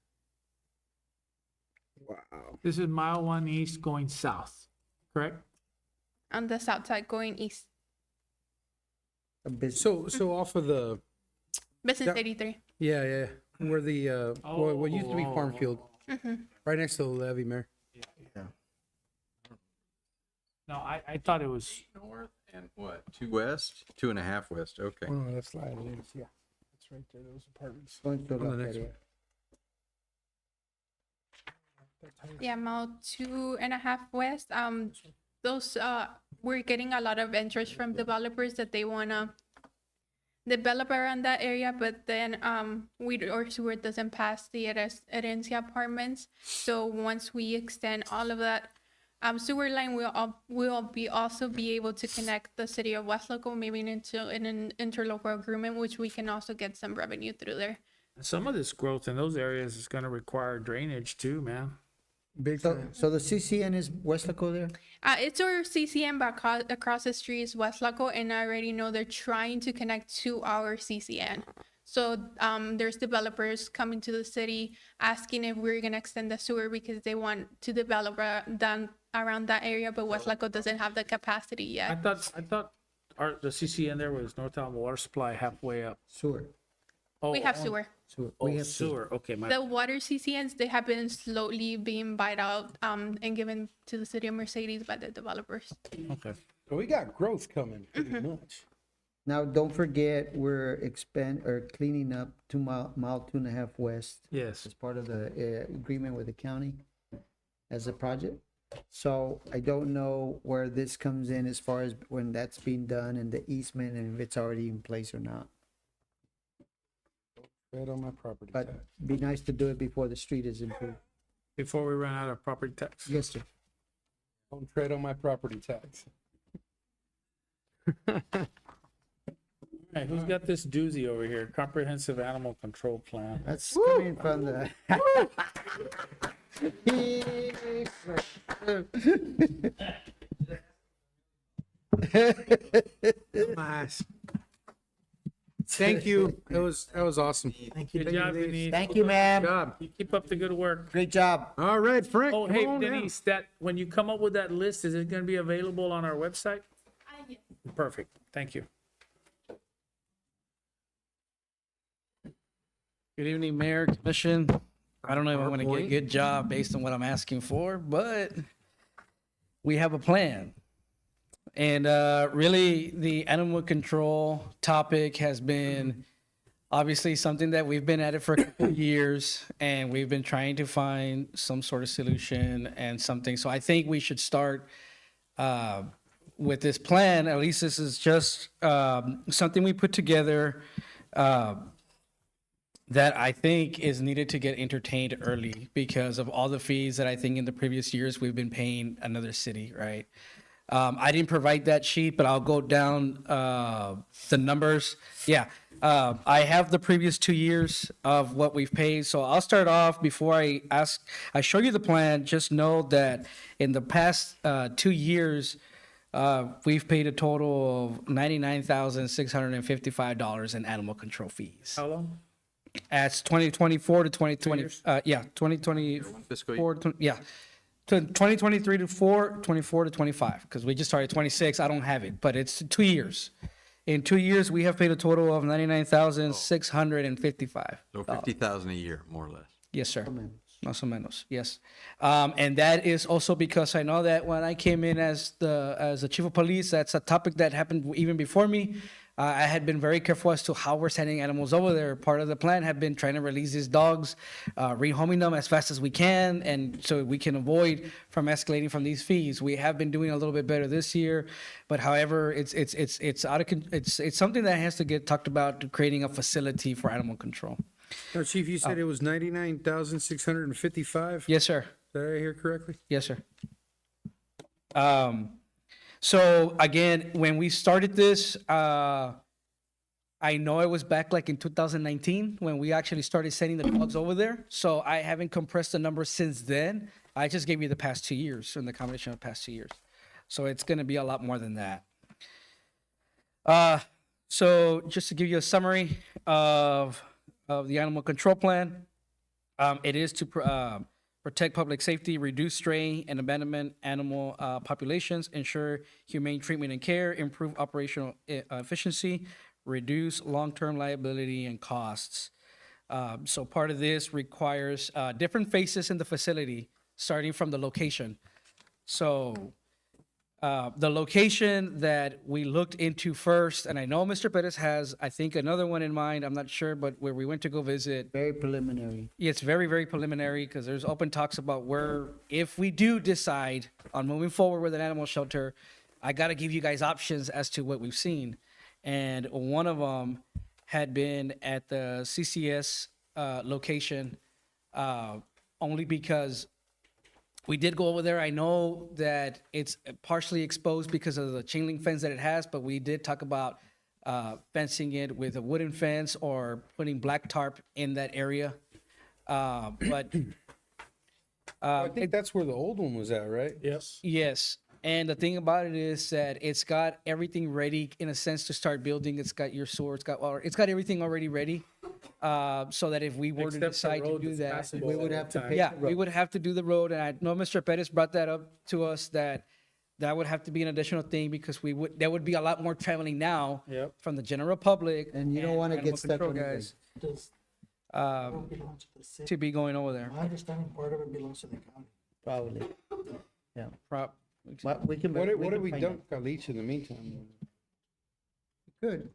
This is mile 1 east going south, correct? On the south side going east. a bit. So off of the, Business Yep. 83. yeah, where the, what used to be farm field, Mm-hmm. right next to the levee, Mayor. No, I thought it was, North and what? 2 west? 2.5 west. Okay. Oh, no, that's slide. Yeah. That's right there, those apartments. Going to On the look next at one. it. Yeah, mile 2.5 west. Those we're getting a lot of interest from developers that they wanna develop around that area, but then our sewer doesn't pass the Herencia apartments. So once we extend all of that sewer line, we'll also be able to connect the city of West Local, maybe into an interlocal agreement, which we can also get some revenue through there. some of this growth in those areas is gonna require drainage too, man. Big So, time. so the CCN is Westlaco there? It's our CCN, but across the street is West Laco, and I already know they're trying to connect to our CCN. So there's developers coming to the city asking if we're gonna extend the sewer because they want to develop down around that area, but West Laco doesn't have the capacity I yet. thought the CCN there was North Alamo Water Supply halfway up. Sewer. Oh, We have on- sewer. Sewer. Oh, We have sewer. sewer, okay, my, The water CCNs, they have been slowly being bought out and given to the city of Mercedes by the developers. okay. So we got growth coming pretty Mm-hmm. much. Now, don't forget, we're cleaning up mile 2.5 west Yes, as part of the agreement with the county as a project. So I don't know where this comes in as far as when that's being done and the easement and if it's already in place or not. Right on my property but tax. be nice to do it before the street is improved. Before we run out of property tax. Yes, sir. Don't tread on my property tax. All right, who's got this doozy over here? Comprehensive Animal Control Plan. That's coming from the. Nice. Thank you. That was awesome. Thank you. Good job, Denise. Thank you, ma'am. Job. You keep up the good work. Great job. All right, Frank. Oh, come hey, on down. Denise, that, when you come up with that list, is it gonna be available on our website? Yes. Perfect, thank you. Good evening, Mayor, Commission. I don't know if I'm going to get a PowerPoint. good job based on what I'm asking for, but we have a plan. And really, the animal control topic has been obviously something that we've been at it for a couple of years, and we've been trying to find some sort of solution and something. So I think we should start with this plan. At least this is just something we put together that I think is needed to get entertained early because of all the fees that I think in the previous years we've been paying another city, right? I didn't provide that sheet, but I'll go down the numbers. Yeah, I have the previous 2 years of what we've paid. So I'll start off before I show you the plan. Just know that in the past 2 years, we've paid a total of $99,655 in animal control fees. How long? That's 2024 to 2020. years? Yeah, 2024. Fiscal year. Yeah. To 2023 to 24 to 25, because we just started 26. I don't have it, but it's 2 years. In 2 years, we have paid a total of $99,655. So 50,000 a year, more or less. Yes, sir. Más o menos, yes. And that is also because I know that when I came in as the chief of police, that's a topic that happened even before me. I had been very careful as to how we're sending animals over there. Part of the plan had been trying to release these dogs, rehoming them as fast as we can, and so we can avoid from escalating from these fees. We have been doing a little bit better this year, but however, it's something that has to get talked about to creating a facility for animal control. No, Chief, you said it was 99,655? Yes, sir. Did I hear correctly? Yes, sir. So again, when we started this, I know it was back like in 2019 when we actually started sending the dogs over there. So I haven't compressed the numbers since then. I just gave you the past 2 years and the combination of the past 2 years. So it's going to be a lot more than that. So just to give you a summary of the animal control plan, it is to protect public safety, reduce stray and abandonment animal populations, ensure humane treatment and care, improve operational efficiency, reduce long-term liability and costs. So part of this requires different phases in the facility, starting from the location. So the location that we looked into first, and I know Mr. Perez has, I think, another one in mind, I'm not sure, but where we went to go visit, Very preliminary. it's very, very preliminary because there's open talks about where, if we do decide on moving forward with an animal shelter, I got to give you guys options as to what we've seen. And one of them had been at the CCS location only because we did go over there. I know that it's partially exposed because of the chain link fence that it has, but we did talk about fencing it with a wooden fence or putting black tarp in that area. But I think that's where the old one was at, right? Yes. yes, and the thing about it is that it's got everything ready in a sense to start building. It's got your sewer, it's got water, it's got everything already ready. So that if we were to Except the decide to road do is that, passable We would all have the to time. pay- yeah, the we road. would have to do the road, and I know Mr. Pettis brought that up to us that would have to be an additional thing because there would be a lot more traveling now Yep. from the general public. And you don't want to animal get stuck control on guys Does uh, it belong to the city? to be going over there. My understanding, part of it belongs to the county. Probably. Prop- What we can. What we have can we find done out. with Caliche in the meantime? Good.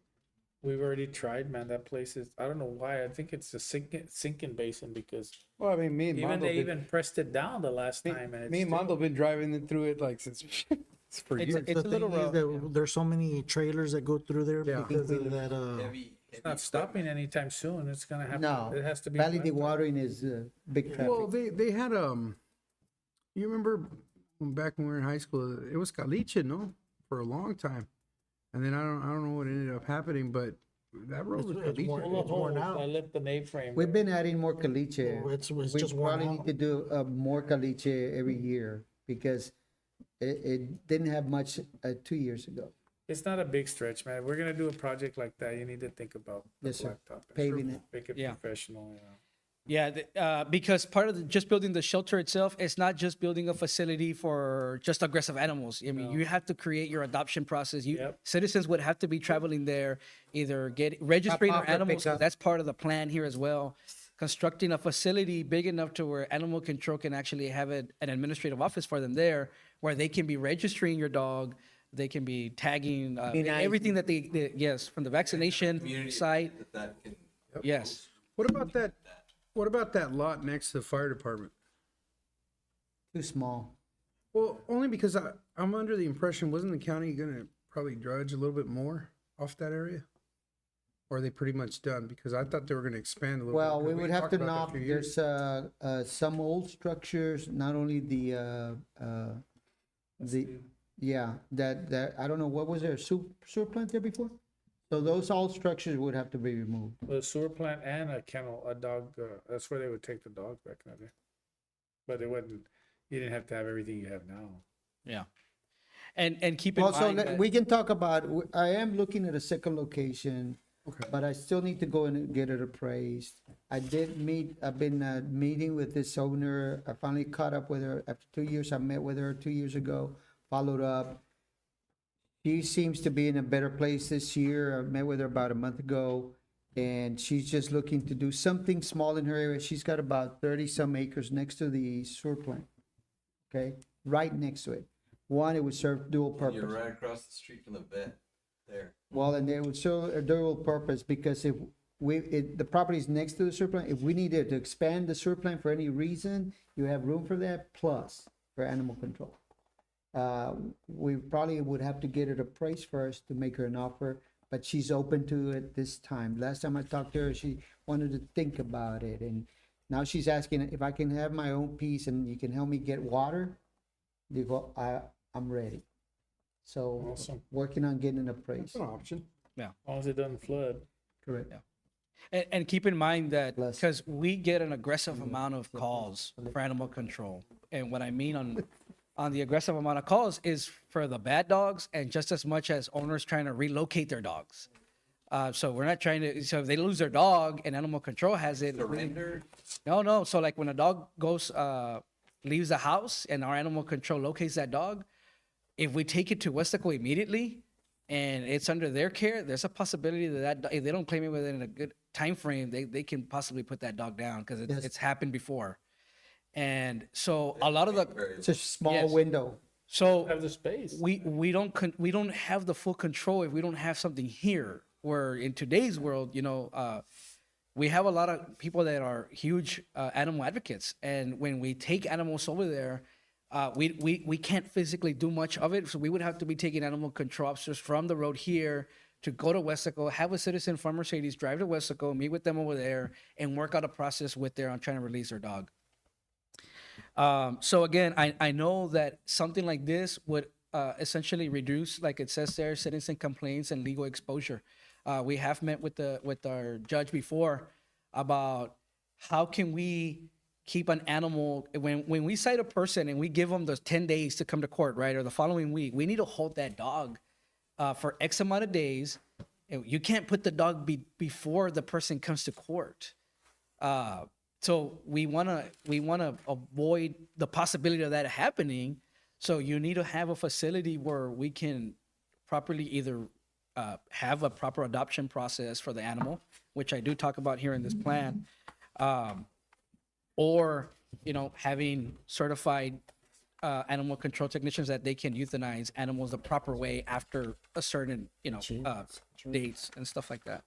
We've already tried, man. That place is, I don't know why. I think it's a sinking basin because Well, I mean, me and even Mondo they been, even pressed it down the last me, time. And me it's and Mondo been driving it through it like since for It's years. a little The thing is rough. that there's so many trailers that go through there Yeah. because of that, Heavy It's not stopping anytime soon. It's gonna have, No, to. It has to be. Valley planned. dewatering is big Well, traffic. they had, you remember back when we were in high school, it was caliche, no? For a long time. And then I don't know what ended up happening, but that road was It's worn- caliche. it's worn out. I left the A-frame. We've been adding more caliche. Oh, it's We just worn probably need out. to do more caliche every year because it didn't have much 2 years ago. It's not a big stretch, man. If we're gonna do a project like that, you need to think about the Yes, sir. blacktop. Paving it. Make it Yeah. professional, yeah. Yeah, because part of just building the shelter itself is not just building a facility for just aggressive animals. I mean, you have to create your adoption process. Yep. Citizens would have to be traveling there, either registering Drop their off or animals. pick up. That's part of the plan here as well. Constructing a facility big enough to where animal control can actually have an administrative office for them there, where they can be registering your dog. They can be tagging everything that yes, from the vaccination site. Yes. What about that lot next to the fire department? Too small. Well, only because I'm under the impression, wasn't the county gonna probably drudge a little bit more off that area? Or are they pretty much done? Because I thought they were gonna expand a little bit. Well, we 'cause would have talked to about that a knock, few years. there's some old structures, not only the, yeah, that, I don't know, what was there, sewer plant there before? So those old structures would have to be removed. Well, a sewer plant and a kennel, a dog, that's where they would take the dogs back in the day. But it wouldn't, you didn't have to have everything you have now. Yeah. And keep in Also, mind that- we can talk about, I am looking at a second location, Okay. but I still need to go and get it appraised. I've been meeting with this owner. I finally caught up with her after 2 years. I met with her 2 years ago, followed up. She seems to be in a better place this year. I met with her about a month ago, and she's just looking to do something small in her area. She's got about 30-some acres next to the sewer plant, okay? Right next to it. One, it would serve dual purpose. You're right across the street from the vet there. Well, and they would serve a dual purpose because if the property is next to the sewer plant, if we needed to expand the sewer plant for any reason, you have room for that, plus for animal control. We probably would have to get it appraised first to make her an offer, but she's open to it this time. Last time I talked to her, she wanted to think about it, and now she's asking if I can have my own piece and you can help me get water. I'm ready. So, Awesome. working on getting it appraised. That's an option. As long as it doesn't flood. Correct. And keep in mind that Bless. because we get an aggressive amount of calls for animal control. And what I mean on the aggressive amount of calls is for the bad dogs and just as much as owners trying to relocate their dogs. So we're not trying to, so if they lose their dog and animal control has it. Surrender? No. So like when a dog goes, leaves the house and our animal control locates that dog, if we take it to Westaco immediately and it's under their care, there's a possibility that if they don't claim it within a good time frame, they can possibly put that dog down because Yes. it's happened before. And so a lot of the, It's a small Yes. window. so Have the space. we don't have the full control if we don't have something here. Where in today's world, we have a lot of people that are huge animal advocates, and when we take animals over there, we can't physically do much of it. So we would have to be taking animal control officers from the road here to go to Westaco, have a citizen from Mercedes drive to Westaco, meet with them over there, and work out a process with them on trying to release their dog. So again, I know that something like this would essentially reduce, like it says there, citizen complaints and legal exposure. We have met with our judge before about how can we keep an animal when we cite a person and we give them those 10 days to come to court, right, or the following week, we need to hold that dog for X amount of days. You can't put the dog before the person comes to court. So we wanna avoid the possibility of that happening. So you need to have a facility where we can properly either have a proper adoption process for the animal, which I do talk about here in this plan, or having certified animal control technicians that they can euthanize animals the proper way after a certain dates and stuff like that.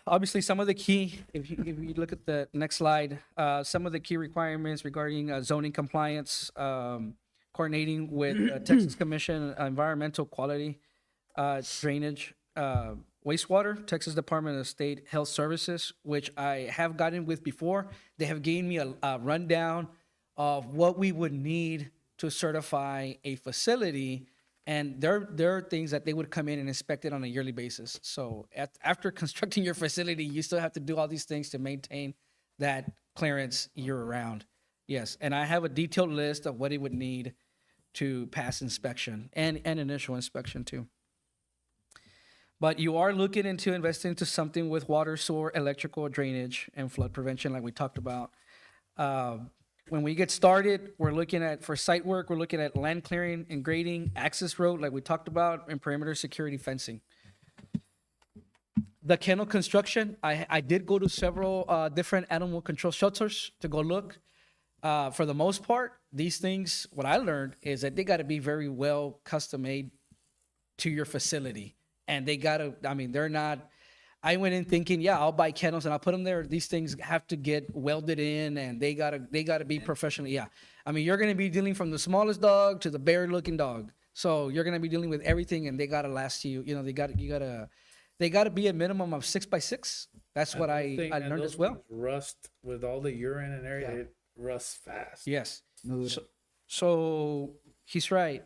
Obviously, some of the key, if you look at the next slide, some of the key requirements regarding zoning compliance, coordinating with Texas Commission, environmental quality, drainage. wastewater, Texas Department of State Health Services, which I have gotten with before. They have given me a rundown of what we would need to certify a facility. And there are things that they would come in and inspect it on a yearly basis. So after constructing your facility, you still have to do all these things to maintain that clearance year round. Yes, and I have a detailed list of what it would need to pass inspection and initial inspection too. But you are looking into investing into something with water, sewer, electrical, drainage, and flood prevention, like we talked about. When we get started, we're looking at, for site work, we're looking at land clearing and grading, access road, like we talked about, and perimeter security fencing. The kennel construction, I did go to several different animal control shelters to go look. For the most part, these things, what I learned is that they got to be very well custom made to your facility. And they got to, I mean, they're not, I went in thinking, yeah, I'll buy kennels and I'll put them there. These things have to get welded in and they gotta be professional. Yeah. I mean, you're going to be dealing from the smallest dog to the bear looking dog. So you're going to be dealing with everything and they got to last you, they got to be a minimum of 6x6. That's what I learned as well. Rust with all the urine and everything, it rusts fast. Yes. So he's right.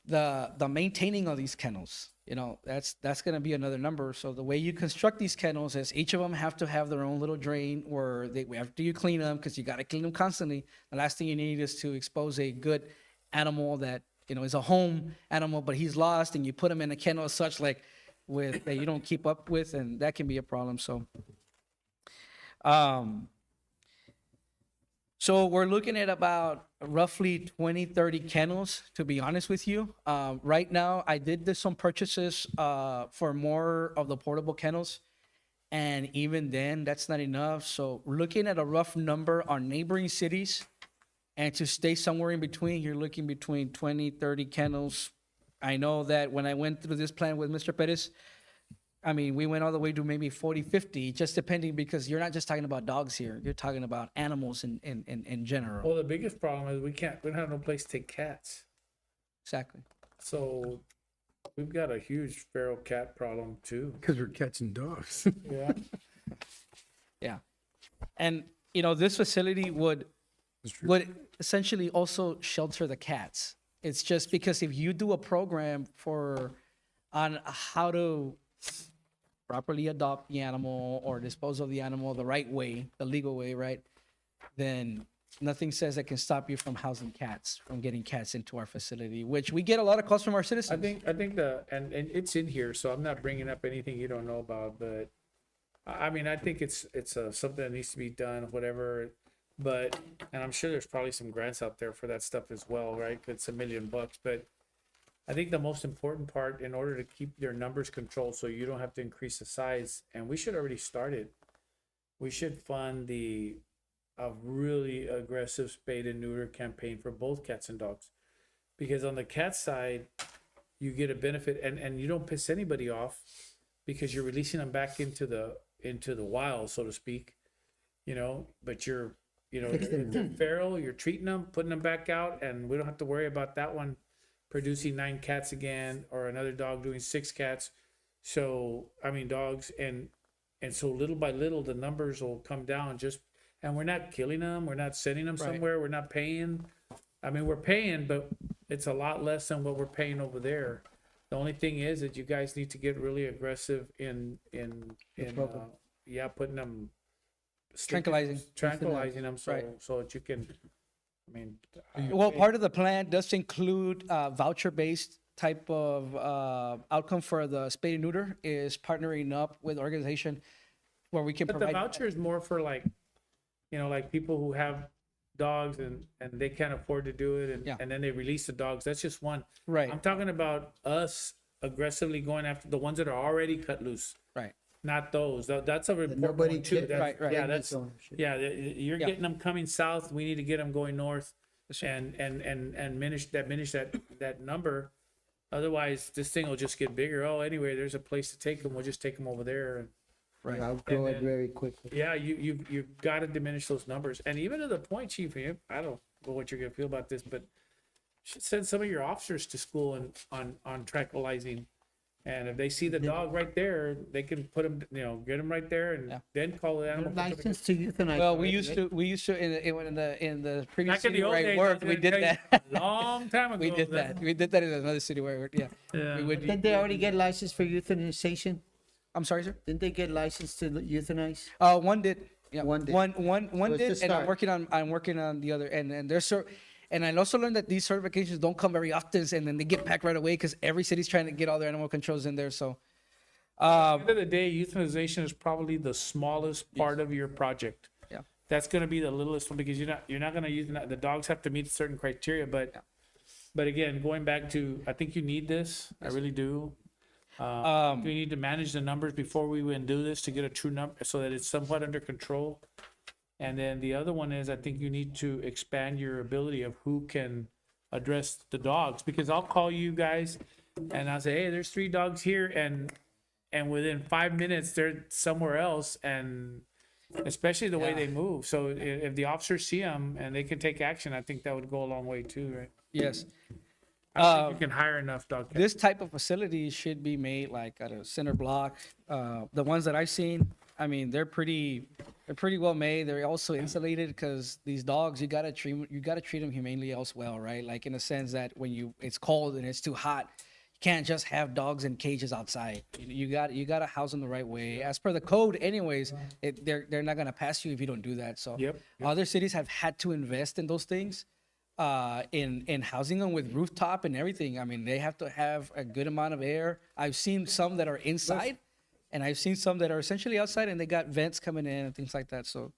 The maintaining of these kennels, that's going to be another number. So the way you construct these kennels is each of them have to have their own little drain where after you clean them, because you got to clean them constantly. The last thing you need is to expose a good animal that, is a home animal, but he's lost and you put him in a kennel as such that you don't keep up with, and that can be a problem. So we're looking at about roughly 20, 30 kennels, to be honest with you. Right now, I did some purchases for more of the portable kennels. And even then, that's not enough. So we're looking at a rough number on neighboring cities. And to stay somewhere in between, you're looking between 20, 30 kennels. I know that when I went through this plan with Mr. Perez, I mean, we went all the way to maybe 40, 50, just depending, because you're not just talking about dogs here. You're talking about animals in general. Well, the biggest problem is we don't have no place to take cats. Exactly. So we've got a huge feral cat problem too. Because we're catching dogs. Yeah. Yeah. And, this facility would essentially also shelter the cats. It's just because if you do a program on how to properly adopt the animal or dispose of the animal the right way, the legal way, right? Then nothing says that can stop you from housing cats, from getting cats into our facility, which we get a lot of calls from our citizens. I think and it's in here, so I'm not bringing up anything you don't know about, but I mean, I think it's something that needs to be done, whatever. But, and I'm sure there's probably some grants out there for that stuff as well, right? It's $1 million, but I think the most important part, in order to keep your numbers controlled so you don't have to increase the size, and we should already start it, we should fund a really aggressive spade and neuter campaign for both cats and dogs. Because on the cat side, you get a benefit and you don't piss anybody off because you're releasing them back into the wild, so to speak, but you're they're feral, you're treating them, putting them back out, and we don't have to worry about that one producing 9 cats again, or another dog doing 6 cats. So, I mean, dogs, and so little by little, the numbers will come down and we're not killing them. We're not sending them somewhere. We're not paying. I mean, we're paying, but it's a lot less than what we're paying over there. The only thing is that you guys need to get really aggressive in putting them, tranquilizing them so that you can, I mean. Well, part of the plan does include voucher-based type of outcome for the spay and neuter, is partnering up with organization where we can But the provide. voucher is more for like people who have dogs and they can't afford to do it and then they release the dogs. That's just one. Right. I'm talking about us aggressively going after the ones that are already cut loose. Right. Not those. That's a report nobody one too. can- That's- Right. Yeah, that's you're Yeah. getting them coming south. We need to get them going north, and diminish that number. Otherwise, this thing will just get bigger. Oh, anyway, there's a place to take them. We'll just take them over there. Right. I'll grow it then- very quickly. Yeah, you've got to diminish those numbers, and even to the point, Chief. I don't know what you're gonna feel about this, but you should send some of your officers to school on tranquilizing And if they see the dog right there, they can put them, get them right there and then call the animal. control. License to euthanize. Well, we already, used right? to, in the previous Back in city the old where I days, I worked, was we gonna did tell that. you, a long time ago. We did that. We did that in another city where I worked, yeah. Yeah. We would, Didn't they already get licensed for euthanization? I'm sorry, sir? Didn't they get licensed to euthanize? One did. Yeah, One did. one So it's did, a and start. I'm working on the other, and there's and I also learned that these certifications don't come very often, and then they get packed right away because every city's trying to get all their animal controls in there. So, At the end of the day, euthanization is probably the smallest part of your project. Yeah. That's gonna be the littlest one because you're not gonna euthanize, the dogs have to meet certain criteria, but again, going back to, I think you need this, I really do. We need to manage the numbers before we even do this to get a true number, so that it's somewhat under control. And then the other one is, I think you need to expand your ability of who can address the dogs, because I'll call you guys and I'll say, hey, there's 3 dogs here, and within 5 minutes they're somewhere else, and especially the way they move. So if the officers see them and they can take action, I think that would go a long way too, right? yes. I don't think you can hire enough dog catchers. This type of facility should be made like at a center block. The ones that I've seen, I mean, they're pretty well made. They're also insulated because these dogs, you gotta treat them humanely as well, right? Like in a sense that when it's cold and it's too hot, you can't just have dogs in cages outside. You gotta house them the right way. As per the code, anyways, they're not gonna pass you if you don't do that. So Yep. other cities have had to invest in those things. In housing them with rooftop and everything. I mean, they have to have a good amount of air. I've seen some that are inside, and I've seen some that are essentially outside, and they got vents coming in and things like that. So,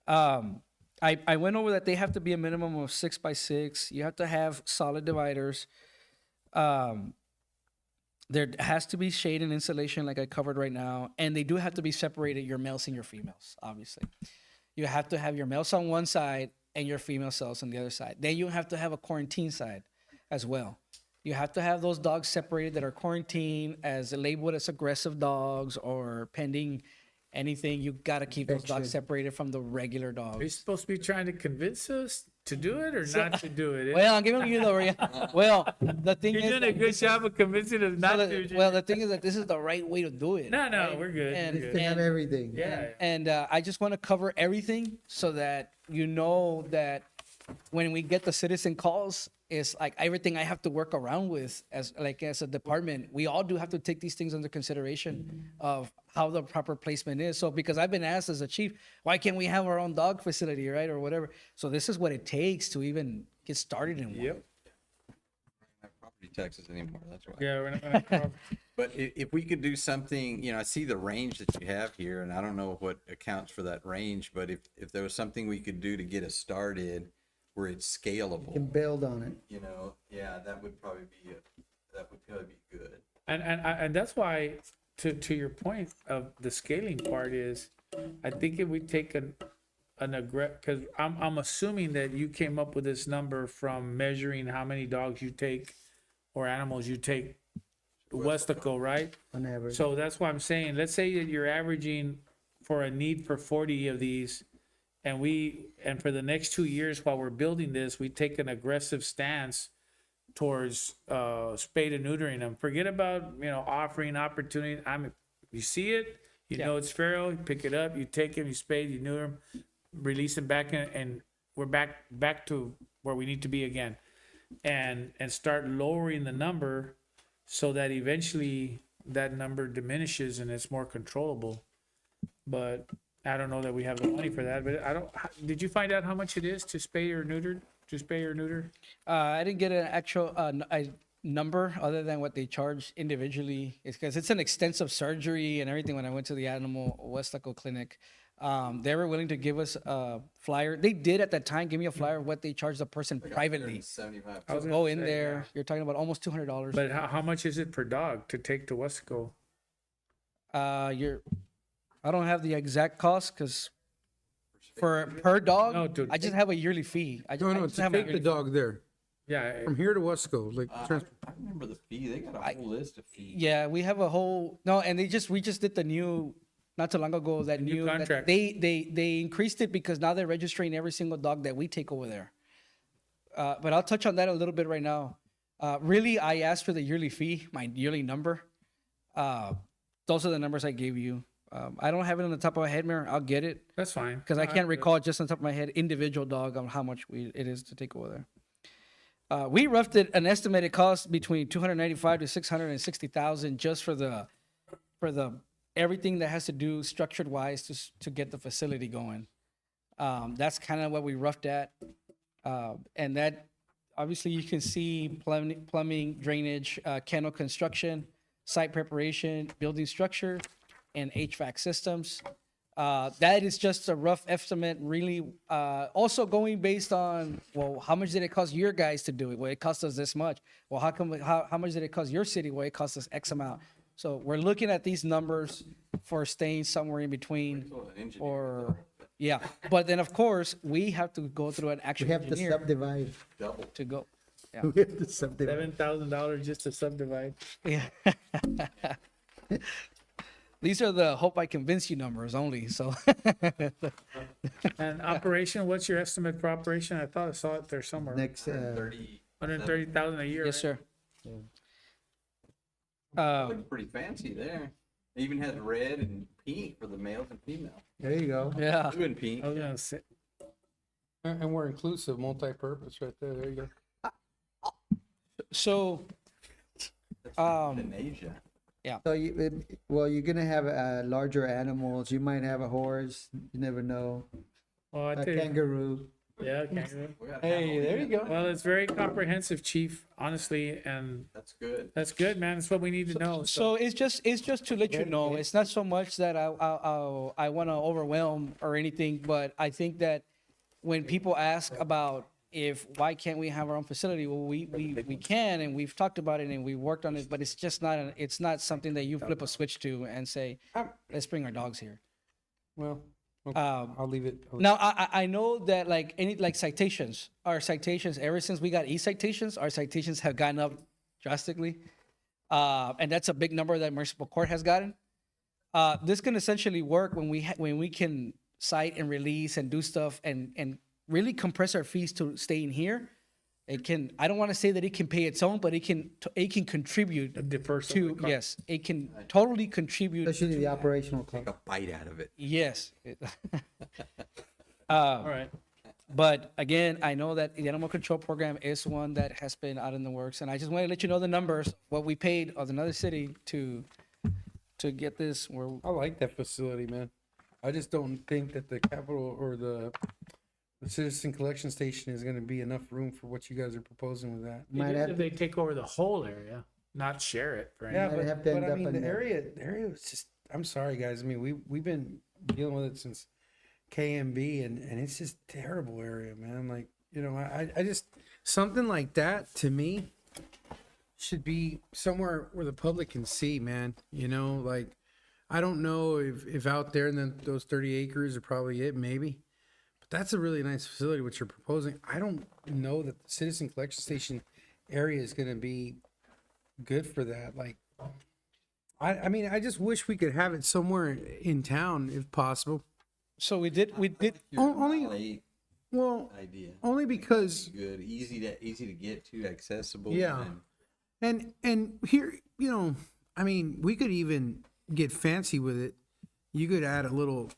I went over that they have to be a minimum of 6 by 6. You have to have solid dividers. There has to be shade and insulation, like I covered right now, and they do have to be separated. Your males and your females, obviously. You have to have your males on one side and your female cells on the other side. Then you have to have a quarantine side as well. You have to have those dogs separated that are quarantined as labeled as aggressive dogs or pending anything. You got to keep those dogs separated from the regular Are you dogs. supposed to be trying to convince us to do it or not to do it? Well, I'm giving you the well. The thing You're is, doing a good job of convincing us not to. well, the thing is that this is the right way to do it. No, right? we're good. And- we're good. They have everything. Yeah. And I just want to cover everything so that you know that when we get the citizen calls, it's like everything I have to work around with as a department. We all do have to take these things under consideration of how the proper placement is. So because I've been asked as a chief, why can't we have our own dog facility, right, or whatever? So this is what it takes to even get started in one. Yep. Property taxes anymore, that's why. Yeah, we're not gonna. Have But if we could do something, I see the range that you have here, and I don't know what accounts for that range, but if there was something we could do to get us started where it's Can scalable, build on it. yeah, that would probably be good. and that's why, to your point of the scaling part is, I think if we take because I'm assuming that you came up with this number from measuring how many dogs you take or animals you take Westaco, right? On average. So that's why I'm saying, let's say that you're averaging for a need for 40 of these, and for the next 2 years while we're building this, we take an aggressive stance towards spay and neutering them. Forget about, offering opportunity. You see it, you know it's feral, you pick it up, you take him, you spay, you neuter him, release him back in, and we're back to where we need to be again. And start lowering the number so that eventually that number diminishes and it's more controllable. But I don't know that we have the money for that, but did you find out how much it is to spay or neuter? I didn't get an actual number other than what they charge individually. It's because it's an extensive surgery and everything. When I went to the Animal Westaco clinic, they were willing to give us a flyer. They did at that time give me a flyer of what they charge the person privately. 75. I was gonna Go in say, there, you're talking about almost $200. But how much is it per dog to take to Westaco? I don't have the exact cost because per dog, No, to I just have a yearly fee. I No, just to have a take the yearly dog there, Yeah, from here to Wesco, like, I remember the fee. They got a whole list of fees. Yeah, we have a whole and we just did the new not too long ago that new new that contract. they increased it because now they're registering every single dog that we take over there. But I'll touch on that a little bit right now. Really, I asked for the yearly fee, my yearly number, Those are the numbers I gave you. I don't have it on the top of my head, Mayor. I'll get it That's fine. because I can't recall just on the top of my head individual dog on how much it is to take over there. We roughed it an estimated cost between 295 to 660,000 just for the everything that has to do structured wise to get the facility going. That's kind of what we roughed at, and that obviously you can see plumbing, drainage, kennel construction, site preparation, building structure, and HVAC systems. That is just a rough estimate, really. Also going based on, well, how much did it cost your guys to do it? Well, it cost us this much. Well, how much did it cost your city? Well, it cost us X amount. So we're looking at these numbers for staying somewhere in between, or yeah. But then of course we have to go through an actual We have to engineer subdivide. to go. Yeah. We have to subdivide. $7,000 just to subdivide. Yeah. These are the hope I convince you numbers only. So And operation, what's your estimate for operation? I thought I saw it there somewhere. Next, 130,000 a year. yes, right? sir. Looks pretty fancy there. It even has red and pink for the males and females. there you go. Yeah. Blue and pink. I was gonna say, And we're inclusive, multi-purpose right there. There you go. So In Asia. So you're gonna have larger animals. You might have a horse. You never know. well, I A tell you, kangaroo. yeah, kangaroo. Hey, there you go. Well, it's very comprehensive, chief, honestly, and That's good. that's good, man. It's what we need to know. So it's just to let you know, it's not so much that I want to overwhelm or anything, but I think that when people ask about why can't we have our own facility, well, we can, and we've talked about it and we worked on it, but it's just not it's not something that you flip a switch to and say, let's bring our dogs here. Well, okay, I'll leave it. Now, I know that like citations, our citations, ever since we got e-citations, our citations have gone up drastically. And that's a big number that municipal court has gotten. This can essentially work when we can cite and release and do stuff and really compress our fees to staying here. It can, I don't want to say that it can pay its own, but it can contribute Defer some of the to, cost. yes, it can totally contribute. Especially the operational cost. Take a bite out of it. Yes. All right. But again, I know that the animal control program is one that has been out in the works, and I just want to let you know the numbers, what we paid of another city to get this. I like that facility, man. I just don't think that the capital or the citizen collection station is gonna be enough room for what you guys are proposing with that. Might Just have, if they take over the whole area, not share it for Yeah, anything. Might have to end but I up mean, in the there. area was just, I'm sorry, guys. I mean, we've been dealing with it since KMB and it's just terrible area, man. Like, you know, I just, something like that to me should be somewhere where the public can see, man. You know, like, I don't know if out there and then those 30 acres are probably it, maybe. But that's a really nice facility, what you're proposing. I don't know that the citizen collection station area is going to be good for that. Like, I mean, I just wish we could have it somewhere in town if possible. So we did. Only, Valley well, idea. only because, Good, easy to get to, accessible. Yeah. and and here, you know, I mean, we could even get fancy with it. You could add a little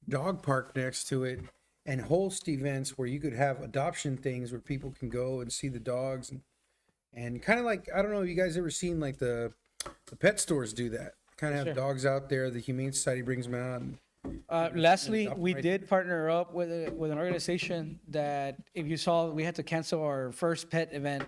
dog park next to it and host events where you could have adoption things where people can go and see the dogs and kind of like, I don't know, you guys ever seen like the pet stores do that? Kind of have Sure. dogs out there. The Humane Society brings them out. And, Lastly, we did partner up with an organization that, if you saw, we had to cancel our first pet event,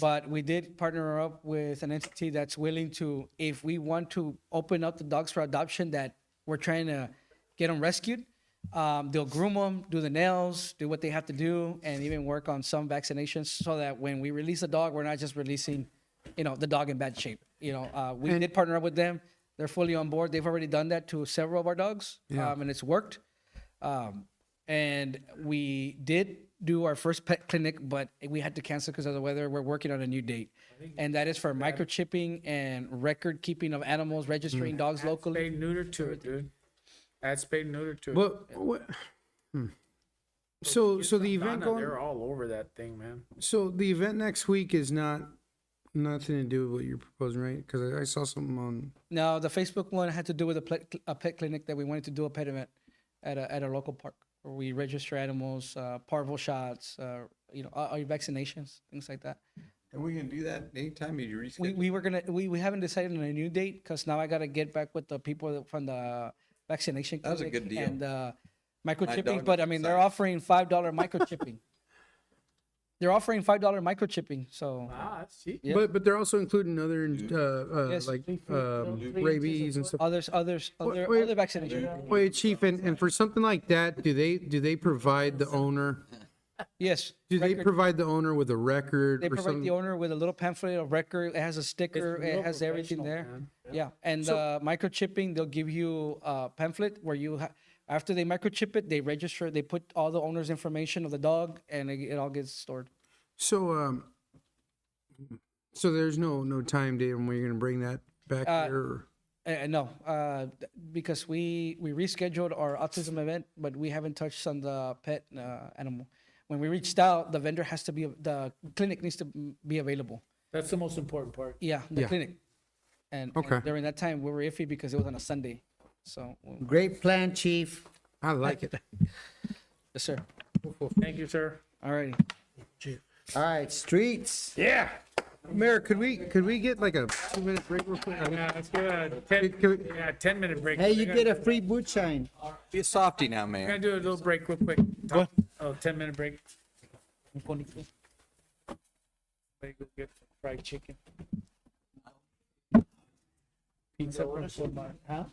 but we did partner up with an entity that's willing to, if we want to open up the dogs for adoption that we're trying to get them rescued, they'll groom them, do the nails, do what they have to do, and even work on some vaccinations so that when we release a dog, we're not just releasing, the dog in bad shape. We did partner up with them. They're fully on board. They've already done that to several of our dogs, and it's worked. And we did do our first pet clinic, but we had to cancel because of the weather. We're working on a new date, and that is for microchipping and record keeping of animals, registering dogs Spay locally. and neuter to it, dude. Add spay and neuter to it. but what? So the event Donna, going. they're all over that thing, man. So the event next week is not Nothing to do with what you're proposing, right? Because I saw something on, No, the Facebook one had to do with a pet clinic that we wanted to do a pet event at a local park where we register animals, parvo shots, all your vaccinations, things like that. And we can do that anytime you We, reschedule. we were gonna we haven't decided on a new date because now I gotta get back with the people from the vaccination That was a clinic good deal. and microchipping. dog But I mean, they're size. offering $5 microchipping. They're offering $5 microchipping. So Wow, that's cheap. Yeah. but they're also including other, Yes. like, rabies and stuff. other wait. other vaccination. Wait, Chief, and for something like that, do they provide the owner? Yes. Do they record- provide the owner with a record They or provide something? the owner with a little pamphlet of record. It has a sticker. real It has everything there. professional, man. Yeah, and microchipping, they'll give you a pamphlet where after they microchip it, they register. They put all the owner's information of the dog, and it all gets stored. So, so there's no time date when you're gonna bring that back here? Or- No, because we rescheduled our autism event, but we haven't touched on the pet animal. When we reached out, the vendor has to be, the clinic needs to be available. That's the most important part. Yeah, the Yeah. clinic. And Okay. during that time, we were iffy because it was on a Sunday. So, Great plan, chief. I like it. yes, sir. Thank you, sir. Alrighty. All right, streets. Yeah. Mayor, could we get like a 2-minute break real quick? Yeah, let's give a Can we- 10-minute break. Hey, you We're gonna- get a free boot shine. Be a softie now, We're gonna man. do a little break real quick. Oh, 10-minute break. Everybody go get fried chicken. Pizza from Walmart, huh?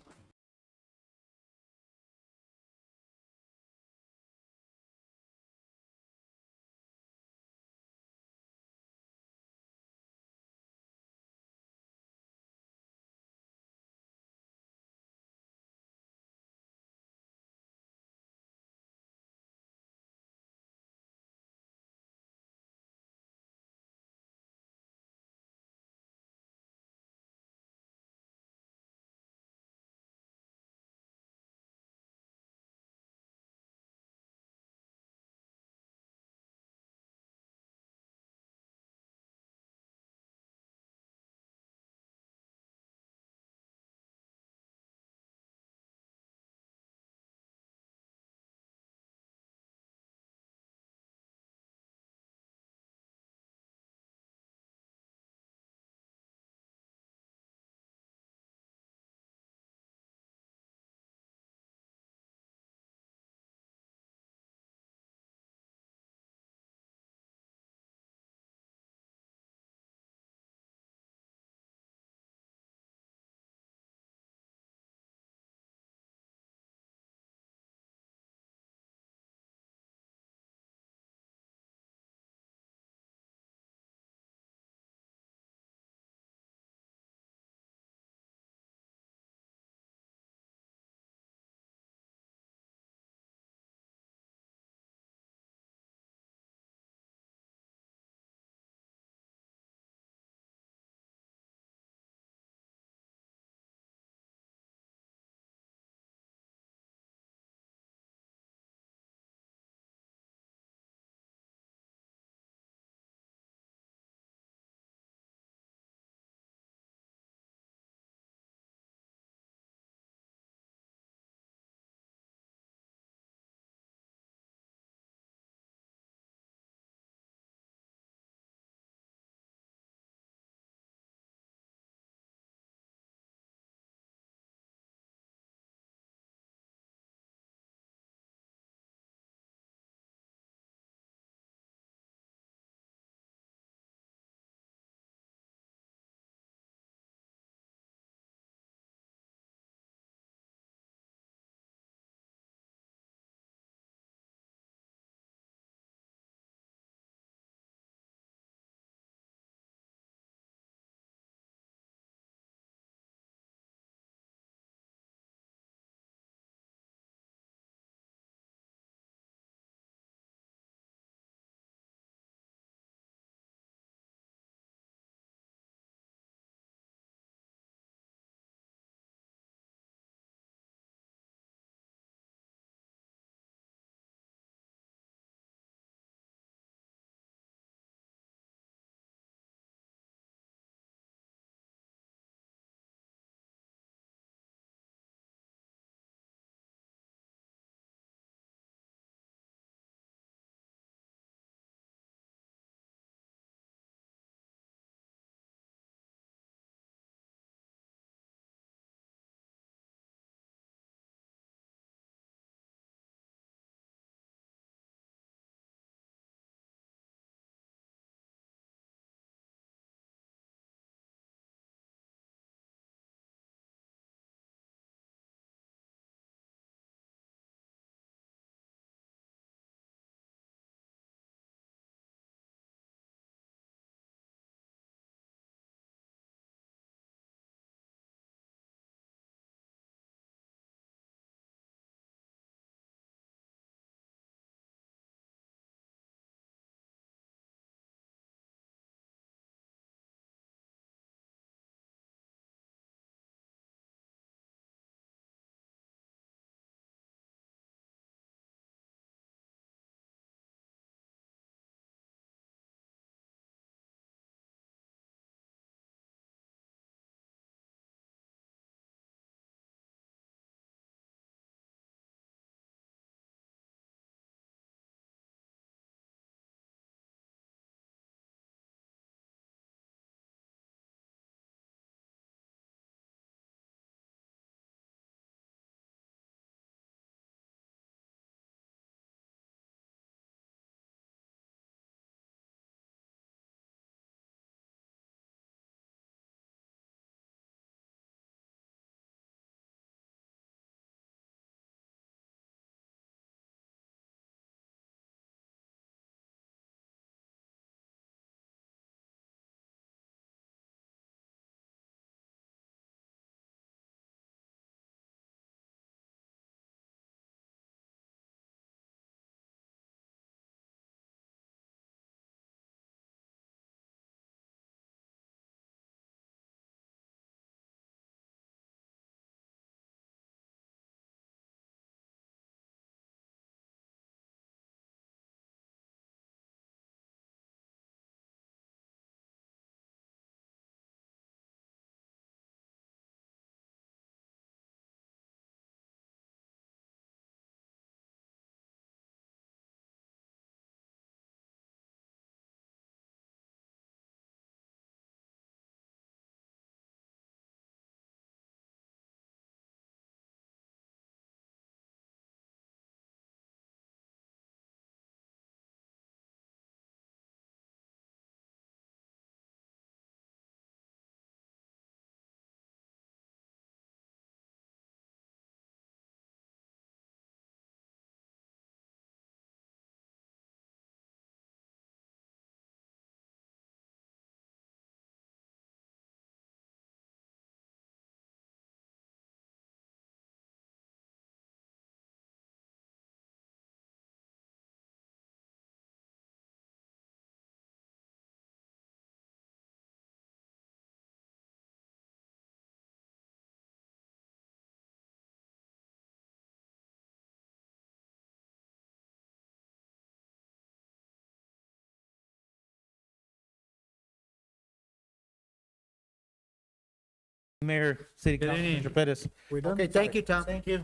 Mayor, City Good Council, evening. Mr. Pettis. Okay, thank you, Tom. Thank you.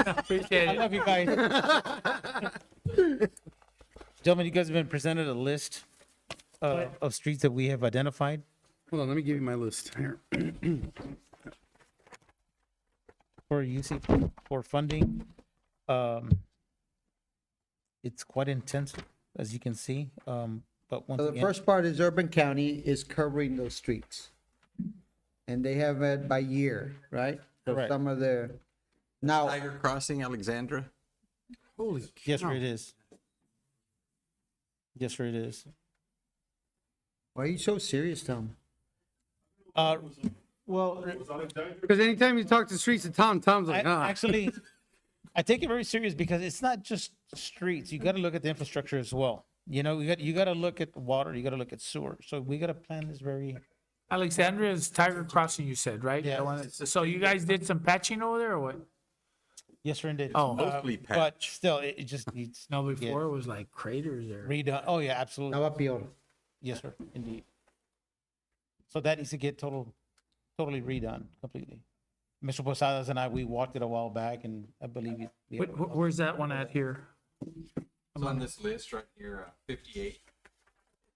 Appreciate I it. love you guys. Gentlemen, you guys have been presented a list of streets that we have identified. Hold on, let me give you my list here. For UC, for funding. It's quite intensive, as you can see, but once So the again, first part is Urban County is covering those streets. And they have it by year, right? So Correct. some of the, now, Tiger Crossing, Alexandra. Holy yes, sir, cow. it is. Yes, sir, it is. why are you so serious, Tom? Well, Because anytime you talk to streets of Tom, Tom's like, ah. actually, I take it very serious because it's not just streets. You got to look at the infrastructure as well. You know, you got to look at water, you got to look at sewer. So we got to plan this very, Alexandria is Tiger Crossing, you said, right? Yeah. The one that's- So you guys did some patching over there or what? yes, sir, indeed. Oh. Mostly But patch. still, it just needs No, before it was like craters there. redone. Oh, yeah, absolutely. Navapiolo. Yes, sir, indeed. So that needs to get totally redone completely. Mr. Posadas and I, we walked it a while back and I believe you. Where's that one at here? It's on this list right here, 58.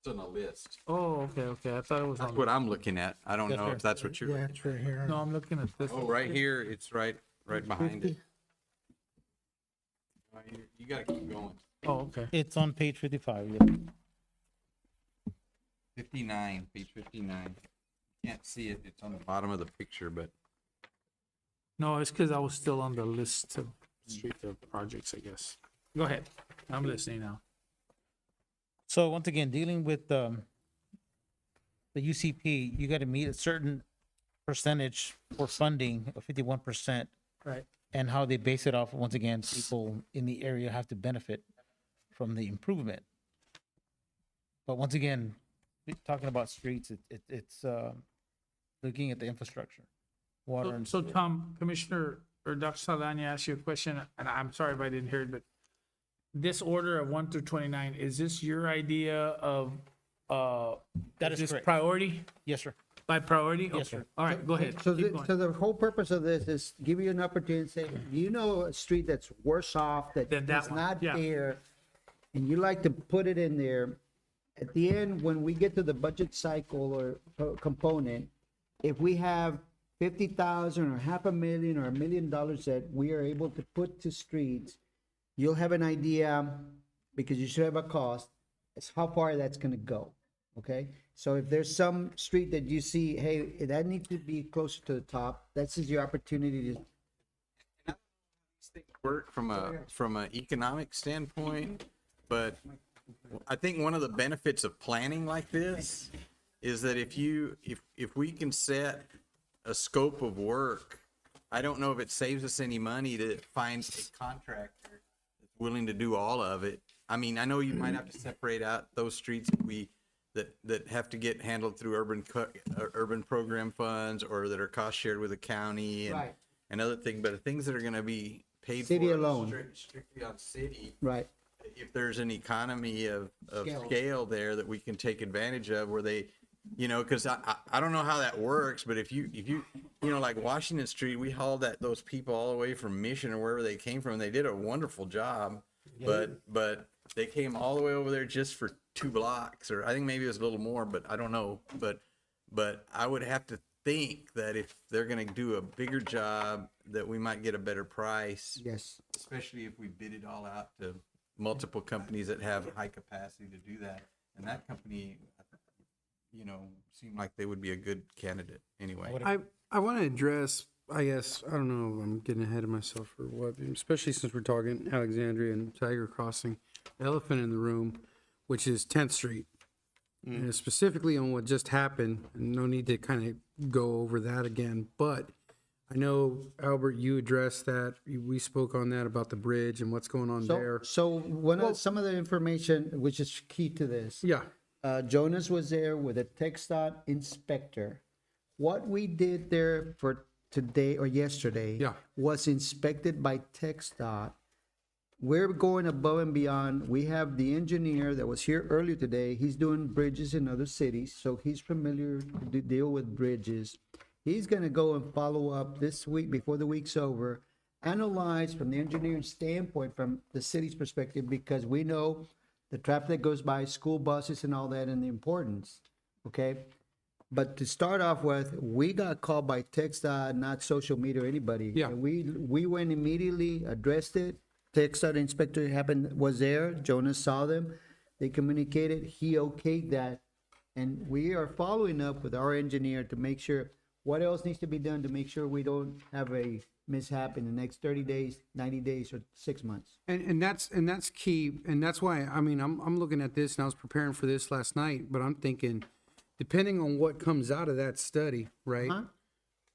It's on a list. Oh, okay. I thought it was That's on. what I'm looking at. I don't Yes, know sir. if that's what you're. Yeah, it's right here. No, I'm looking at this. Oh, right here, it's right behind it. You gotta keep going. Oh, okay. It's on page 55. Yeah. 59, page 59. Can't see it. It's on the bottom of the picture, but No, it's because I was still on the list of street projects, I guess. Go ahead. I'm listening now. So once again, dealing with the UCP, you got to meet a certain percentage for funding of 51%. Right. And how they base it off, once again, people in the area have to benefit from the improvement. But once again, talking about streets, it's looking at the infrastructure, water and. So Tom, Commissioner, or Dr. Salanya asked you a question, and I'm sorry if I didn't hear it, but this order of 1 through 29, is this your idea of, That is this correct. priority, Yes, sir. by priority? Yes, Okay. sir. All right, go ahead. So, Keep going. so the whole purpose of this is give you an opportunity to say, do you know a street that's worse off, that Than that is one, not yeah. there? And you like to put it in there, at the end, when we get to the budget cycle or component, if we have 50,000 or $500,000 or $1 million that we are able to put to streets, you'll have an idea, because you should have a cost, as how far that's gonna go, okay? So if there's some street that you see, hey, that needs to be closer to the top, this is your opportunity to, work from a economic standpoint, but I think one of the benefits of planning like this is that if we can set a scope of work, I don't know if it saves us any money to find a contractor that's willing to do all of it. I mean, I know you might have to separate out those streets that have to get handled through urban program funds or that are cost shared with the county and Right. and other things, but the things that are going to be paid City for alone. strictly on city, right? if there's an economy of Scale. scale there that we can take advantage of where they, because I don't know how that works, but if you like Washington Street, we hauled those people all the way from Mission or wherever they came from. They did a wonderful job, but they came all the way over there just for 2 blocks, or I think maybe it was a little more, but I don't know. But I would have to think that if they're going to do a bigger job, that we might get a better price, Yes. especially if we bid it all out to multiple companies that have high capacity to do that. And that company, seemed like they would be a good candidate anyway. I want to address, I guess, I don't know if I'm getting ahead of myself or what, especially since we're talking Alexandria and Tiger Crossing, the elephant in the room, which is 10th Street. And specifically on what just happened, and no need to kind of go over that again, but I know, Albert, you addressed that, we spoke on that about the bridge and what's going on there. So some of the information, which is key to this. Yeah, Jonas was there with a TxDOT inspector. What we did there for today or yesterday Yeah. was inspected by TxDOT. We're going above and beyond. We have the engineer that was here earlier today. He's doing bridges in other cities, so he's familiar to deal with bridges. He's gonna go and follow up this week, before the week's over, analyze from the engineering standpoint, from the city's perspective, because we know the traffic that goes by, school buses and all that, and the importance, okay? But to start off with, we got called by TxDOT, not social media or anybody. Yeah. And we went immediately, addressed it. TxDOT inspector was there. Jonas saw them. They communicated. He okayed that. And we are following up with our engineer to make sure what else needs to be done to make sure we don't have a mishap in the next 30 days, 90 days, or 6 months. And that's key, and that's why, I mean, I'm looking at this, and I was preparing for this last night, but I'm thinking, depending on what comes out of that study, right? Huh?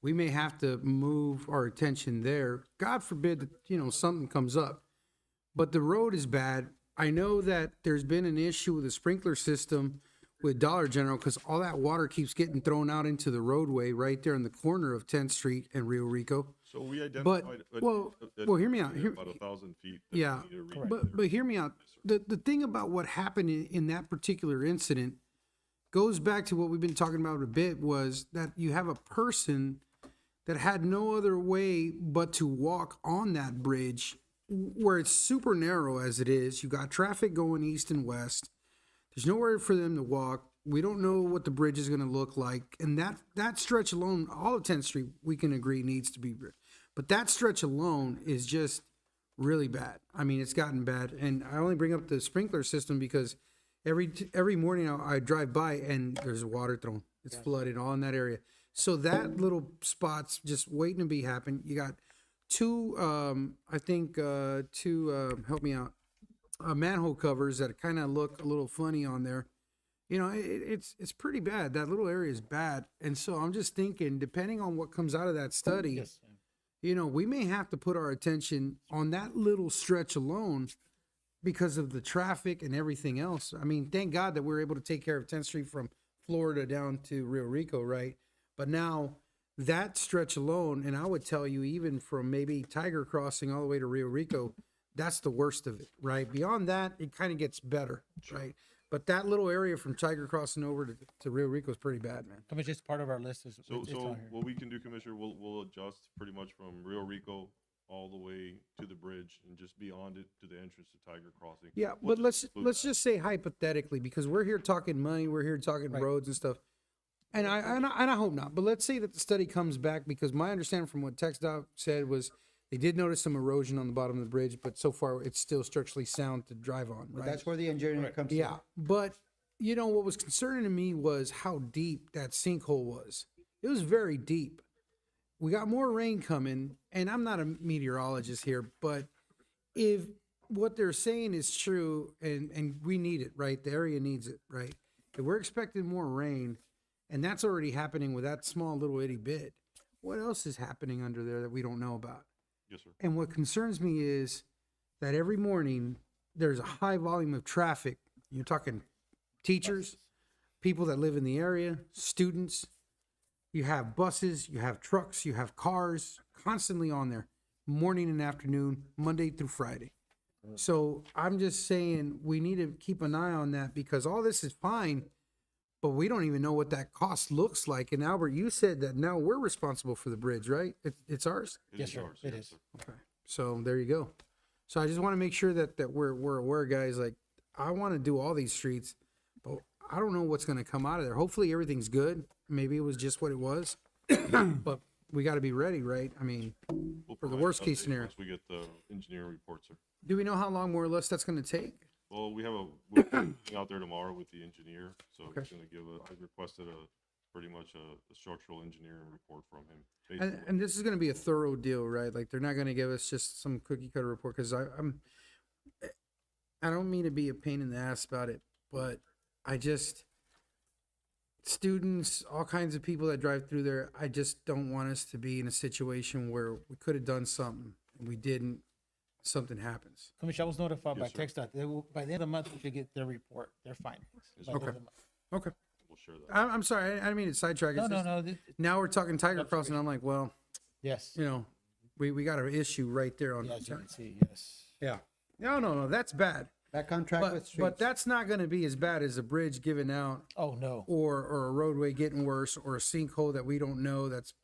We may have to move our attention there. God forbid that, you know, something comes up. But the road is bad. I know that there's been an issue with the sprinkler system with Dollar General because all that water keeps getting thrown out into the roadway right there in the corner of 10th Street and Rio Rico. So we identified. well, hear me out. About 1,000 feet. that Yeah, we need to read. but hear me out. The thing about what happened in that particular incident goes back to what we've been talking about a bit, was that you have a person that had no other way but to walk on that bridge where it's super narrow as it is. You got traffic going east and west. There's nowhere for them to walk. We don't know what the bridge is going to look like. And that stretch alone, all of 10th Street, we can agree needs to be, but that stretch alone is just really bad. I mean, it's gotten bad. And I only bring up the sprinkler system because every morning I drive by and there's water thrown. It's flooded all in that area. So that little spot's just waiting to be happen. You got two, help me out, manhole covers that kind of look a little funny on there. You know, it's pretty bad. That little area is bad. And so I'm just thinking, depending on what comes out of that study, you know, we may have to put our attention on that little stretch alone because of the traffic and everything else. I mean, thank God that we're able to take care of 10th Street from Florida down to Rio Rico, right? But now that stretch alone, and I would tell you even from maybe Tiger Crossing all the way to Rio Rico, that's the worst of it, right? Beyond that, it kind of gets better, right? But that little area from Tiger Crossing over to Rio Rico is pretty bad, man. Commissioner, it's part of our list. So it's on here. what we can do, Commissioner, we'll adjust pretty much from Rio Rico all the way to the bridge and just beyond it to the entrance to Tiger Crossing. Yeah, We'll but just include let's that. just say hypothetically, because we're here talking money, we're here talking roads and stuff. And I hope not, but let's say that the study comes back, because my understanding from what TxDOT said was they did notice some erosion on the bottom of the bridge, but so far it's still structurally sound to drive on, right? That's where the engineer comes in. Yeah, but you know, what was concerning to me was how deep that sinkhole was. It was very deep. We got more rain coming, and I'm not a meteorologist here, but if what they're saying is true, and we need it, right? The area needs it, right? If we're expecting more rain, and that's already happening with that small little itty bit, what else is happening under there that we don't know about? Yes, sir. And what concerns me is that every morning there's a high volume of traffic. You're talking teachers, people that live in the area, students. You have buses, you have trucks, you have cars constantly on there, morning and afternoon, Monday through Friday. So I'm just saying we need to keep an eye on that, because all this is fine, but we don't even know what that cost looks like. And Albert, you said that now we're responsible for the bridge, right? It's ours. It Yes, is sir. ours, It yes, is. sir. Okay. So there you go. So I just want to make sure that we're aware, guys. Like, I want to do all these streets, but I don't know what's going to come out of there. Hopefully everything's good. Maybe it was just what it was, but we got to be ready, right? I mean, We'll For the provide worst an case update scenario. Once we get the engineering report, sir. do we know how long more or less that's going to take? Well, we're meeting out there tomorrow with the engineer, so he's gonna I requested pretty much a structural engineering report from him. based on And this is going to be a thorough deal, right? Like, they're not going to give us just some cookie cutter report, because I don't mean to be a pain in the ass about it, but students, all kinds of people that drive through there, I just don't want us to be in a situation where we could have done something and we didn't, something happens. Commissioner, I was notified by Yes, sir. TxDOT. They will, by the end of the month, we should get their report, their findings. Yes, by sir. the end of the month. Okay. We'll share that. I'm sorry, I didn't mean to sidetrack. No, It's no, just- no. Now we're talking Tiger Crossing. I'm like, well, Yes. you know, we got an issue right there on. As you can see, yes. Yeah. No, that's bad. Back on track with streets. But that's not gonna be as bad as a bridge giving out Oh, no. or a roadway getting worse or a sinkhole that we don't know that's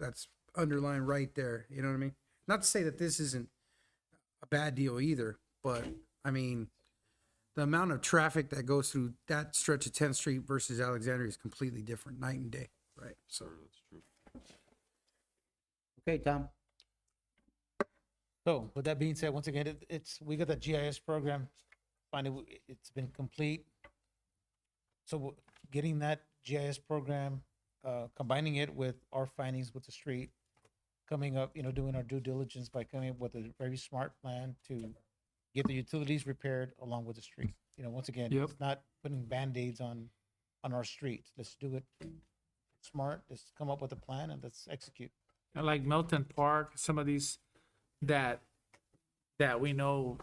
underlined right there. You know what I mean? Not to say that this isn't a bad deal either, but I mean, the amount of traffic that goes through that stretch of 10th Street versus Alexandria is completely different, night and day, right? So. Okay, Tom. So with that being said, once again, we got the GIS program, finally, it's been complete. So getting that GIS program, combining it with our findings with the street, coming up, doing our due diligence by coming up with a very smart plan to get the utilities repaired along with the street. Once again, Yep. it's not putting Band-Aids on our streets. Let's do it smart. Let's come up with a plan and let's execute. And like Milton Park, some of these that we know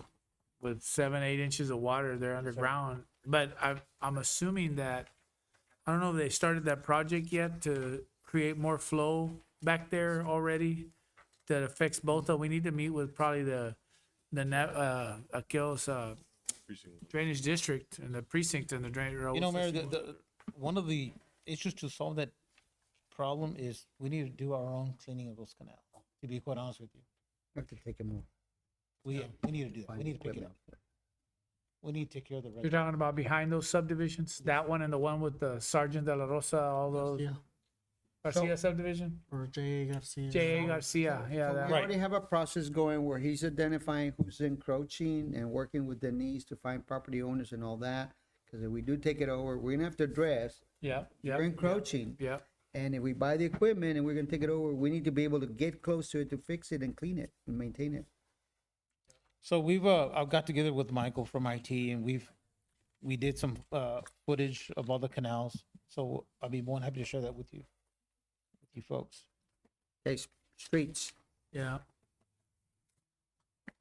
with 7-8 inches of water, they're underground. But I'm assuming that, I don't know if they started that project yet to create more flow back there already that affects both of, we need to meet with probably the Aquil's drainage district and the precinct and the drainage. Mayor, one of the issues to solve that problem is we need to do our own cleaning of those canals, to be quite honest with you. Have to take a move. We need to do that. We need to pick it up. We need to take care of the You're rest. talking about behind those subdivisions, that one and the one with the Sergeant de la Rosa, all those. Yeah. Garcia subdivision? Or J.A. Garcia. J.A. Garcia, yeah, So that. we already have a process going where he's identifying who's encroaching and working with Denise to find property owners and all that. Because if we do take it over, we're gonna have to address, Yeah, yeah. we're encroaching. Yeah, And if we buy the equipment and we're gonna take it over, we need to be able to get close to it to fix it and clean it and maintain it. So I've got together with Michael from IT and we did some footage of all the canals. So I'll be more than happy to share that with you folks. Okay, streets. yeah.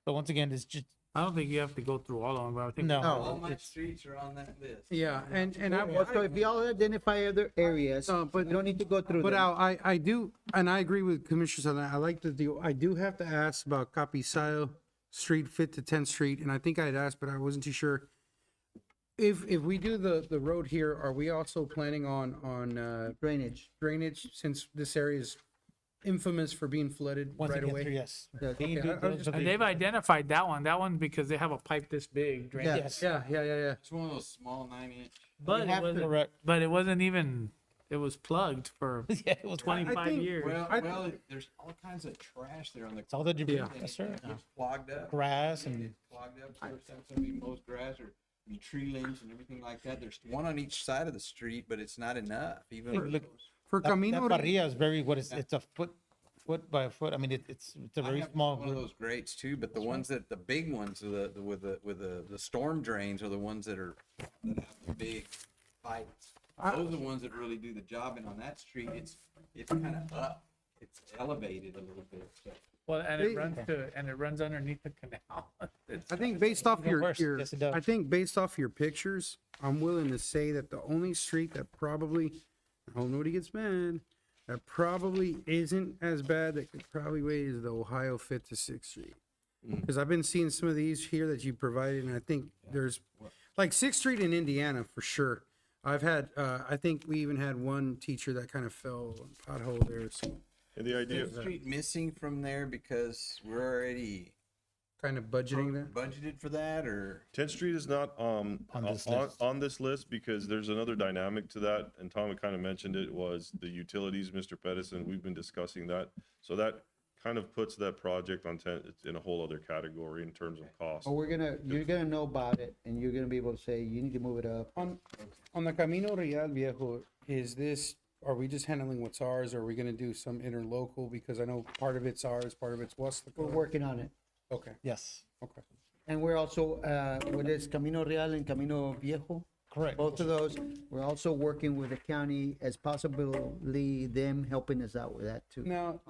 So once again, it's just, I don't think you have to go through all of them, but I think. no. All my streets are on that list. Yeah, and So if y'all identify other areas, No, but- we don't need to go through But them. I do, and I agree with Commissioner Sala. I like the deal. I do have to ask about Capisayo Street, 5th to 10th Street, and I think I'd asked, but I wasn't too sure. If we do the road here, are we also planning on Drainage. drainage, since this area is infamous for being flooded Once right again, away? yes. Yeah. They do Okay, I was those just- are And the- they've identified that one because they have a pipe this big. drain. Yeah. Yes, Yeah. It's one of those small 9-inch. But it have to- wasn't, correct. but it wasn't even, it was plugged for Yeah, it was 25 think- years. There's all kinds of trash there on the. It's all the debris. Yeah. Yes, sir. It's clogged up. Grass and It's clogged up, so it's gonna be most grass or be tree limbs and everything like that. There's one on each side of the street, but it's not enough, even. Look, For that Camino, parrilla is very, it's a foot by a foot. I mean, it's a I very have small one of group. those grates too, but the ones the big ones with the storm drains are the ones that have the big pipes. Those are the ones that really do the job. And on that street, it's kind of up, it's elevated a little bit. So. Well, and it runs underneath the canal. It's- I think based off Even your, worse. Yes, it does. I think based off your pictures, I'm willing to say that the only street that probably, I hope nobody gets mad, that probably isn't as bad, that could probably wait, is the Ohio 5th to 6th Street. Because I've been seeing some of these here that you provided, and I think there's, like 6th Street in Indiana, for sure. I've had, I think we even had one teacher that kind of fell pothole there, so And the idea, Fifth Street missing from there because we're already kind of budgeting that. budgeted for that, or 10th Street is not this list. on this list because there's another dynamic to that, and Tom had kind of mentioned it, was the utilities, Mr. Pedersen, we've been discussing that. So that kind of puts that project on 10th, it's in a whole other category in terms of cost. But you're gonna know about it and you're gonna be able to say, you need to move it up. On the Camino Real Viejo, are we just handling what's ours, or are we gonna do some interlocal? Because I know part of it's ours, part of it's We're Westlaco. working on it. Okay, Yes, okay. And we're also, what is Camino Real and Camino Viejo? correct. Both of those, we're also working with the county as possibly them helping us out with that too. Now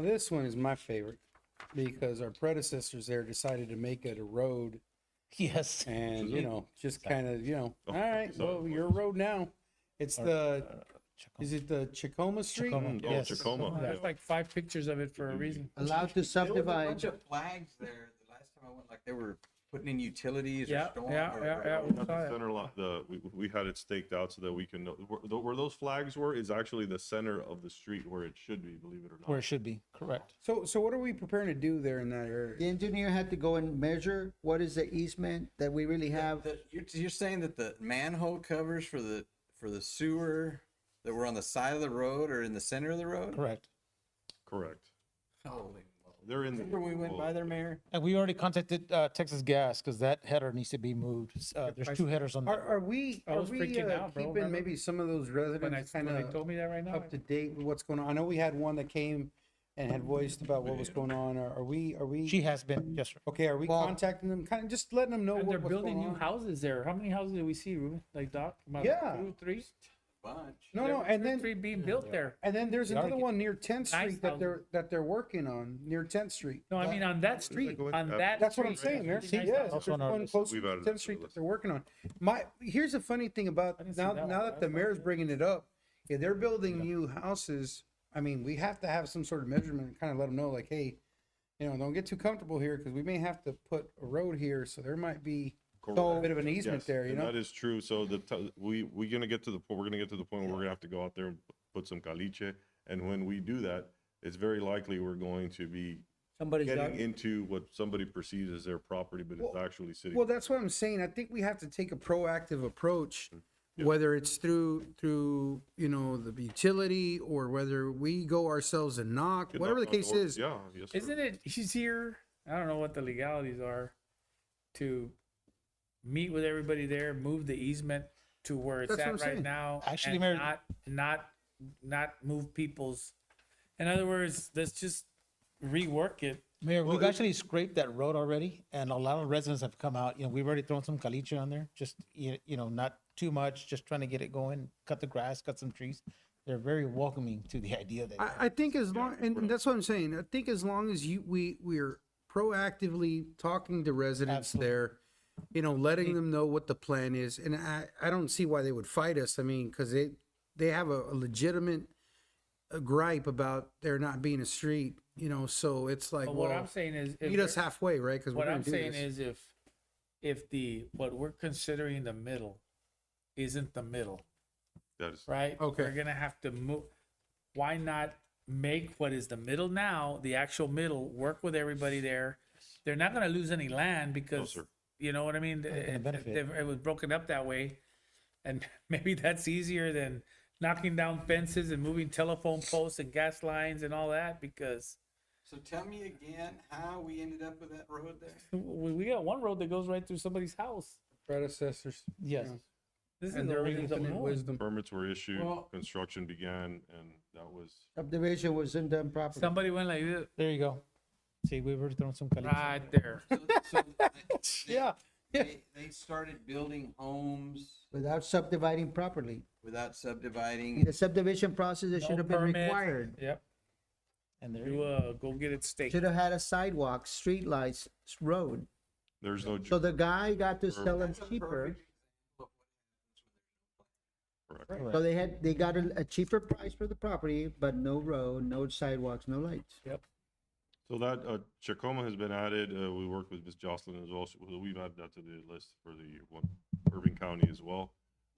this one is my favorite, because our predecessors there decided to make it a road, Yes. and, just kind of, all right, so- well, your road now. It's is it the Chacoma Street? Chacoma. Oh, Yes. Tacoma, There's yeah. like 5 pictures of it for a reason. Allowed to there was a subdivide. bunch of flags there. The last time I went, like there were putting in utilities or Yeah, storm. yeah, or- yeah, yeah. We have the center lot, we had it staked out so that we can know, where those flags were is actually the center of the street where it should be, believe it or Where not. it should be, correct. So what are we preparing to do there in that The area? engineer had to go and measure what is the easement that we really have. You're saying that the manhole covers for the sewer that were on the side of the road or in the center of the road? Correct. Correct. Holy. They're in the. Remember we went by there, Mayor? And we already contacted Texas Gas because that header needs to be moved. There's two headers on that. Are we, I are was we freaking out, bro, keeping remember? maybe some of those When residents kind they of told me that right now. up to date with what's going on? I know we had one that came and had voiced about what was going on. Are we, She has been, yes, sir. okay, are we Well- contacting them, kind of just letting them know And they're what's building going new on? houses there. How many houses did we see, Ruben? Like Doc? About Yeah. 2, 3? Bunch. No, and then, 3 being built there. and then there's They are another get- one near 10th Nice Street that they're working on, near 10th Street. No, I mean on that street, go with on that? that. That's what I'm street, saying, Mayor. really nice Yeah, houses. there's on our one list. close We've to added it to 10th the Street that list. they're working on. Here's the funny thing about, I didn't see now that one. that the mayor's bringing it up, if they're building new houses, I mean, we have to have some sort of measurement and kind of let them know, like, hey, don't get too comfortable here, because we may have to put a road here, so there might be a Correct. bit of an easement Yes, there, you and know? that is true. So we're gonna get to the point, we're gonna get to the point where we're gonna have to go out there and put some caliche. And when we do that, it's very likely we're going to be Somebody's got, getting into what somebody perceives as their property, but it's actually city. Well, that's what I'm saying. I think we have to take a proactive approach, Yeah. whether it's through the utility, or whether we go ourselves and knock, Get whatever the knocked on case door. is. Yeah, yes, sir. Isn't it easier? I don't know what the legalities are to meet with everybody there, move the easement to where it's That's what at I'm right saying. now. Actually, and Mayor- not move people's, in other words, let's just rework it. Mayor, we've actually scraped that road already, and a lot of residents have come out. We've already thrown some caliche on there, just, not too much, just trying to get it going, cut the grass, cut some trees. They're very welcoming to the idea that. I think as long, and that's what I'm saying. I think as long as we're proactively talking to residents there, letting them know what the plan is, and I don't see why they would fight us. I mean, because they have a legitimate gripe about there not being a street, so it's like, But what well, I'm saying is, if meet us they're- halfway, right? Because we're what gonna I'm do saying this. is if what we're considering the middle isn't the middle, That is, right? Okay. We're gonna have to move. Why not make what is the middle now, the actual middle, work with everybody there? They're not gonna lose any land because, sir. you know what I mean? benefit. It was broken up that way. And maybe that's easier than knocking down fences and moving telephone posts and gas lines and all that, because So tell me again how we ended up with that road there? we got one road that goes right through somebody's house. Predecessors. Yes. This is And the their way it's infinite going. wisdom. permits were issued, Well- construction began, and that was, subdivision wasn't done properly. Somebody went like this, There you go. See, we've already thrown some caliche. right there. Yeah. They started building homes Without subdividing properly. without In subdividing. the subdivision process, it No should have been permit. required. Yep. And there You go get it staked. Should have had a sidewalk, street lights, road. there's no. So the guy got to sell them cheaper. Correct. So they got a cheaper price for the property, but no road, no sidewalks, no lights. So that, Chacoma has been added, we worked with Ms. Jocelyn as well, so we've added that to the list for the Irving County as well.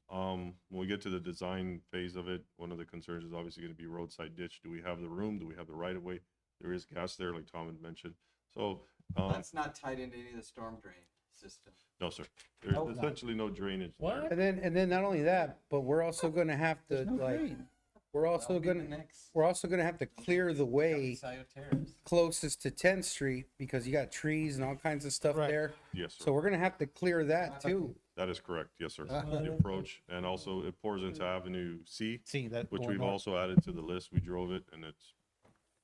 When we get to the design phase of it, one of the concerns is obviously gonna be roadside ditch. Do we have the room? Do we have the right of way? There is gas there, like Tom had mentioned. So, That's not tied into any of the storm drain system. no, sir, there's essentially no drainage there. What? And then not only that, but we're also gonna have to, No like, drain. we're also gonna have to clear the way Scioto Terrace. closest to 10th Street, because you got trees and all kinds of stuff Right. there. Yes, sir. So we're gonna have to clear that too. That is correct, yes, sir. The approach, and also it pours into Avenue C, See that. which going we've north. also added to the list. We drove it, and it's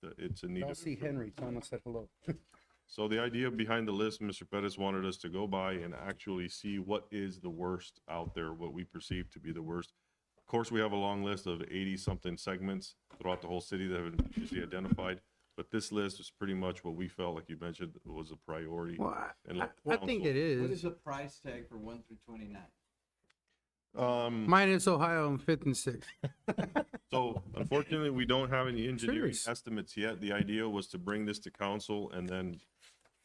a I'll needed. see Henry, tell him I said hello. So the idea behind the list, Mr. Pettis wanted us to go by and actually see what is the worst out there, what we perceive to be the worst. Of course, we have a long list of 80-something segments throughout the whole city that have been previously identified, but this list is pretty much what we felt, like you mentioned, was a priority. Well, And let I think council- it What is. is the price tag for 1 through 29? Minus Ohio and 5th and 6th. So unfortunately, we don't have any engineering Serious. estimates yet. The idea was to bring this to council and then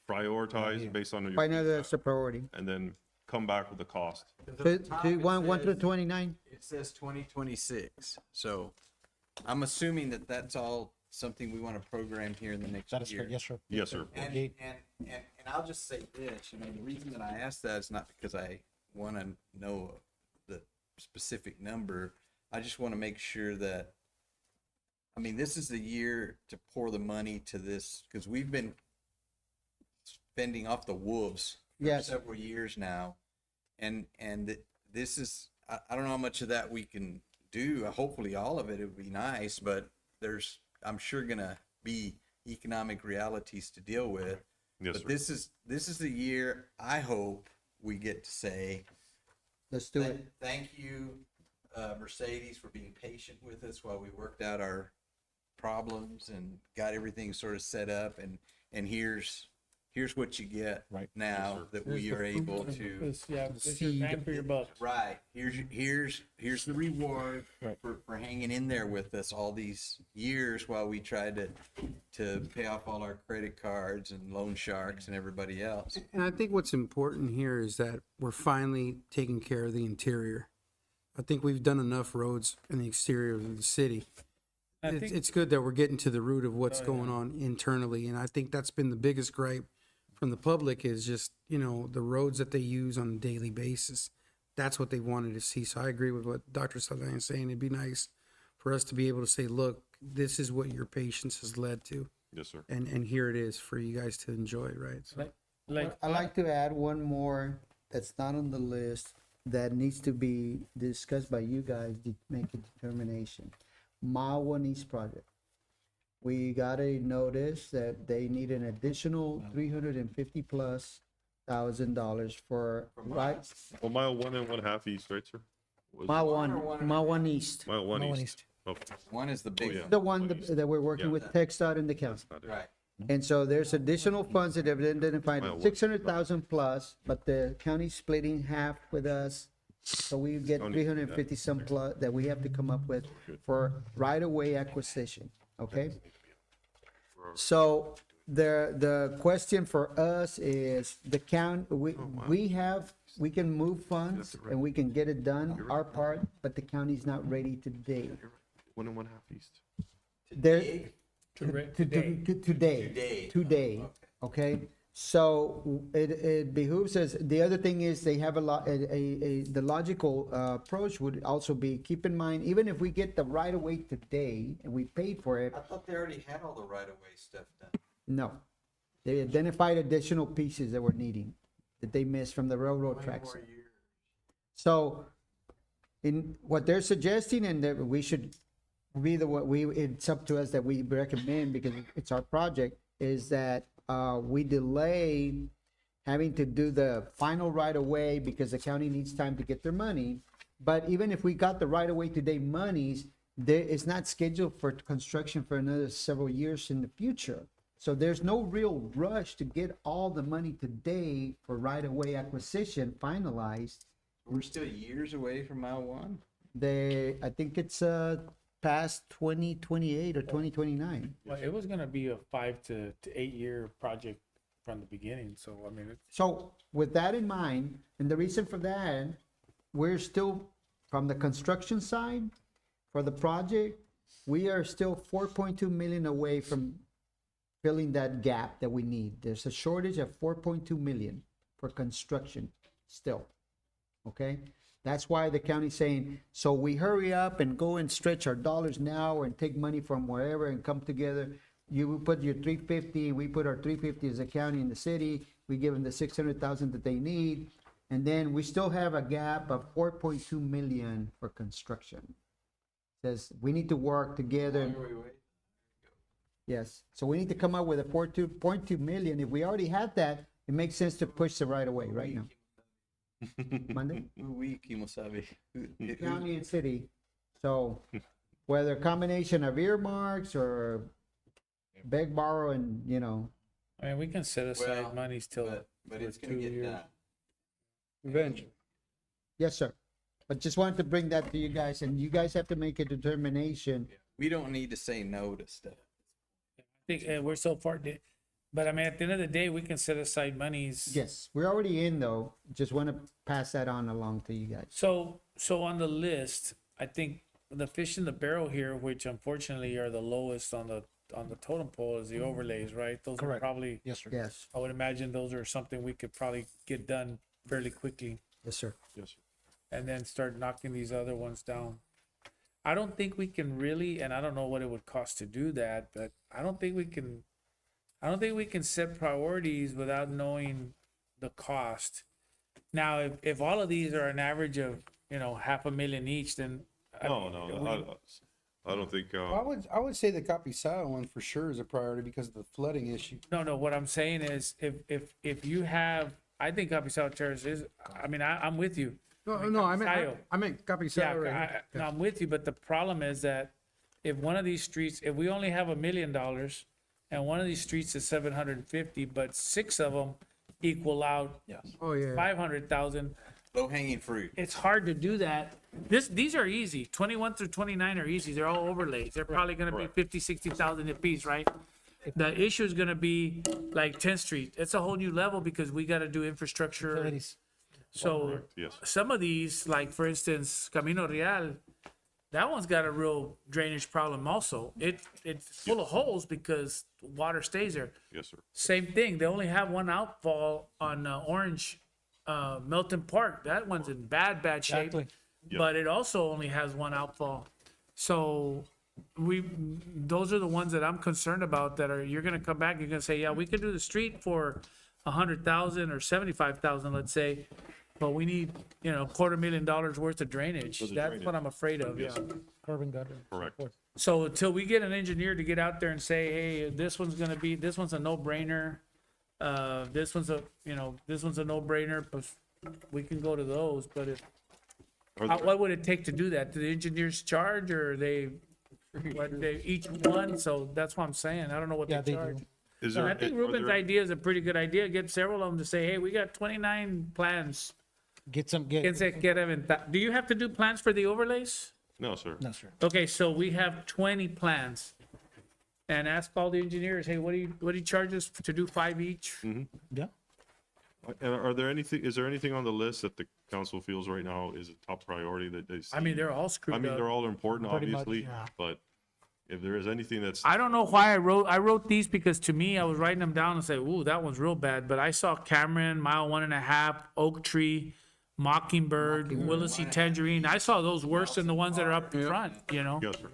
prioritize based on your Right now, feedback, that's the priority. and then come back with the cost. So, do you want 1 through 29? It says 2026, so I'm assuming that that's all something we want to program here in the next That is year. correct, yes, sir. Yes, sir. And I'll just say this, you know, the reason that I asked that is not because I want to know the specific number. I just want to make sure that, I mean, this is the year to pour the money to this, because we've been spending off the wolves for Yes. several years now. This is, I don't know how much of that we can do. Hopefully all of it, would be nice, but there's, I'm sure gonna be economic realities to deal with. Yes, But sir. this is the year I hope we get to say, Let's do it. thank you, Mercedes, for being patient with us while we worked out our problems and got everything sort of set up, and here's what you get Right. now that we are able to. Yeah, this is bang for your buck. Right. Here's the reward Right. for hanging in there with us all these years while we tried to pay off all our credit cards and loan sharks and everybody else. And I think what's important here is that we're finally taking care of the interior. I think we've done enough roads in the exterior of the city. It's good that we're getting to the root of what's going on internally, and I think that's been the biggest gripe from the public is just, you know, the roads that they use on a daily basis. That's what they wanted to see. So I agree with what Dr. Saldaña is saying. It'd be nice for us to be able to say, look, this is what your patience has led to, Yes, sir. and here it is for you guys to enjoy, right? So, Like, I'd like to add one more that's not on the list that needs to be discussed by you guys to make a determination. Mile One East project. We got a notice that they need an additional $350,000+ for, right? Well, mile 1 and 1/2 east, right, sir? Was- Mile One East. Mile 1 Mile 1 east. Okay. One is the big yeah. one. The one that we're working Yeah. with TechStop and the council. Right. And so there's additional funds that have been identified, Mile one. 600,000 plus, but the county's splitting half with us. So we get County, 350 some plus that we have to come up with for right-of-way acquisition, okay? So the question for us is the count, we can move funds and we can get it done, our part, but the county's not ready today. 1 and 1/2 east. There, today. Today, okay? So it behooves us, the other thing is they have the logical approach would also be, keep in mind, even if we get the right of way today and we paid for it, I thought they already had all the right of way stuff done. no. They identified additional pieces that we're needing, that they missed from the railroad tracks. So in what they're suggesting, and that we should be it's up to us that we recommend because it's our project, is that we delay having to do the final right of way because the county needs time to get their money. But even if we got the right of way today monies, it's not scheduled for construction for another several years in the future. So there's no real rush to get all the money today for right of way acquisition finalized. We're still years away from mile one. I think it's past 2028 or 2029. Well, it was gonna be a 5 to 8 year project from the beginning, so I mean, So with that in mind, and the reason for that, we're still, from the construction side, for the project, we are still 4.2 million away from filling that gap that we need. There's a shortage of 4.2 million for construction still, okay? That's why the county's saying, so we hurry up and go and stretch our dollars now and take money from wherever and come together. You put your 350, we put our 350 as a county in the city, we give them the 600,000 that they need, and then we still have a gap of 4.2 million for construction. Says, we need to work together. Yes, so we need to come up with a 4.2 million. If we already had that, it makes sense to push the right away right now. Monday? County and city. So whether a combination of earmarks or beg, borrow, and, you know, I mean, we can set aside Well, money still. But for it's gonna 2 get years. done. eventually. yes, sir. But just wanted to bring that to you guys, and you guys have to make a determination. We don't need to say no to stuff. I think we're so far, But I mean, at the end of the day, we can set aside monies. Yes, we're already in though. Just want to pass that on along to you guys. So on the list, I think the fish in the barrel here, which unfortunately are the lowest on the totem pole, is the overlays, right? Those are Correct. probably, Yes, sir. Yes, I would imagine those are something we could probably get done fairly quickly yes, sir. Yes, sir. and then start knocking these other ones down. I don't think we can really, and I don't know what it would cost to do that, but I don't think we can set priorities without knowing the cost. Now, if all of these are an average of, $500,000 each, then. I No, mean, no, I don't think, I would say the Capisao one for sure is a priority because of the flooding issue. No, what I'm saying is if you have, I think Capisao Terrace is, I mean, I'm with you. No, I Capisao. meant Capisao. Yeah, right? no, I'm with you, but the problem is that if one of these streets, if we only have $1 million and one of these streets is 750, but 6 of them equal out Oh, yeah. 500,000, Low hanging fruit. it's hard to do that. These are easy. 21 through 29 are easy. They're all overlays. They're probably gonna be Correct. 50, 60,000 a piece, right? The issue is gonna be like 10th Street. It's a whole new level because we gotta do infrastructure. Utilities. So yes. some of these, like for instance, Camino Real, that one's got a real drainage problem also. It's full of holes because water stays there. Yes, sir. Same thing, they only have one outfall on Orange, Milton Park. That one's in bad shape. Exactly. But it also only has one outfall. So those are the ones that I'm concerned about that you're gonna come back, you're gonna say, yeah, we could do the street for 100,000 or 75,000, let's say. But we need, $250,000 worth of drainage. For the That's drainage. what I'm afraid of, yeah. Yes, sir. Curb and gutter. Correct. So until we get an engineer to get out there and say, hey, this one's a no-brainer. This one's a no-brainer, but we can go to those, but Are there- what would it take to do that? Do the engineers charge or are they each one? So that's what I'm saying. I don't know what Yeah, they they charge. do. Is And there, I think are Ruben's there- idea is a pretty good idea. Get several of them to say, hey, we got 29 plans. Get some, Do you have to do plans for the overlays? No, sir. no, sir. Okay, so we have 20 plans. And ask all the engineers, hey, what do you charge us to do 5 each? Yeah. And is there anything on the list that the council feels right now is a top priority that they see? I mean, they're all I screwed mean, they're up. all important, Pretty much, obviously, yeah. but if there is anything that's, I don't know why I wrote these because to me, I was writing them down and say, ooh, that one's real bad. But I saw Cameron, Mile 1.5, Oak Tree, Mockingbird, Willacy Tangerine. I saw those worse than the ones that are up front, yes, sir.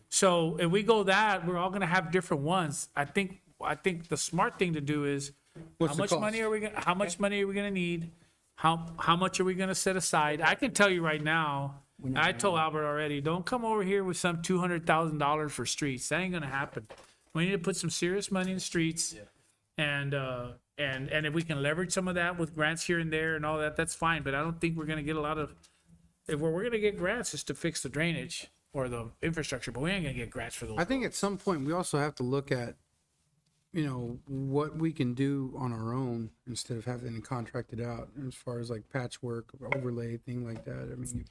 So if we go that, we're all gonna have different ones. I think the smart thing to do is, What's the how much money are we gonna need? How much are we gonna set aside? I can tell you right now, I told Albert already, don't come over here with some $200,000 for streets. That ain't gonna happen. We need to put some serious money in streets. And if we can leverage some of that with grants here and there and all that, that's fine. But I don't think we're gonna get a lot of, if we're gonna get grants, it's to fix the drainage or the infrastructure, but we ain't gonna get grants for those. I think at some point, we also have to look at, what we can do on our own instead of having it contracted out as far as like patchwork, overlay, thing like that. I mean,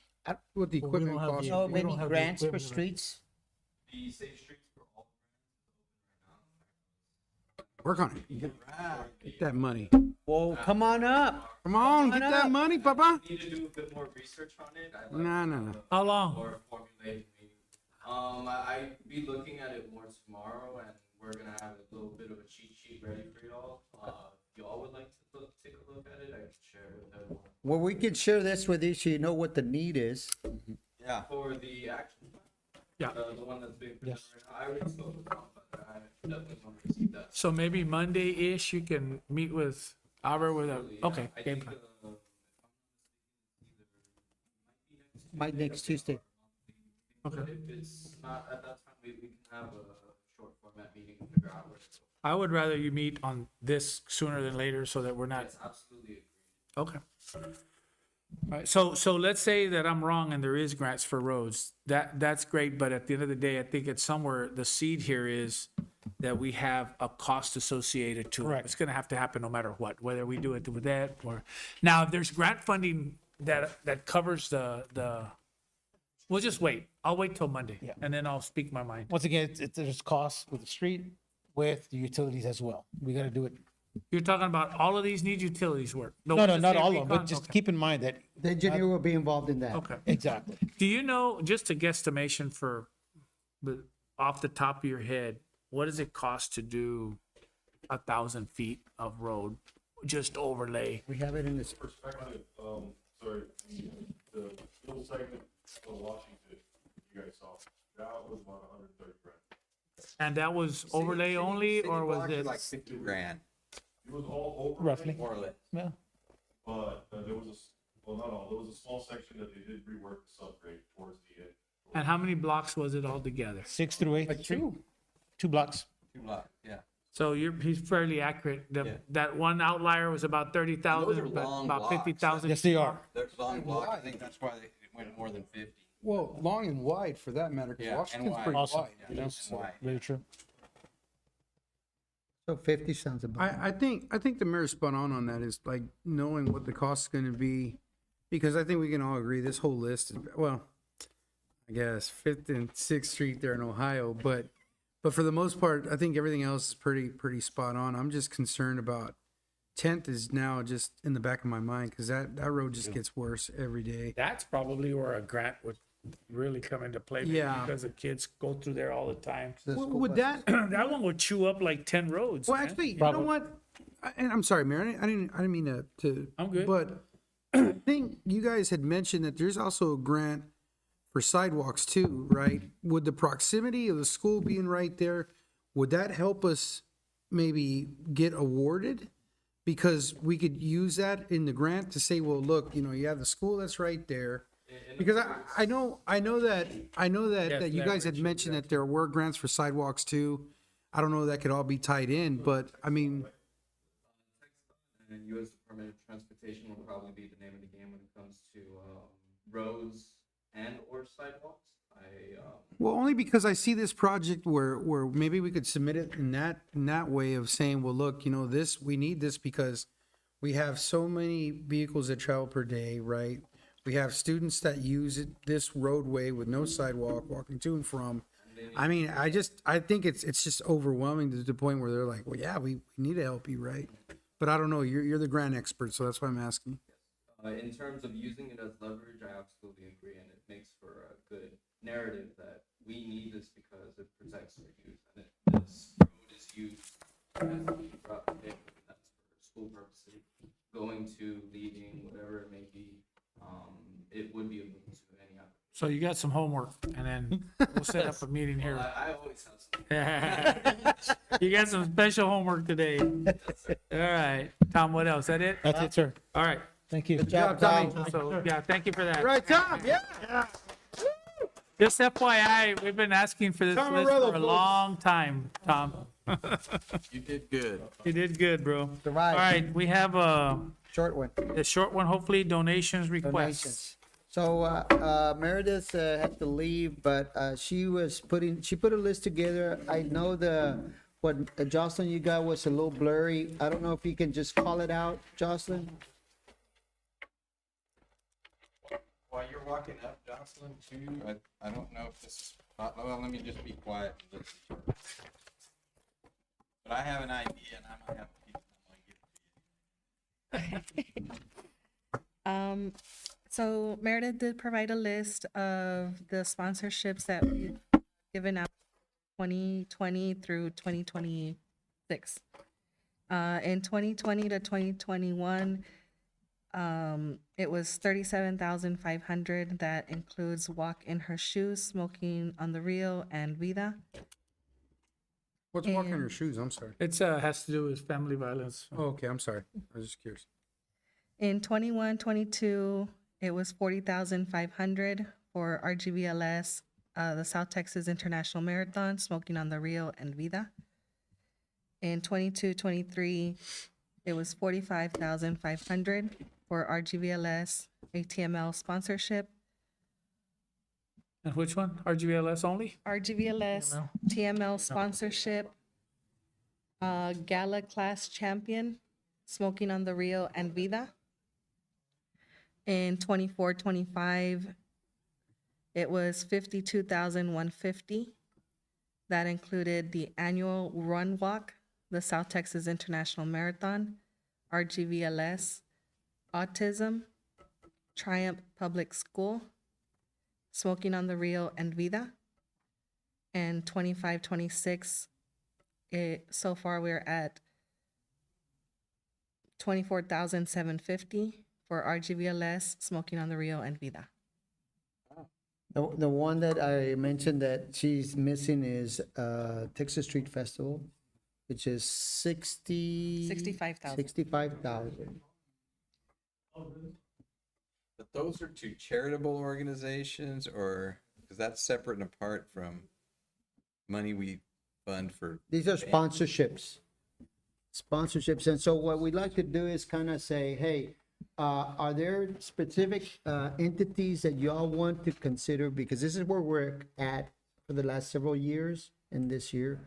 what the But we don't equipment have costs. the- So we maybe don't have the grants for equipment, right? streets? Work on it. Get that money. Well, come on up. Come on, Come get on that up. money, papa. Need to do a bit more research on it. No. How long? Or formulating meeting. I be looking at it more tomorrow, and we're gonna have a little bit of a cheat sheet ready for y'all. If y'all would like to take a look at it, I can share it with everyone. Well, we can share this with you so you know what the need is. Yeah. For the action plan. Yeah. The one that's being presented Yes. right now. I already spoke with Tom, but I definitely want to receive that. So maybe Monday-ish, you can meet with Albert with a, Yeah, okay, I game think, plan. Might next Tuesday. But if it's not at that time, we can have a short format meeting and figure out where to go. I would rather you meet on this sooner than later so that we're not, Yes, absolutely agreed. okay. All right, so let's say that I'm wrong and there is grants for roads. That's great, but at the end of the day, I think it's somewhere, the seed here is that we have a cost associated to it. Correct. It's gonna have to happen no matter what, whether we do it with that or, now, if there's grant funding that covers we'll just wait. I'll wait till Monday Yeah. and then I'll speak my mind. Once again, there's costs with the street. with the utilities as well. We gotta do it. You're talking about all of these need utilities work? No, one no, to not say all of them, but recon? just Okay. keep in mind that, The engineer will be involved in that. Okay. exactly. Do you know, just a guesstimation for, but off the top of your head, what does it cost to do 1,000 feet of road, just overlay? We have it in this. Perspective, sorry, the little segment of Washington you guys saw, that was about 130 grand. And that was overlay only, City or was block is it? like 50 grand. It was all over. Roughly. More or less. Yeah. But there was well, not all, there was a small section that they did rework the subgrade towards the end. And how many blocks was it all together? 6 through 8. Two blocks. 2 blocks, yeah. So he's fairly accurate. Yeah. That one outlier was about 30,000, Those are but long about blocks. 50,000. Yes, they are. There's long block, I think that's why they went more than 50. Well, long and wide for that matter, because Yeah, and Washington's wide. pretty Awesome. wide. Yeah, You know, it's wide. Very true. So 50 sounds about. I think the mayor's spot on that, is like knowing what the cost is gonna be, because I think we can all agree this whole list is, well, I guess 5th and 6th Street there in Ohio, but for the most part, I think everything else is pretty spot on. I'm just concerned about 10th is now just in the back of my mind, because that road just gets worse every day. That's probably where a grant would really come into play. maybe, Yeah. Because the kids go through there all the time. Would that, That one would chew up like 10 roads. well, man. actually, you know what? And I'm sorry, Mayor, I didn't mean to. I'm good. But I think you guys had mentioned that there's also a grant for sidewalks too, right? Would the proximity of the school being right there, would that help us maybe get awarded? Because we could use that in the grant to say, well, look, you have the school that's right there. Because I know that Yes, you guys had leverage, mentioned that there were grants for sidewalks too. I don't know if that could all be tied in, but I mean, And U.S. Department of Transportation will probably be the name of the game when it comes to roads and or sidewalks. well, only because I see this project where maybe we could submit it in that way of saying, well, look, we need this because we have so many vehicles that travel per day, right? We have students that use this roadway with no sidewalk, walking to and from. I mean, I think it's just overwhelming to the point where they're like, well, yeah, we need to help you, right? But I don't know, you're the grant expert, so that's why I'm asking. In terms of using it as leverage, I absolutely agree, and it makes for a good narrative that we need this because it protects our youth, and this road is used as throughout the day, that's for school purposes, going to, leaving, whatever it may be. It would be a boon to any other. So you got some homework, and then we'll set up a meeting here. I always have some. You got some special homework today. All right, Tom, what else? That it? That's it, sir. All right. Thank you. Good job, Tom. So, yeah, thank you for that. Right, Tom, yeah. Just FYI, we've been asking for this Tom list Morello, for a folks. long time, Tom. You did good. You did good, bro. Survived. All right, we have a Short one. short one, hopefully, donations requests. Donations. So Meredith had to leave, but she put a list together. I know what Jocelyn you got was a little blurry. I don't know if you can just call it out, Jocelyn. While you're walking up, Jocelyn, too, I don't know if this is, well, let me just be quiet and listen to her. But I have an idea, and I might have a piece I'm gonna give to you. So Meredith did provide a list of the sponsorships that we've given out 2020 through 2026. In 2020 to 2021, it was 37,500. That includes Walk in Her Shoes, Smoking on the Rio, and Vida. What's walking in her shoes? I'm sorry. It's has to do with family violence. Oh, okay, I'm sorry. I was just curious. In 21-22, it was 40,500 for RGVLS, the South Texas International Marathon, Smoking on the Rio, and Vida. In 22-23, it was 45,500 for RGVLS, ATML sponsorship. And which one? RGVLS only? RGVLS, TML sponsorship, Gala Class Champion, Smoking on the Rio, and Vida. In 24-25, it was 52,150. That included the annual Run Walk, the South Texas International Marathon, RGVLS, Autism, Triumph Public School, Smoking on the Rio, and Vida. And 25-26, so far we're at 24,750 for RGVLS, Smoking on the Rio, and Vida. The one that I mentioned that she's missing is Texas Street Festival, which is 65,000. 65,000. But those are two charitable organizations, or, because that's separate and apart from money we fund for. These are sponsorships. Sponsorships. And so what we'd like to do is kind of say, hey, are there specific entities that y'all want to consider? Because this is where we're at for the last several years and this year.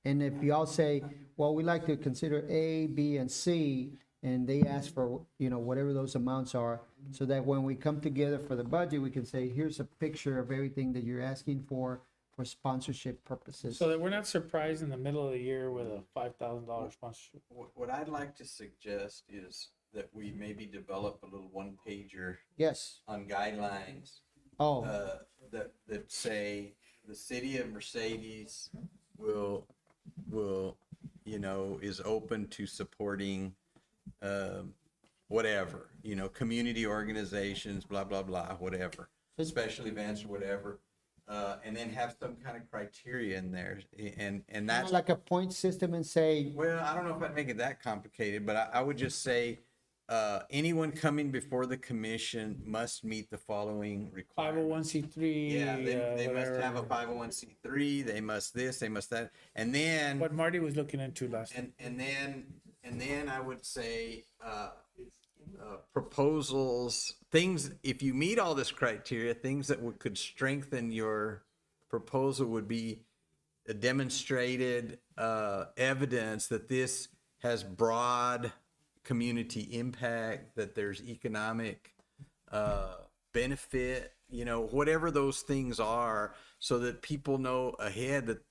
And if y'all say, well, we like to consider A, B, and C, and they ask for, whatever those amounts are, so that when we come together for the budget, we can say, here's a picture of everything that you're asking for sponsorship purposes. So that we're not surprised in the middle of the year with a $5,000 sponsorship. What I'd like to suggest is that we maybe develop a little one-pager Yes. on guidelines Oh, that say the city of Mercedes will is open to supporting whatever, community organizations, blah blah blah, whatever, special events or whatever, and then have some kind of criteria in there, and that's like a point system and say, well, I don't know if I'd make it that complicated, but I would just say anyone coming before the commission must meet the following requirements. 501c3. Yeah, they must whatever. have a 501c3. They must this. They must that. And then What Marty was looking into last time. and then I would say proposals, things. If you meet all this criteria, things that could strengthen your proposal would be a demonstrated evidence that this has broad community impact, that there's economic benefit, whatever those things are, so that people know ahead that,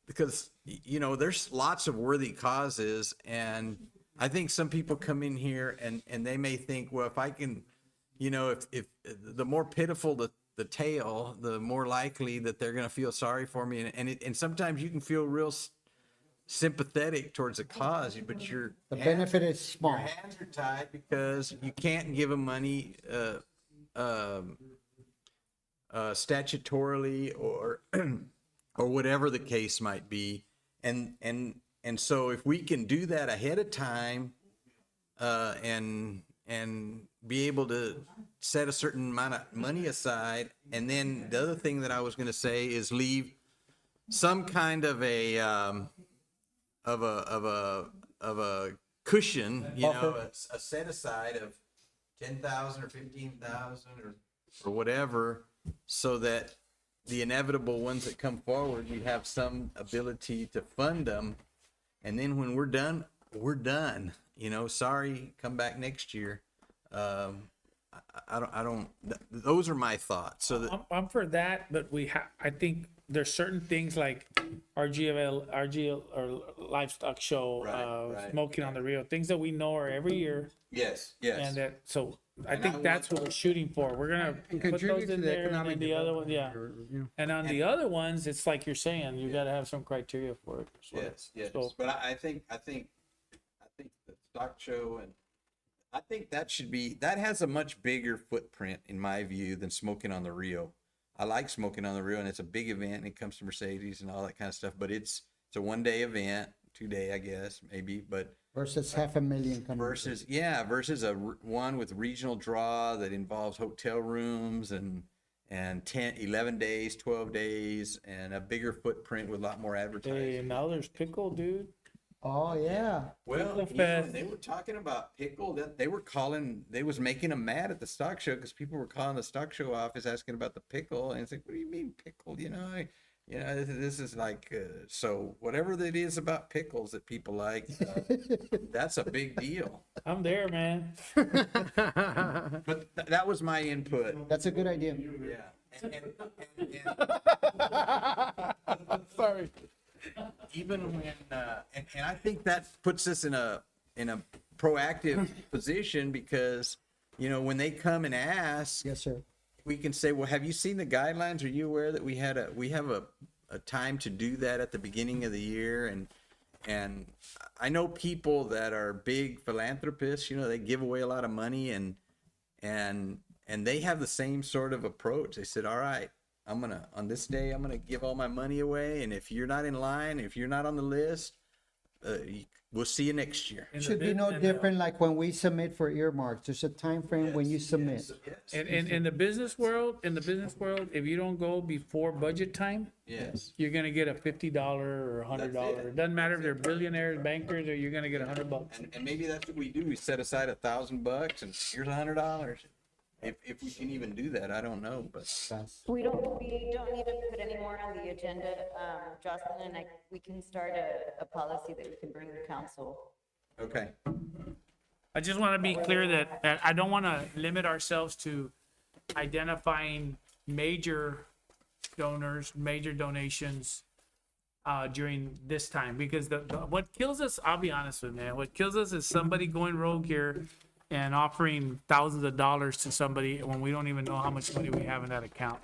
because there's lots of worthy causes, and I think some people come in here and they may think, well, if I can, if the more pitiful the tale, the more likely that they're going to feel sorry for me, and sometimes you can feel real sympathetic towards a cause, but the benefit is small. Your hands are tied because you can't give them money statutorily or or whatever the case might be, and so if we can do that ahead of time, and be able to set a certain amount of money aside, and then the other thing that I was going to say is leave some kind of a cushion, a set aside of 10,000 or 15,000 or whatever, so that the inevitable ones that come forward, you have some ability to fund them, and then when we're done, we're done. Sorry, come back next year. I don't. Those are my thoughts. So that I'm for that, but I think there's certain things like RGL or livestock show, Right. Smoking on the Rio, things that we know are every year, yes, and that so I And think I that's what we're shooting for. We're gonna put contribute those to in the there, and economic then the other one, yeah. development, And on the other ones, it's like you're saying, you got to have some criteria for it. yes. So- But I think the stock show, and I think that has a much bigger footprint in my view than Smoking on the Rio. I like Smoking on the Rio, and it's a big event, and it comes to Mercedes and all that kind of stuff. But it's a 1-day event, 2-day, I guess, maybe. But versus 500,000 coming. versus one with regional draw that involves hotel rooms and 11 days, 12 days, and a bigger footprint with a lot more advertising. Hey, now there's pickle, dude. Oh, yeah. Well, Pickle Fest. they were talking about pickle. That they was making them mad at the stock show because people were calling the stock show office asking about the pickle, and it's like, what do you mean pickle? This is like so whatever it is about pickles that people like, that's a big deal. I'm there, man. But that was my input. That's a good idea. Yeah. Sorry. Even when, and I think that puts us in a proactive position because, you know, when they come and ask, Yes, sir. we can say, well, have you seen the guidelines? Are you aware that we have a time to do that at the beginning of the year? And I know people that are big philanthropists, you know, they give away a lot of money and they have the same sort of approach. They said, all right, on this day, I'm going to give all my money away. And if you're not in line, if you're not on the list, we'll see you next year. Should be no different like when we submit for earmarks. There's a time frame when you submit. And in the business world, if you don't go before budget time, Yes. you're gonna get a $50 or $100. It doesn't matter if they're billionaires, bankers, or you're gonna get $100. And maybe that's what we do. We set aside $1,000 and here's $100. If we can even do that, I don't know, but. We don't need to put any more on the agenda, Jocelyn, and we can start a policy that we can bring to council. Okay. I just want to be clear that I don't want to limit ourselves to identifying major donors, major donations during this time, because what kills us, I'll be honest with you, man, what kills us is somebody going rogue here and offering thousands of dollars to somebody when we don't even know how much money we have in that account.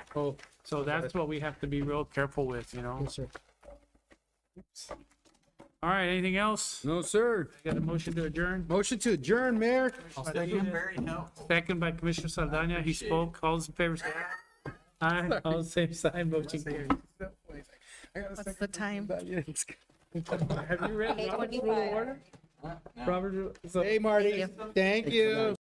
So that's what we have to be real careful with, you know? Yes, sir. All right, anything else? No, sir. Got a motion to adjourn? Motion to adjourn, Mayor. Very helpful. Second by Commissioner Saldana. He spoke. All those in favor say aye. Aye. All the same sign. Motion carries. What's the time? Have you read Robert's Rule of Order? Robert, Hey, Marty. Thank you.